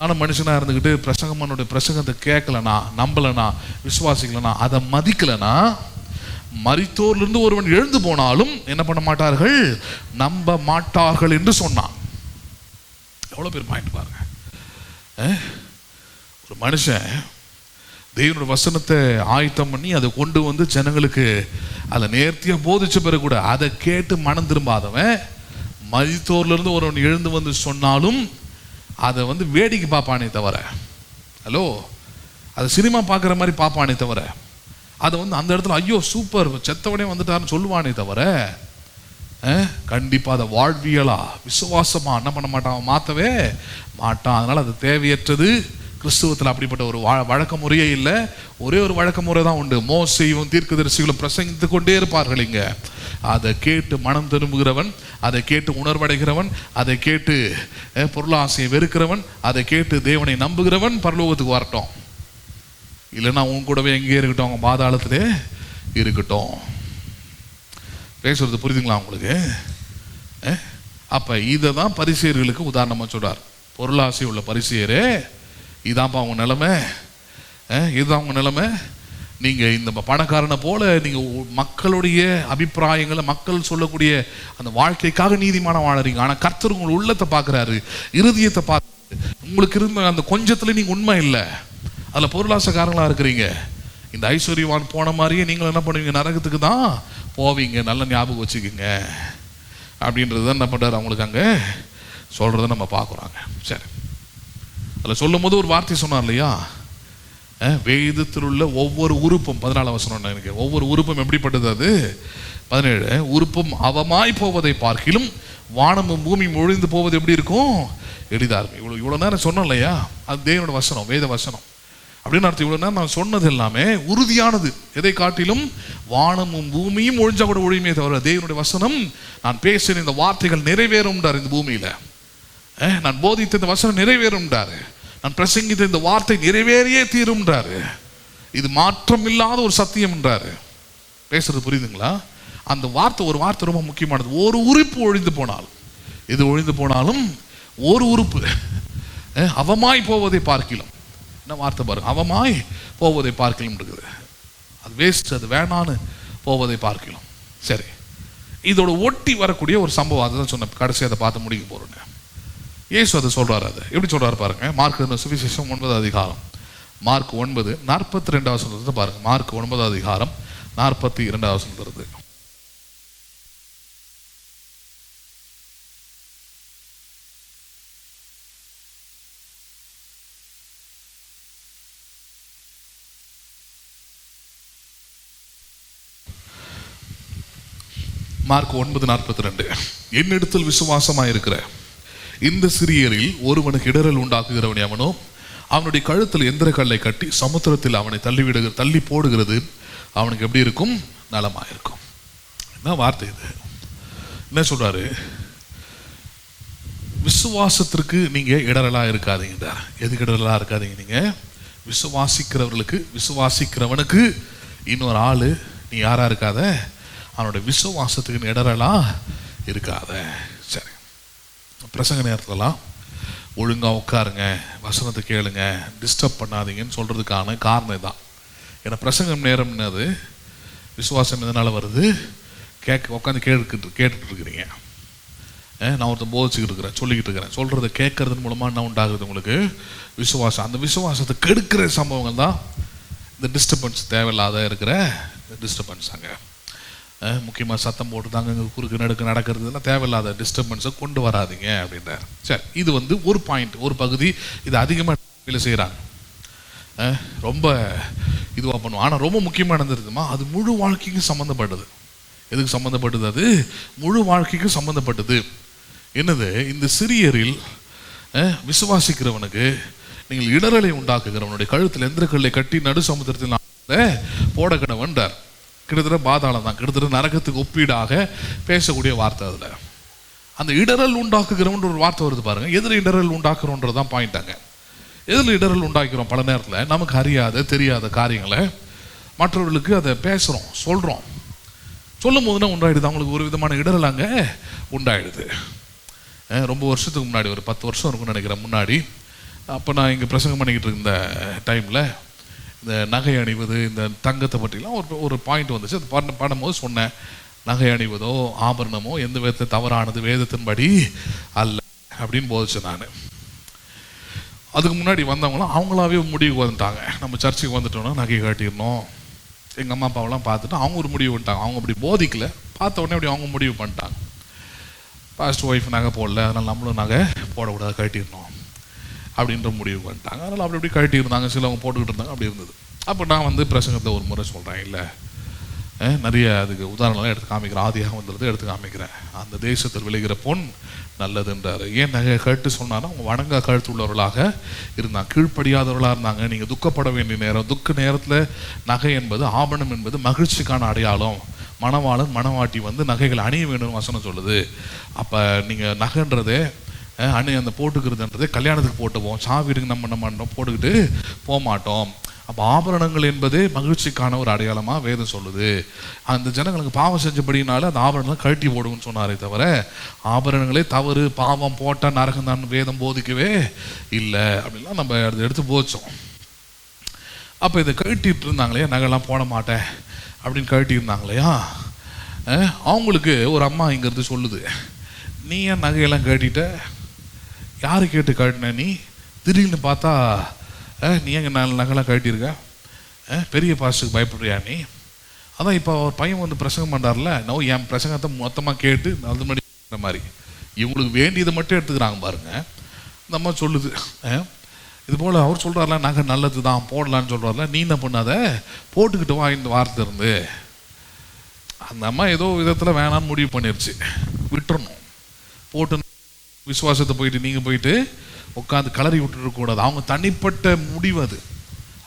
ஒரு மனுஷனாக இருந்துக்கிட்டு பிரசங்கத்தை கேட்கலனா, நம்பலனா, விசுவாசிக்கலனா, அதை மதிக்கலனா, மரித்தோர்லிருந்து ஒருவன் எழுந்து போனாலும் என்ன பண்ண மாட்டார்கள்? நம்ப மாட்டார்கள் என்று சொன்னான். எவ்வளோ பேர் பாயிண்ட் பாருங்க. ஒரு மனுஷன் தேவனுடைய வசனத்தை ஆயத்தம் பண்ணி அதை கொண்டு வந்து ஜனங்களுக்கு அதை நேர்த்தியாக போதிச்ச பிறகு கூட அதை கேட்டு மனம் திரும்பாதவன் மரித்தோர்லேருந்து ஒருவன் எழுந்து வந்து சொன்னாலும் அதை வந்து வேடிக்கை பார்ப்பானே தவிர, ஹலோ, அதை சினிமா பார்க்குற மாதிரி பார்ப்பானே தவிர, அதை வந்து அந்த இடத்துல ஐயோ சூப்பர் செத்தவனே வந்துட்டாருன்னு சொல்லுவானே தவிர, கண்டிப்பாக அதை வாழ்வியலா விசுவாசமா என்ன பண்ண மாட்டான், மாற்றவே மாட்டான். அதனால் அது தேவையற்றது. கிறிஸ்துவத்தில் அப்படிப்பட்ட ஒரு வழக்க முறையே இல்லை. ஒரே ஒரு வழக்க முறை தான் உண்டு. மோசேயும் தீர்க்கதரிசிகளும் பிரசங்கித்து கொண்டே இருப்பார்கள். இங்கே அதை கேட்டு மனம் திரும்புகிறவன், அதை கேட்டு உணர்வடைகிறவன், அதை கேட்டு பொருளாசையை வெறுக்கிறவன், அதை கேட்டு தேவனை நம்புகிறவன் பரலோகத்துக்கு வரட்டும். இல்லைன்னா உன் கூடவே எங்கேயே இருக்கட்டும், அவங்க பாதாளத்திலே இருக்கட்டும். பேசுறது புரியுதுங்களா உங்களுக்கு? அப்போ இதை தான் பரிசேயர்களுக்கு உதாரணமாக சொல்றார். பொருளாசை உள்ள பரிசேயரே, இதான்ப்பா அவங்க நிலைமை, இதுதான் அவங்க நிலைமை. நீங்கள் இந்த பணக்காரனை போல நீங்கள் மக்களுடைய அபிப்பிராயங்களை, மக்கள் சொல்லக்கூடிய அந்த வாழ்க்கைக்காக நீதிமான வாழறீங்க. ஆனால் கர்த்தர் உங்கள் உள்ளத்தை பார்க்குறாரு, இருதயத்தை பார்த்து உங்களுக்கு இருந்த அந்த கொஞ்சத்துல நீங்கள் உண்மை இல்லை, அதில் பொருளாசைக்காரங்களாக இருக்கிறீங்க. இந்த ஐஸ்வர்யவான் போன மாதிரியே நீங்களும் என்ன பண்ணுவீங்க? நரகத்துக்கு தான் போவீங்க. நல்ல ஞாபகம் வச்சுக்கோங்க அப்படின்றது தான் என்ன பண்ணுறாரு அவங்களுக்கு அங்கே சொல்கிறத நம்ம பார்க்குறாங்க. சரி, அதில் சொல்லும் போது ஒரு வார்த்தை சொன்னார் இல்லையா, வேதத்தில் உள்ள ஒவ்வொரு உறுப்பும், 14 வசனம் நினைக்கிறேன், ஒவ்வொரு உறுப்பும் எப்படிப்பட்டது? அது 17, உறுப்பும் அவமாய் போவதை பார்க்கிலும் வானமும் பூமியும் ஒழிந்து போவது எப்படி இருக்கும்? எளிதாக இருக்கும். இவ்வளோ நேரம் சொன்னோம் இல்லையா, அது தேவனோட வசனம், வேத வசனம் அப்படின்னு அர்த்தம். இவ்வளோ நேரம் நான் சொன்னது எல்லாமே உறுதியானது. எதை காட்டிலும்? வானமும் பூமியும் ஒழிஞ்சா கூட ஒழியுமே தவிர தேவனுடைய வசனம், நான் பேசின இந்த வார்த்தைகள் நிறைவேறும்ன்றார். இந்த பூமியில் நான் போதித்த இந்த வசனம் நிறைவேறும்ன்றாரு. நான் பிரசங்கித்த இந்த வார்த்தை நிறைவேறியே தீரும்ன்றாரு. இது மாற்றம் இல்லாத ஒரு சத்தியம் என்றாரு. பேசுறது புரியுதுங்களா? அந்த வார்த்தை, ஒரு வார்த்தை ரொம்ப முக்கியமானது. ஒரு உறுப்பு ஒழிந்து போனால், இது ஒழிந்து போனாலும் ஒரு உறுப்பு அவமாய் போவதை பார்க்கலாம். என்ன வார்த்தை பாருங்க, அவமாய் போவதை பார்க்கலாம் இருக்குது. அது வேஸ்ட், அது வேணான்னு போவதை பார்க்கலாம். சரி, இதோட ஒட்டி வரக்கூடிய ஒரு சம்பவம், அதுதான் சொன்ன கடைசி, அதை பார்த்து முடிக்க போறேன். இயேசு அதை சொல்றாரு. அதை எப்படி சொல்றாரு பாருங்க. மார்க் சுவிசேஷம் 9 அதிகாரம், மார்க் 9 42 வசனத்தை பாருங்க. மார்க் 9 அதிகாரம் 42 வசனம் வருது. மார்க் 9:42, என்னிடத்தில் விசுவாசமாக இருக்கிற இந்த சிறியரில் ஒருவனுக்கு இடரல் உண்டாக்குகிறவன் எவனோ அவனுடைய கழுத்தில் எந்திர கல்லை கட்டி சமுத்திரத்தில் அவனை தள்ளி போடுகிறது அவனுக்கு எப்படி இருக்கும்? நலமாக இருக்கும். என்ன வார்த்தை இது? என்ன சொல்றாரு? விசுவாசத்திற்கு நீங்க இடரலா இருக்காதீங்க. எதுக்கு இடரலா இருக்காதீங்க? நீங்க விசுவாசிக்கிறவர்களுக்கு, விசுவாசிக்கிறவனுக்கு இன்னொரு ஆளு நீ யாரா இருக்காத, அவனுடைய விசுவாசத்துக்கு இடரலா இருக்காத. சரி, பிரசங்க நேரத்துலலாம் ஒழுங்காக உட்காருங்க, வசனத்தை கேளுங்க, டிஸ்டர்ப் பண்ணாதீங்கன்னு சொல்கிறதுக்கான காரணம் தான். ஏன்னா பிரசங்கம் நேரம் என்னது? விசுவாசம் எதனால் வருது? உட்காந்து கேட்டுட்டு இருக்கிறீங்க. நான் ஒருத்தன் போதிச்சுக்கிட்டு இருக்கிறேன், சொல்லிக்கிட்டு இருக்கிறேன், சொல்கிறத கேட்கறது மூலமாக என்ன உண்டாகுது உங்களுக்கு? விசுவாசம். அந்த விசுவாசத்தை கெடுக்கிற சம்பவங்கள் தான் இந்த டிஸ்டர்பன்ஸ் தேவையில்லாத இருக்கிற டிஸ்டர்பன்ஸ் அங்கே முக்கியமாக சத்தம் போட்டு தாங்க இங்கே குறுக்கு நடுக்கு நடக்கிறதுலாம் தேவையில்லாத டிஸ்டர்பன்ஸை கொண்டு வராதிங்க அப்படின்றார். சரி, இது வந்து ஒரு பாயிண்ட், ஒரு பகுதி. இது அதிகமாக வேலை செய்கிறாங்க, ரொம்ப இதுவாக பண்ணுவோம். ஆனால் ரொம்ப முக்கியமாக இருக்குமா, அது முழு வாழ்க்கைக்கும் சம்மந்தப்பட்டது. எதுக்கு சம்மந்தப்பட்டது? அது முழு வாழ்க்கைக்கும் சம்மந்தப்பட்டது. என்னது? இந்த சிறியரில் விசுவாசிக்கிறவனுக்கு நீங்கள் இடரலை உண்டாக்குகிறவனுடைய கழுத்தில் எந்திர கல்லை கட்டி நடு சமுத்திரத்தில் போட கடவன்றார். கிட்டத்தட்ட பாதாளம் தான், கிட்டத்தட்ட நரகத்துக்கு ஒப்பீடாக பேசக்கூடிய வார்த்தை. அதில் அந்த இடரல் உண்டாக்குகிறவன் ஒரு வார்த்தை வருது பாருங்க. எதில் இடரல் உண்டாக்குறோன்றதான் பாயிண்டாங்க. எதில் இடரல் உண்டாக்கிறோம்? பல நேரத்தில் நமக்கு அறியாத தெரியாத காரியங்களை மற்றவர்களுக்கு அதை பேசுகிறோம், சொல்கிறோம். சொல்லும் போதுனா உண்டாயிடுது, அவங்களுக்கு ஒரு விதமான இடரல் அங்கே உண்டாயிடுது. ரொம்ப வருஷத்துக்கு முன்னாடி, ஒரு 10 வருஷம் இருக்குன்னு நினைக்கிறேன் முன்னாடி, அப்போ நான் இங்கே பிரசங்கம் பண்ணிக்கிட்டு இருந்த டைமில் இந்த நகை அணிவது, இந்த தங்கத்தை பற்றிலாம் ஒரு பாயிண்ட் வந்துச்சு. அது பண்ணும்போது சொன்னேன், நகை அணிவதோ ஆபரணமோ எந்த விதத்தை தவறானது வேதத்தின்படி அல்ல அப்படின்னு போதிச்சு. நான் அதுக்கு முன்னாடி வந்தவங்களாம் அவங்களாவே முடிவுக்கு வந்துட்டாங்க. நம்ம சர்ச்சுக்கு வந்துட்டோம்னா நகை காட்டிடணும். எங்கள் அம்மா அப்பாவெல்லாம் பார்த்துட்டு அவங்க ஒரு முடிவு பண்ணிட்டாங்க. அவங்க அப்படி போதிக்கல, பார்த்த உடனே அப்படி அவங்க முடிவு பண்ணிட்டாங்க. பாஸ்ட் ஒய்ஃப் நகை போடல, அதனால் நம்மளும் நகை போடக்கூடாது, கட்டிடணும் அப்படின்ற முடிவு பண்ணிட்டாங்க. அதனால் அப்படி இப்படி கட்டியிருந்தாங்க. சிலவங்க போட்டுக்கிட்டு இருந்தாங்க, அப்படி இருந்தது. அப்போ நான் வந்து பிரசங்கத்தை ஒரு முறை சொல்கிறேன், இல்லை நிறைய அதுக்கு உதாரணம்லாம் எடுத்து காமிக்கிறேன். ஆதியாக வந்துடுறது எடுத்து காமிக்கிறேன். அந்த தேசத்தில் விளைகிற பொன் நல்லதுன்றார். ஏன் நகை கட்டு சொன்னாலும் அவங்க வணங்கா கழுத்து உள்ளவர்களாக இருந்தாங்க, கீழ்ப்படியாதவர்களாக இருந்தாங்க. நீங்கள் துக்கப்பட வேண்டிய நேரம், துக்க நேரத்தில் நகை என்பது, ஆபரணம் என்பது மகிழ்ச்சிக்கான அடையாளம். மணவாளன் மணவாட்டி வந்து நகைகள் அணிய வேணும்னு வசனம் சொல்லுது. அப்போ நீங்கள் நகைன்றதே அந்த போட்டுக்கிறதுன்றதே கல்யாணத்துக்கு போட்டுவோம், சாவீடுக்கு நம்ம போட்டுக்கிட்டு போக மாட்டோம். அப்போ ஆபரணங்கள் என்பதே மகிழ்ச்சிக்கான ஒரு அடையாளமாக வேதம் சொல்லுது. அந்த ஜனங்களுக்கு பாவம் செஞ்சபடினால அந்த ஆபரணங்களை கழட்டி போடுவோம்னு சொன்னாரே தவிர ஆபரணங்களே தவறு, பாவம் போட்டால் நரகம் தான் வேதம் போதிக்கவே இல்லை அப்படின்லாம் நம்ம எடுத்து போச்சோம். அப்போ இதை கழட்டிட்டு இருந்தாங்களே, நகைலாம் போட மாட்டேன் அப்படின்னு கழட்டி இருந்தாங்களையா, அவங்களுக்கு ஒரு அம்மா இங்கிறது சொல்லுது, நீ ஏன் நகையெல்லாம் கழட்டிட்ட? யாரு கேட்டு கழட்டின? நீ திடீர்னு பார்த்தா நீ எங்கே நகைலாம் கழட்டியிருக்க? பெரிய பாஸ்டுக்கு பயப்படுறியா நீ? அதான் இப்போ ஒரு பையன் வந்து பிரசங்கம் பண்ணுறாருல, என் பிரசங்கத்தை மொத்தமாக கேட்டு அது மாதிரி மாதிரி இவங்களுக்கு வேண்டியதை மட்டும் எடுத்துக்கிறாங்க பாருங்க. இந்த அம்மா சொல்லுது, இது போல் அவர் சொல்கிறார்ல நகை நல்லது தான் போடலான்னு சொல்கிறார்ல, நீ என்ன பண்ணாத போட்டுக்கிட்டு வா இந்த வார்த்தை இருந்து. அந்த அம்மா ஏதோ விதத்தில் வேணான்னு முடிவு பண்ணிருச்சு, விட்டுறணும். போட்டு விசுவாசத்தை போயிட்டு நீங்கள் போயிட்டு உட்காந்து கலரி விட்டுருக்கூடாது. அவங்க தனிப்பட்ட முடிவு, அது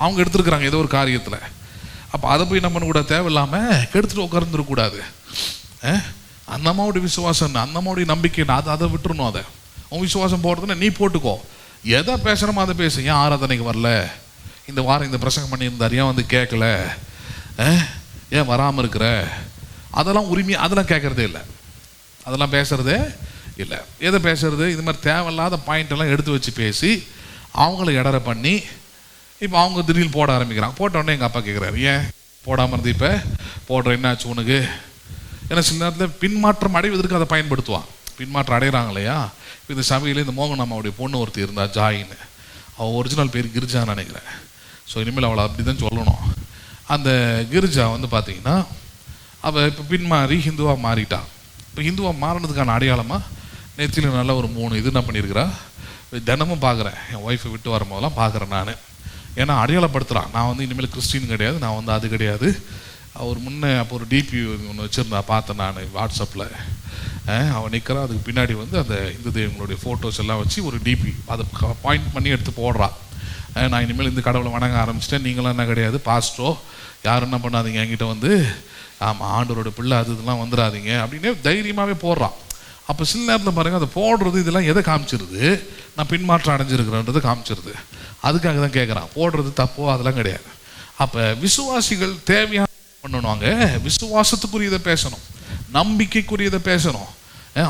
அவங்க எடுத்துருக்குறாங்க ஏதோ ஒரு காரியத்தில். அப்போ அதை போய் நம்ம கூட தேவையில்லாமல் கெடுத்துட்டு உட்காந்துருக்கூடாது. அந்த அம்மாவுடைய விசுவாசம், அந்த அம்மாவுடைய நம்பிக்கை, அதை விட்டுறணும். அதை உன் விசுவாசம் போடுறதுன்னா நீ போட்டுக்கோ, எதை பேசுகிறோமோ அதை பேசு. ஏன் ஆராதனைக்கு வரல, இந்த வாரம் இந்த பிரசங்கம் பண்ணியிருந்தார், ஏன் வந்து கேட்கல, ஏன் வராமல் இருக்கிற, அதெல்லாம் உரிமையாக அதெல்லாம் கேட்குறதே இல்லை, அதெல்லாம் பேசுகிறதே இல்லை. எதை பேசுறது? இது மாதிரி தேவையில்லாத பாயிண்டெல்லாம் எடுத்து வச்சு பேசி அவங்கள இடற பண்ணி இப்போ அவங்க திடீர்னு போட ஆரம்பிக்கிறாங்க. போட்ட உடனே எங்கள் அப்பா கேட்குறாரு, ஏன் போடாமல் இருந்து இப்போ போடுற என்னாச்சு உனக்கு? ஏன்னா சில நேரத்தில் பின்மாற்றம் அடைவதற்கு அதை பயன்படுத்துவான். பின்மாற்றம் அடைகிறாங்க இல்லையா? இப்போ இந்த சபையில் இந்த மோகன் அம்மாவுடைய பொண்ணு ஒருத்தர் இருந்தா, ஜாயின்னு. அவள் ஒரிஜினல் பேர் கிரிஜான்னு நினைக்கிறேன். ஸோ இனிமேல் அவளை அப்படி தான் சொல்லணும். அந்த கிரிஜா வந்து பார்த்தீங்கன்னா அவள் இப்போ பின்மாறி ஹிந்துவாக மாறிட்டான். இப்போ ஹிந்துவாக மாறினதுக்கான அடையாளமாக நேற்றில் நல்லா ஒரு 3 இது என்ன பண்ணியிருக்கிறா, தினமும் பார்க்குறேன். என் ஒய்ஃபை விட்டு வரும்போதெல்லாம் பார்க்குறேன் நான். ஏன்னா அடையாளப்படுத்துகிறான், நான் வந்து இனிமேல் கிறிஸ்டின் கிடையாது, நான் வந்து அது கிடையாது. அவர் முன்னே அப்போ ஒரு டிபி ஒன்று வச்சுருந்தா, பார்த்தேன் நான் வாட்ஸ்அப்பில். அவன் நிற்கிறான், அதுக்கு பின்னாடி வந்து அந்த இந்து தெய்வங்களுடைய ஃபோட்டோஸ் எல்லாம் வச்சு ஒரு டிபி அதை பாயிண்ட் பண்ணி எடுத்து போடுறான். நான் இனிமேல் இந்த கடவுளை வணங்க ஆரம்பிச்சிட்டேன், நீங்களும் என்ன கிடையாது பாஸ்டோ, யாரும் என்ன பண்ணாதீங்க என்கிட்ட வந்து, ஆமாம் ஆண்டவரோட பிள்ளை அது இதெல்லாம் வந்துடாதீங்க அப்படின்னே தைரியமாகவே போடுறான். அப்போ சில நேரத்தில் பாருங்கள், அதை போடுறது இதெல்லாம் எதை காமிச்சிருது, நான் பின்மாற்றம் அடைஞ்சிருக்கிறேன்றது காமிச்சிருது. அதுக்காக தான் கேட்குறான். போடுறது தப்போ அதெல்லாம் கிடையாது. அப்போ விசுவாசிகள் தேவையான பண்ணணுவாங்க, விசுவாசத்துக்குரியதை பேசணும், நம்பிக்கைக்குரியதை பேசணும்,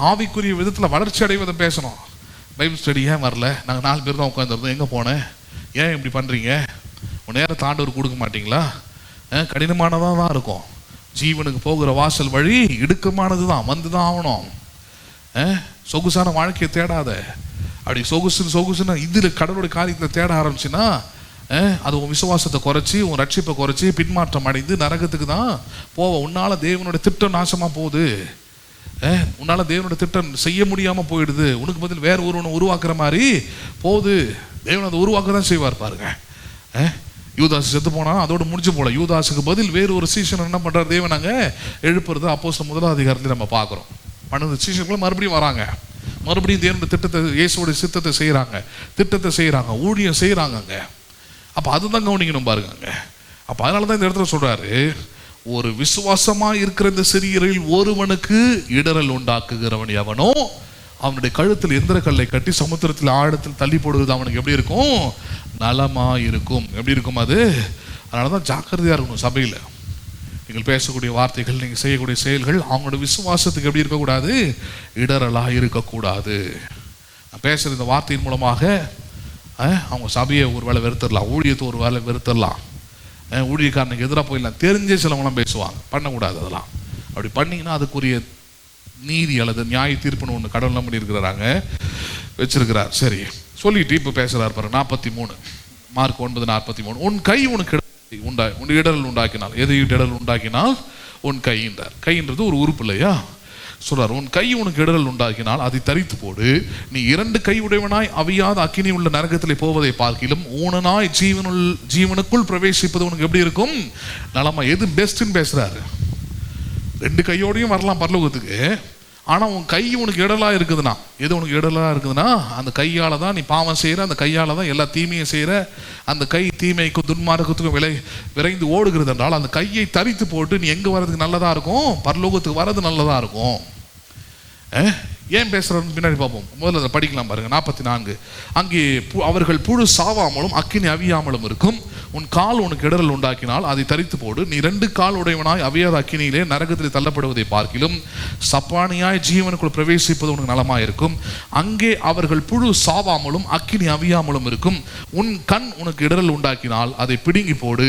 ஆவிக்குரிய விதத்தில் வளர்ச்சி அடைவதை பேசணும். பைபிள் ஸ்டடி ஏன் வரல, நாங்கள் 4 பேர் தான் உட்காந்துருந்தோம், எங்கே போனேன், ஏன் இப்படி பண்ணுறீங்க, நேரம் தாண்டவர் கொடுக்க மாட்டிங்களா, கடினமானதாக தான் இருக்கும். ஜீவனுக்கு போகிற வாசல் வழி இடுக்கமானது தான், வந்து தான் ஆகணும். சொகுசான வாழ்க்கையை தேடாத. அப்படி சொகுசுன்னு இதில் கடவுளுடைய காரியத்தில் தேட ஆரம்பிச்சுன்னா அது உன் விசுவாசத்தை குறைச்சி, உன் ரட்சிப்பை குறைச்சி, பின்மாற்றம் அடைந்து நரகத்துக்கு தான் போவ. உன்னால தேவனுடைய திட்டம் நாசமா போகுது. உன்னால தேவனுடைய திட்டம் செய்ய முடியாம போயிடுது. உனக்கு பதில் வேற ஒருவனை உருவாக்குற மாதிரி போகுது. தேவன் அதை உருவாக்க தான் செய்வார் பாருங்க. யூதாஸ் செத்து போனா அதோட முடிஞ்சு போல. யூதாஸுக்கு பதில் வேறு ஒரு சீசன் என்ன பண்றாரு தேவன் அங்க எழுப்புறது அப்போஸ்தலர் 1 அதிகாரத்தில் நம்ம பார்க்குறோம். 12 சீசன்களும் மறுபடியும் வராங்க, மறுபடியும் தேவனுடைய திட்டத்தை, இயேசுவோட சித்தத்தை செய்யறாங்க, திட்டத்தை செய்யறாங்க, ஊழியம் செய்யறாங்க அங்க. அப்ப அதுதான் கவனிக்கணும் பாருங்க. அப்ப அதனாலதான் இந்த இடத்துல சொல்றாரு, ஒரு விசுவாசமா இருக்கிற இந்த சிறியரில் ஒருவனுக்கு இடரல் உண்டாக்குகிறவன் எவனோ அவனுடைய கழுத்தில் எந்திர கல்லை கட்டி சமுத்திரத்தில் ஆழத்தில் தள்ளி போடுவது அவனுக்கு எப்படி இருக்கும்? நலமா இருக்கும். எப்படி இருக்கும் அது? அதனாலதான் ஜாக்கிரதையா இருக்கணும். சபையில நீங்கள் பேசக்கூடிய வார்த்தைகள், நீங்கள் செய்யக்கூடிய செயல்கள் அவங்களோட விசுவாசத்துக்கு எப்படி இருக்கக்கூடாது? இடரலா இருக்கக்கூடாது. நான் பேசுகிற இந்த வார்த்தையின் மூலமாக அவங்க சபையை ஒரு வேளை வெறுத்துடலாம், ஊழியத்தை ஒரு வேளை வெறுத்துடலாம், ஊழியக்காரனுக்கு எதிராக போயிடலாம். தெரிஞ்சே சிலவங்களாம் பேசுவாங்க. பண்ணக்கூடாது. அதெல்லாம் அப்படி பண்ணிங்கன்னா அதுக்குரிய நீதி அல்லது நியாய தீர்ப்புன்னு ஒன்று கடவுள் நம்பி இருக்கிறாங்க, வச்சிருக்கிறார். சரி, சொல்லிட்டு இப்போ பேசுகிறார் பாருங்க. 43 மார்க் 9:43. உன் கை உனக்கு உன் இடரல் உண்டாக்கினால், எது இடரல் உண்டாக்கினால்? உன் கைன்றார். கைன்றது ஒரு உறுப்பு இல்லையா? சொல்றார், உன் கை உனக்கு இடரல் உண்டாக்கினால் அதை தரித்து போடு. நீ 2 கை உடையவனாய் அவியாத அக்கினி உள்ள நரகத்திலே போவதை பார்க்கிலும் ஊனனாய் ஜீவனுக்குள் பிரவேசிப்பது உனக்கு எப்படி இருக்கும்? நலமா. எது பெஸ்ட்ன்னு பேசுறாரு. 2 கையோடையும் வரலாம் பரலோகத்துக்கு. ஆனா உன் கை உனக்கு இடலா இருக்குதுன்னா, எது உனக்கு இடலா இருக்குதுன்னா அந்த கையால தான் நீ பாவம் செய்யற, அந்த கையால தான் எல்லா தீமையும் செய்யற. அந்த கை தீமைக்கும் துன்மார்க்கத்துக்கும் விரைந்து ஓடுகிறது என்றால் அந்த கையை தரித்து போட்டு நீ எங்க வர்றதுக்கு நல்லதா இருக்கும்? பரலோகத்துக்கு வர்றது நல்லதா இருக்கும். ஏன் பேசுறதுன்னு பின்னாடி பார்ப்போம். முதல்ல அதை படிக்கலாம் பாருங்க. 44. அங்கே அவர்கள் புழு சாவாமலும் அக்கினி அவியாமலும் இருக்கும். உன் கால் உனக்கு இடரல் உண்டாக்கினால் அதை தரித்து போடு. நீ 2 கால் உடையவனாய் அவியாத அக்கினியிலே நரகத்தில் தள்ளப்படுவதை பார்க்கிலும் சப்பானியாய் ஜீவனுக்குள் பிரவேசிப்பது உனக்கு நலமாய் இருக்கும். அங்கே அவர்கள் புழு சாவாமலும் அக்கினி அவியாமலும் இருக்கும். உன் கண் உனக்கு இடரல் உண்டாக்கினால் அதை பிடுங்கி போடு.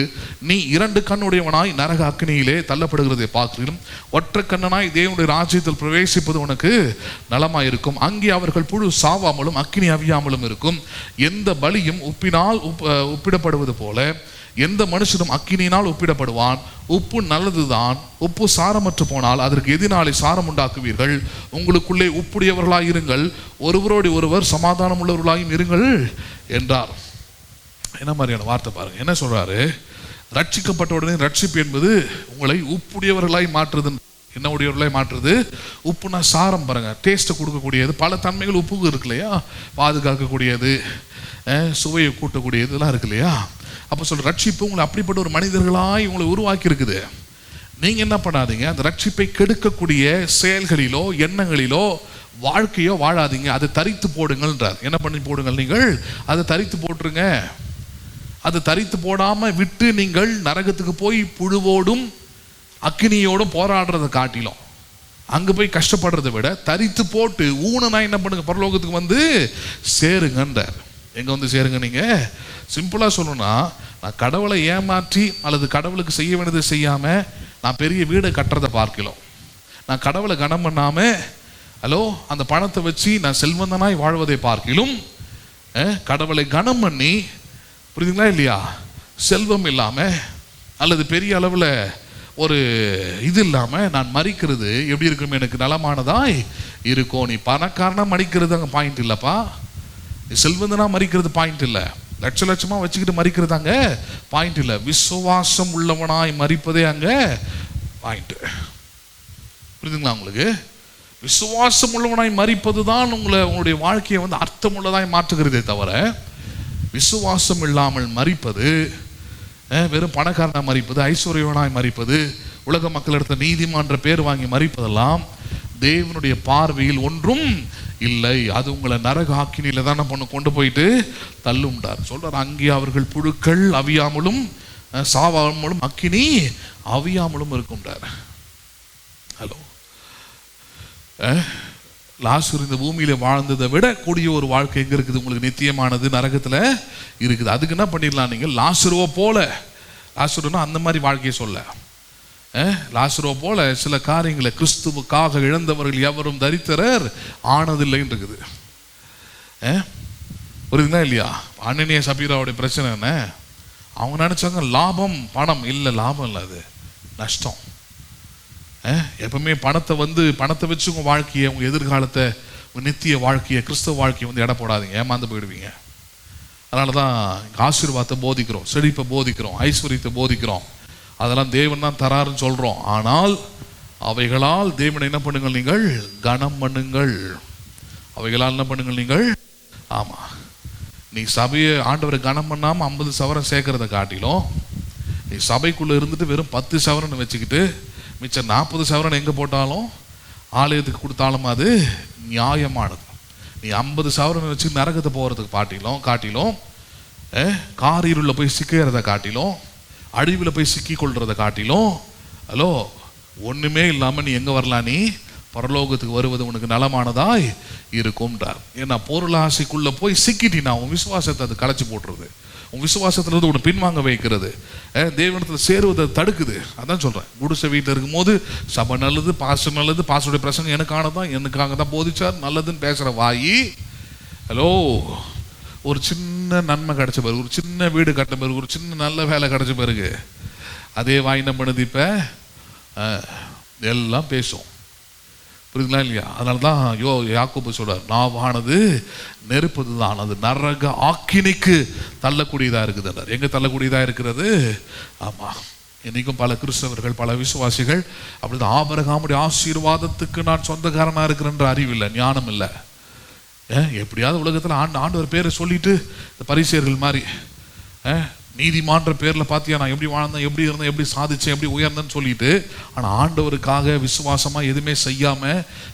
நீ 2 கண் உடையவனாய் நரக அக்கினியிலே தள்ளப்படுகிறதை பார்க்கிலும் ஒற்றை கண்ணனாய் தேவனுடைய ராஜ்யத்தில் பிரவேசிப்பது உனக்கு நலமாயிருக்கும். அங்கே அவர்கள் புழு சாவாமலும் அக்கினி அவியாமலும் இருக்கும். எந்த பலியும் உப்பினால் ஒப்பிடப்படுவது போல எந்த மனுஷனும் அக்கினியினால் ஒப்பிடப்படுவான். உப்பு நல்லதுதான். உப்பு சாரமற்று போனால் அதற்கு எதினாலே சாரம் உண்டாக்குவீர்கள். உங்களுக்குள்ளே உப்புடையவர்களாய் இருங்கள், ஒருவரோடு ஒருவர் சமாதானம் உள்ளவர்களாயும் இருங்கள் என்றார். என்ன மாதிரியான வார்த்தை பாருங்க. என்ன சொல்றாரு? ரட்சிக்கப்பட்ட உடனே ரட்சிப்பு என்பது உங்களை உப்புடையவர்களாய் மாற்றுது. என்ன உடையவர்களாய் மாற்றுது? உப்புனா சாரம் பாருங்க, டேஸ்ட்டை கொடுக்கக்கூடியது. பல தன்மைகள் உப்புக்கு இருக்கு இல்லையா? பாதுகாக்கக்கூடியது, சுவையை கூட்டக்கூடியது, இதெல்லாம் இருக்கு இல்லையா? அப்போ சொல்ற ரட்சிப்பு உங்களை அப்படிப்பட்ட ஒரு மனிதர்களாய் உங்களை உருவாக்கி இருக்குது. நீங்க என்ன பண்ணாதீங்க, அந்த ரட்சிப்பை கெடுக்கக்கூடிய செயல்களிலோ எண்ணங்களிலோ வாழ்க்கையோ வாழாதீங்க. அதை தரித்து போடுங்கள்ன்றார். என்ன பண்ணி போடுங்கள்? நீங்கள் அதை தரித்து போட்டுருங்க. அதை தரித்து போடாம விட்டு நீங்கள் நரகத்துக்கு போய் புழுவோடும் அக்கினியோடும் போராடுறதை காட்டிலும் அங்க போய் கஷ்டப்படுறதை விட தரித்து போட்டு ஊனனா என்ன பண்ணுங்க? பரலோகத்துக்கு வந்து சேருங்கன்றார். எங்க வந்து சேருங்க? நீங்க சிம்பிளா சொல்லணும்னா, நான் கடவுளை ஏமாற்றி அல்லது கடவுளுக்கு செய்ய வேண்டியதை செய்யாம நான் பெரிய வீடை கட்டுறதை பார்க்கலாம், நான் கடவுளை கனம் பண்ணாம அந்த பணத்தை வச்சு நான் செல்வந்தனாய் வாழ்வதை பார்க்கிலும் கடவுளை கனம் பண்ணி, புரியுதுங்களா இல்லையா, செல்வம் இல்லாம அல்லது பெரிய அளவுல ஒரு இது இல்லாம நான் மறிக்கிறது எப்படி இருக்கும்? எனக்கு நலமானதாய் இருக்கும். நீ பணக்காரனா மறிக்கிறது அங்க பாயிண்ட் இல்லப்பா. நீ செல்வந்தனா மறிக்கிறது பாயிண்ட் இல்ல. லட்ச லட்சமா வச்சுக்கிட்டு மறிக்கிறது அங்க பாயிண்ட் இல்ல. விசுவாசம் உள்ளவனாய் மறிப்பதே அங்க பாயிண்ட். புரியுதுங்களா உங்களுக்கு? விசுவாசம் உள்ளவனாய் மறிப்பது தான் உங்களுடைய வாழ்க்கையை வந்து அர்த்தம் உள்ளதாய் மாற்றுகிறதே தவிர, விசுவாசம் இல்லாமல் மறிப்பது, வெறும் பணக்காரனா மறிப்பது, ஐஸ்வர்யவனாய் மறிப்பது, உலக மக்கள் எடுத்த நீதிமான்ற பேர் வாங்கி மறிப்பதெல்லாம் தேவனுடைய பார்வையில் ஒன்றும் இல்லை. அது உங்களை நரக ஆக்கினியில தானே கொண்டு போயிட்டு தள்ளும்டார். சொல்றார், அங்கே அவர்கள் புழுக்கள் அவியாமலும் சாவாமலும் அக்கினி அவியாமலும் இருக்கும்டார். ஹலோ, லாசரு இந்த பூமியில வாழ்ந்ததை விட கூடிய ஒரு வாழ்க்கை எங்க இருக்குது? உங்களுக்கு நித்தியமானது நரகத்துல இருக்குது. அதுக்கு என்ன பண்ணிடலாம்? நீங்க லாசருவோ போல, லாசருன்னா அந்த மாதிரி வாழ்க்கையை சொல்ல, லாசருவோ போல சில காரியங்களை கிறிஸ்துவுக்காக இழந்தவர்கள் எவரும் தரித்திரர் ஆனதில்லைன்னு இருக்குது. புரியுதுங்களா இல்லையா? அனனியா சபீராவுடைய பிரச்சனை என்ன? அவங்க நினைச்சாங்க லாபம் பணம். இல்லை, லாபம் இல்லை, அது நஷ்டம். எப்பவுமே பணத்தை வச்சு உங்க வாழ்க்கையை, உங்க எதிர்காலத்தை, உங்க நித்திய வாழ்க்கையை, கிறிஸ்தவ வாழ்க்கையை எடை போடாதீங்க, ஏமாந்து போயிடுவீங்க. அதனாலதான் ஆசீர்வாதத்தை போதிக்கிறோம், செழிப்பை போதிக்கிறோம், ஐஸ்வர்யத்தை போதிக்கிறோம். அதெல்லாம் தேவன் தான் தராருன்னு சொல்றோம். ஆனால் அவைகளால் தேவனை என்ன பண்ணுங்கள், நீங்கள் கனம் பண்ணுங்கள். அவைகளால் என்ன பண்ணுங்கள் நீங்கள்? ஆமா, நீ சபையை ஆண்டவரை கனம் பண்ணாம 50 சவரன் சேர்க்கறத காட்டிலும், நீ சபைக்குள்ள இருந்துட்டு வெறும் 10 சவரன் வச்சுக்கிட்டு மிச்சம் 40 சவரன் எங்க போட்டாலும் ஆலயத்துக்கு கொடுத்தாலும் அது நியாயமானது. நீ 50 சவரன் வச்சு நரகத்தை போறதுக்கு காட்டிலும் காரிருள்ள போய் சிக்கிறத காட்டிலும், அழிவில் போய் சிக்கி கொள்றதை காட்டிலும், ஹலோ, ஒண்ணுமே இல்லாம நீ எங்க வரலாம்? நீ பரலோகத்துக்கு வருவது உனக்கு நலமானதாய் இருக்கும்ன்றார். ஏன்னா பொருளாசைக்குள்ள போய் சிக்கிட்டினா உன் விசுவாசத்தை அது கலைச்சு போட்டுருது, உன் விசுவாசத்துல இருந்து உன்னை பின்வாங்க வைக்கிறது, தேவனத்துல சேருவதை தடுக்குது. அதான் சொல்றேன், குடிசை வீட்டில் இருக்கும்போது சபை நல்லது, பாஸ்டர் நல்லது, பாஸ்டருடைய பிரசங்கம் எனக்காக தான் போதிச்சார் நல்லதுன்னு பேசுற வாயி, ஹலோ, ஒரு சின்ன நன்மை கிடைச்ச பிறகு, ஒரு சின்ன வீடு கட்ட பிறகு, ஒரு சின்ன நல்ல வேலை கிடைச்ச பிறகு அதே வாய் என்ன பண்ணுது? இப்ப எல்லாம் பேசும். புரியுதுங்களா இல்லையா? அதனாலதான் யாக்கோபு சொல்றார், நாவானது நெருப்பது தான், அது நரக ஆக்கினைக்கு தள்ளக்கூடியதா இருக்குது. எங்க தள்ளக்கூடியதா இருக்கிறது? ஆமா, இன்னைக்கும் பல கிறிஸ்தவர்கள், பல விசுவாசிகள் அப்படிதான் ஆபிரகாமுடைய ஆசீர்வாதத்துக்கு நான் சொந்தக்காரனா இருக்கிறேன்ற அறிவு இல்லை, ஞானம் இல்லை. எப்படியாவது உலகத்துல ஆண்டவர் பேரை சொல்லிட்டு இந்த பரிசேயர்கள் மாதிரி நீதிமான்ற பேர்ல பாத்தியா நான் எப்படி வாழ்ந்தேன், எப்படி இருந்தேன், எப்படி சாதிச்சேன், எப்படி உயர்ந்தேன்னு சொல்லிட்டு, ஆனா ஆண்டவருக்காக விசுவாசமா எதுவுமே செய்யாம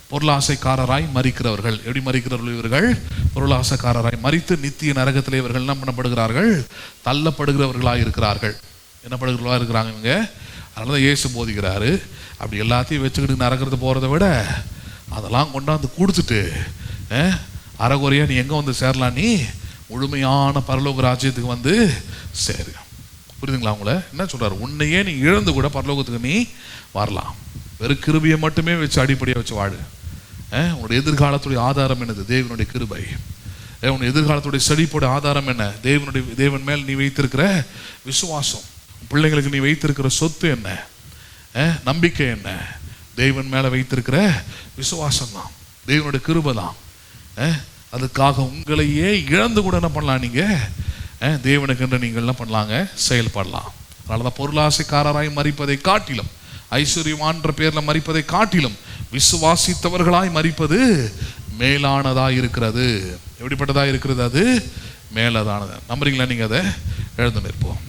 பொருளாசைக்காரராய் மரிக்கிறவர்கள். எப்படி மரிக்கிறவர்கள் இவர்கள்? பொருளாசைக்காரராய் மரித்து நித்திய நரகத்திலே இவர்கள் என்ன பண்ணப்படுகிறார்கள்? தள்ளப்படுகிறவர்களாய் இருக்கிறார்கள். என்ன படுகிறவர்களா இருக்கிறாங்க இவங்க? அதனாலதான் இயேசு போதிக்கிறாரு, அப்படி எல்லாத்தையும் வச்சுக்கிட்டு நரகத்தை போறதை விட அதெல்லாம் கொண்டாந்து கொடுத்துட்டு அறகுறையா நீ எங்க வந்து சேரலாம்? நீ முழுமையான பரலோக ராஜ்யத்துக்கு வந்து சேரு. புரியுதுங்களா? அவங்கள என்ன சொல்றாரு? உன்னையே நீ இழந்து கூட பரலோகத்துக்கு நீ வரலாம். வெறும் கிருபையை மட்டுமே வச்சு அடிப்படையா வச்சு வாழு. உன்னுடைய எதிர்காலத்துடைய ஆதாரம் என்னது? தேவனுடைய கிருபை. உன்னுடைய எதிர்காலத்துடைய செழிப்போட ஆதாரம் என்ன? தேவன் மேல் நீ வைத்திருக்கிற விசுவாசம். பிள்ளைங்களுக்கு நீ வைத்திருக்கிற சொத்து என்ன? நம்பிக்கை என்ன? தேவன் மேல வைத்திருக்கிற விசுவாசம் தான், தேவனுடைய கிருபை தான். அதுக்காக உங்களையே இழந்து கூட என்ன பண்ணலாம்? நீங்க தேவனுக்கு என்று நீங்கள் என்ன பண்ணலாங்க? செயல்படலாம். அதனாலதான் பொருளாசைக்காரராய் மரிப்பதை காட்டிலும், ஐஸ்வர்யமான்ற பேர்ல மரிப்பதை காட்டிலும் விசுவாசித்தவர்களாய் மரிப்பது மேலானதாய் இருக்கிறது. எப்படிப்பட்டதா இருக்கிறது? அது மேலதானது. நம்புறீங்களா? நீங்க அதை எழுந்து நிற்போம்.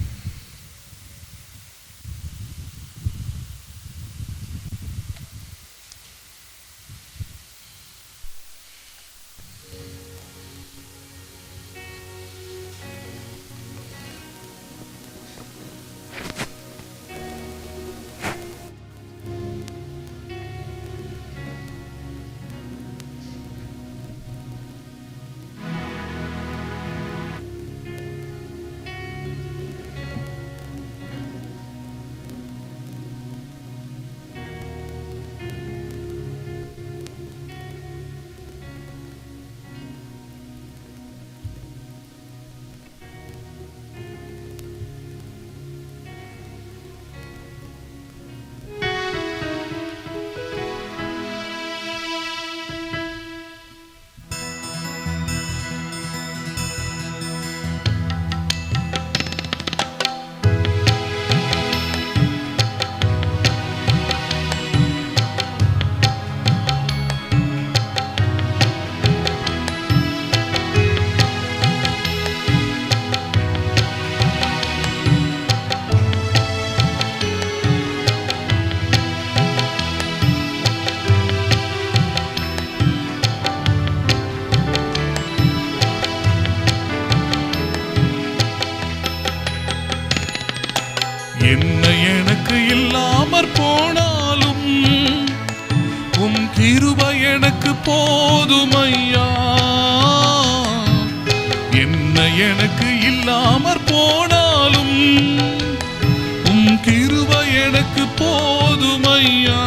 என்ன எனக்கு இல்லாமற் போனாலும் உம் கிருபை எனக்கு போதுமையா. என்ன எனக்கு இல்லாமற் போனாலும் உம் கிருபை எனக்கு போதுமையா.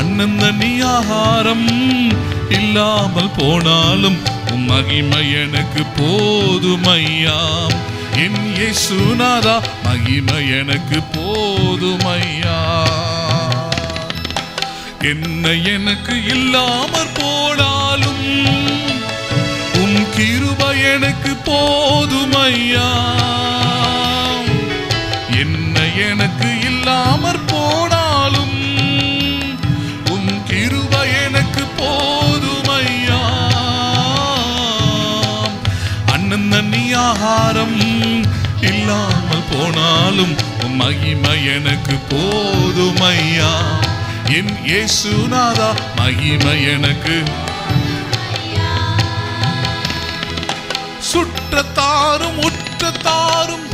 அன்னந்த நீ ஆகாரம் இல்லாமல் போனாலும் மகிமை எனக்கு போதுமையா. என் இயேசுநாதா மகிமை எனக்கு போதுமையா. என்ன எனக்கு இல்லாமற் போனாலும் உம் கிருபை எனக்கு போதுமையா. என்ன எனக்கு இல்லாமற் போனாலும் உம் கிருபை எனக்கு போதுமையா. அண்ணன் தண்ணி ஆகாரம் இல்லாமல் போனாலும் உம் மகிமை எனக்கு போதுமையா. என் இயேசுநாதா மகிமை எனக்கு. சுற்றத்தாரும் உற்றத்தாரும்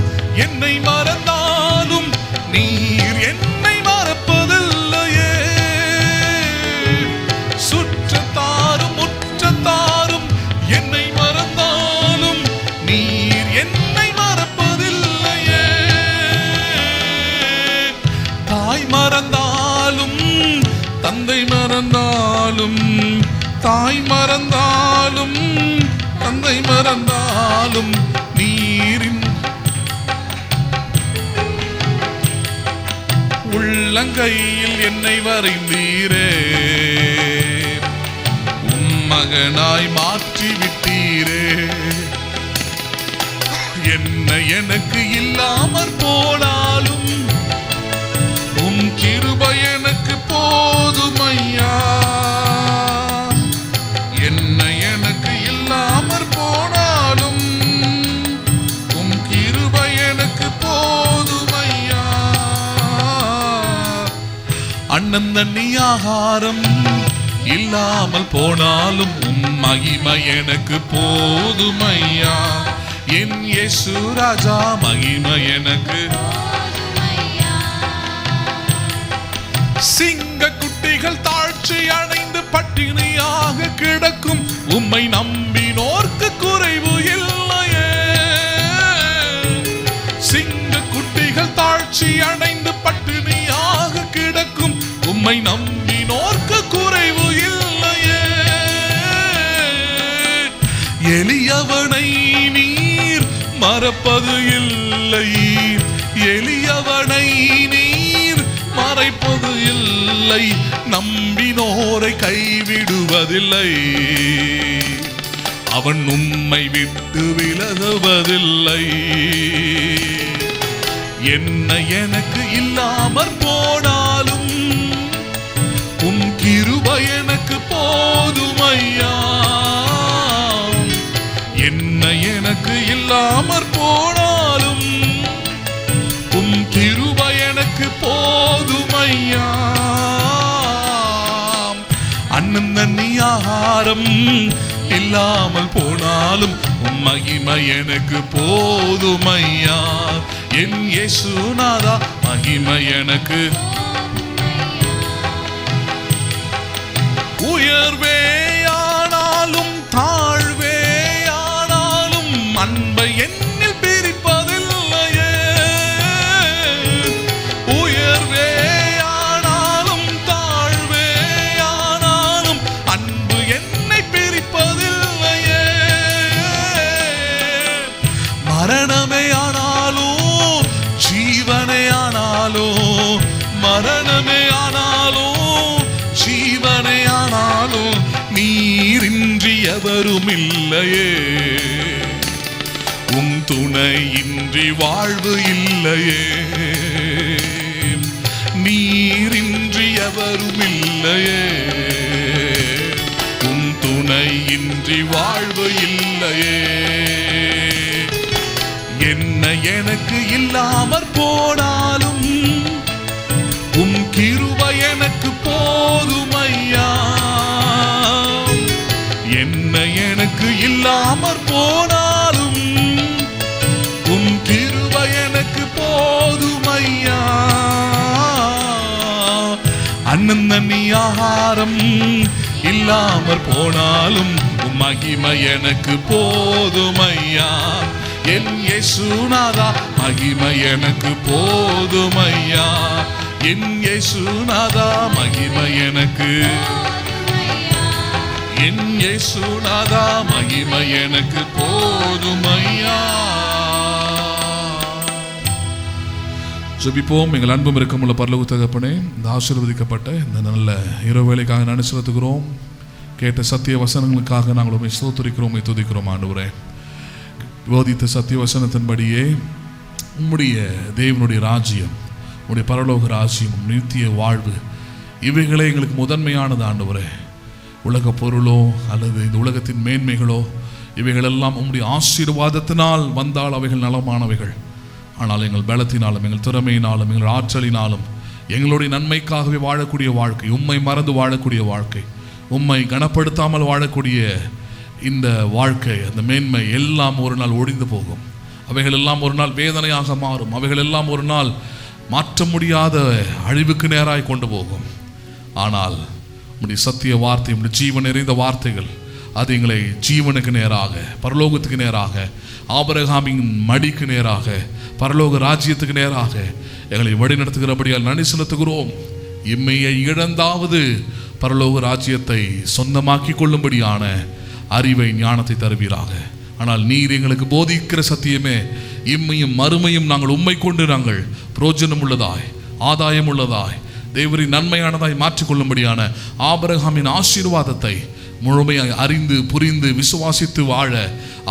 என்னை மறந்தாலும் நீர் என்னை மறப்பதில்லையே. சுற்றத்தாரும் உற்றத்தாரும் என்னை மறந்தாலும் நீர் என்னை மறப்பதில்லையே. தாய் மறந்தாலும் தந்தை மறந்தாலும், தாய் மறந்தாலும் தந்தை மறந்தாலும் நீரின் உள்ளங்கையில் என்னை வரைந்தீரே. உம் மகனாய் மாற்றி விட்டீரே. என்ன எனக்கு இல்லாமற் போனாலும் உம் கிருபை எனக்கு போதுமையா. என்ன எனக்கு இல்லாமற் போனாலும் உம் கிருபை எனக்கு போதுமையா. அண்ணன் தண்ணி ஆகாரம் இல்லாமல் போனாலும் உம் மகிமை எனக்கு போதுமையா. என் இயேசு ராஜா மகிமை எனக்கு. சிங்க குட்டிகள் தாழ்ச்சி அடைந்து பட்டினியாக கிடக்கும் உம்மை நம்பினோர்க்கு குறைவு இல்லையே. சிங்க குட்டிகள் தாழ்ச்சி அடைந்து பட்டினியாக கிடக்கும் உம்மை நம்பினோர்க்கு குறைவு இல்லையே. எளியவனை நீர் மறப்பது இல்லை. எளியவனை நீர் மறைப்பது இல்லை. நம்பினோரை கைவிடுவதில்லை. அவன் உம்மை விட்டு விலகுவதில்லை. என்ன எனக்கு இல்லாமற் போனாலும் உம் கிருபை எனக்கு போதுமையா. என்ன எனக்கு இல்லாமற் போனாலும் உம் கிருபை எனக்கு போதுமையா. அண்ணன் தண்ணி ஆகாரம் இல்லாமல் போனாலும் உம் மகிமை எனக்கு போதுமையா. என் இயேசுநாதா மகிமை எனக்கு. உயர்வேயானாலும் தாழ்வேயானாலும் அன்பை என்னில் பிரிப்பதில்லையே. உயர்வேயானாலும் தாழ்வேயானாலும் அன்பு என்னை பிரிப்பதில்லையே. மரணமே ஆனாலோ ஜீவனே ஆனாலோ, மரணமே ஆனாலோ ஜீவனே ஆனாலோ நீரின்றி எவரும் இல்லையே. உம் துணையின்றி வாழ்வு இல்லையே. நீரின்றி எவரும் இல்லையே. உம் துணையின்றி வாழ்வு இல்லையே. என்ன எனக்கு இல்லாமற் போனாலும் உம் கிருபை எனக்கு போதுமையா. என்ன எனக்கு இல்லாமற் போனாலும் உம் கிருபை எனக்கு போதுமையா. அண்ணன் தண்ணி ஆகாரம் இல்லாமற் போனாலும் உம் மகிமை எனக்கு போதுமையா. என் இயேசுநாதா மகிமை எனக்கு போதுமையா. என் இயேசுநாதா மகிமை எனக்கு. என் இயேசுநாதா மகிமை எனக்கு போதுமையா. ஜெபிப்போம். எங்கள் அன்பும் இரக்கமுள்ள பரலோக தகப்பனே, இந்த ஆசீர்வதிக்கப்பட்ட இந்த நல்ல இரவு வேளைக்காக நன்றி செலுத்துகிறோம். கேட்ட சத்திய வசனங்களுக்காக நாங்கள் உம்மை ஸ்தோத்திரிக்கிறோம், உம்மை துதிக்கிறோம் ஆண்டவரே. போதித்த சத்திய வசனத்தின்படியே உம்முடைய தேவனுடைய ராஜ்யம், உம்முடைய பரலோக ராஜ்யம், நித்திய வாழ்வு, இவைகளே எங்களுக்கு முதன்மையானது ஆண்டவரே. உலக பொருளோ அல்லது இந்த உலகத்தின் மேன்மைகளோ இவைகளெல்லாம் உம்முடைய ஆசீர்வாதத்தினால் வந்தால் அவைகள் நலமானவைகள். ஆனால் எங்கள் பலத்தினாலும் எங்கள் திறமையினாலும் எங்கள் ஆற்றலினாலும் எங்களுடைய நன்மைக்காகவே வாழக்கூடிய வாழ்க்கை, உம்மை மறந்து வாழக்கூடிய வாழ்க்கை, உம்மை கனப்படுத்தாமல் வாழக்கூடிய இந்த வாழ்க்கை, அந்த மேன்மை எல்லாம் ஒரு நாள் ஒழிந்து போகும். அவைகள் எல்லாம் ஒரு நாள் வேதனையாக மாறும். அவைகள் எல்லாம் ஒரு நாள் மாற்ற முடியாத அழிவுக்கு நேராய் கொண்டு போகும். ஆனால் உம்முடைய சத்திய வார்த்தை, உம்முடைய ஜீவன் நிறைந்த வார்த்தைகள், அது எங்களை ஜீவனுக்கு நேராக, பரலோகத்துக்கு நேராக, ஆபிரகாமின் மடிக்கு நேராக, பரலோக ராஜ்யத்துக்கு நேராக எங்களை வழிநடத்துகிறபடியால் நன்றி செலுத்துகிறோம். இம்மையை இழந்தாவது பரலோக ராஜ்யத்தை சொந்தமாக்கி கொள்ளும்படியான அறிவை, ஞானத்தை தருவீராக. ஆனால் நீர் எங்களுக்கு போதிக்கிற சத்தியமே இம்மையும் மறுமையும் நாங்கள் உம்மை கொண்டு நாங்கள் பிரோஜனம் உள்ளதாய், ஆதாயம் உள்ளதாய், தேவரின் நன்மையானதாய் மாற்றிக்கொள்ளும்படியான ஆபிரகாமின் ஆசீர்வாதத்தை முழுமையாய் அறிந்து புரிந்து விசுவாசித்து வாழ,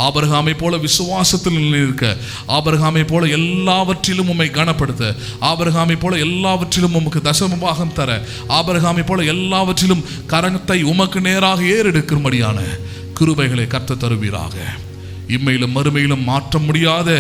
ஆபிரகாமை போல விசுவாசத்தில் நிற்க, ஆபிரகாமை போல எல்லாவற்றிலும் உம்மை கனப்படுத்த, ஆபிரகாமை போல எல்லாவற்றிலும் உமக்கு தசமபாகம் தர, ஆபிரகாமை போல எல்லாவற்றிலும் கரத்தை உமக்கு நேராக ஏறெடுக்கும்படியான கிருபைகளை கர்த்தர் தருவீராக. இம்மையிலும் மறுமையிலும் மாற்ற முடியாத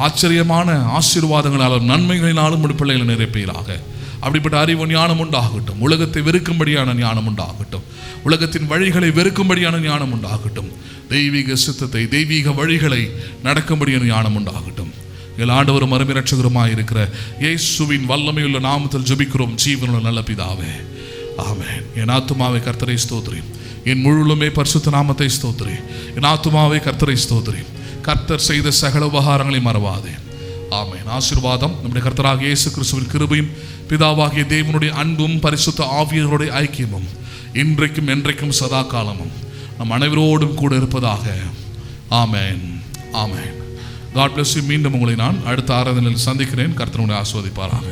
ஆச்சரியமான ஆசீர்வாதங்களாலும் நன்மைகளினாலும் பிள்ளைகளை நிறைப்பீராக. அப்படிப்பட்ட அறிவு ஞானம் உண்டாகட்டும். உலகத்தை வெறுக்கும்படியான ஞானம் உண்டாகட்டும். உலகத்தின் வழிகளை வெறுக்கும்படியான ஞானம் உண்டாகட்டும். தெய்வீக சித்தத்தை, தெய்வீக வழிகளை நடக்கும்படியான ஞானம் உண்டாகட்டும். எங்கள் ஆண்டவரும் அருமை இரட்சகருமாய் இருக்கிற இயேசுவின் வல்லமையுள்ள நாமத்தில் ஜெபிக்கிறோம் ஜீவனுள்ள நல்ல பிதாவே, ஆமென். என் ஆத்துமாவை கர்த்தரை ஸ்தோத்திரி, என் முழுமே பரிசுத்த நாமத்தை ஸ்தோத்திரி. என் ஆத்துமாவை கர்த்தரை ஸ்தோத்திரி. கர்த்தர் செய்த சகல உபகாரங்களை மறவாதே. ஆமென். ஆசீர்வாதம் நம்முடைய கர்த்தராகிய இயேசு கிறிஸ்துவின் கிருபையும் பிதாவாகிய தேவனுடைய அன்பும் பரிசுத்த ஆவியருடைய ஐக்கியமும் இன்றைக்கும் என்றைக்கும் சதா காலமும் நம் அனைவரோடும் கூட இருப்பதாக. ஆமென், ஆமென். God bless you. மீண்டும் உங்களை நான் அடுத்த ஆராதனையில் சந்திக்கிறேன். கர்த்தர் உங்களை ஆசீர்வதிப்பாராக.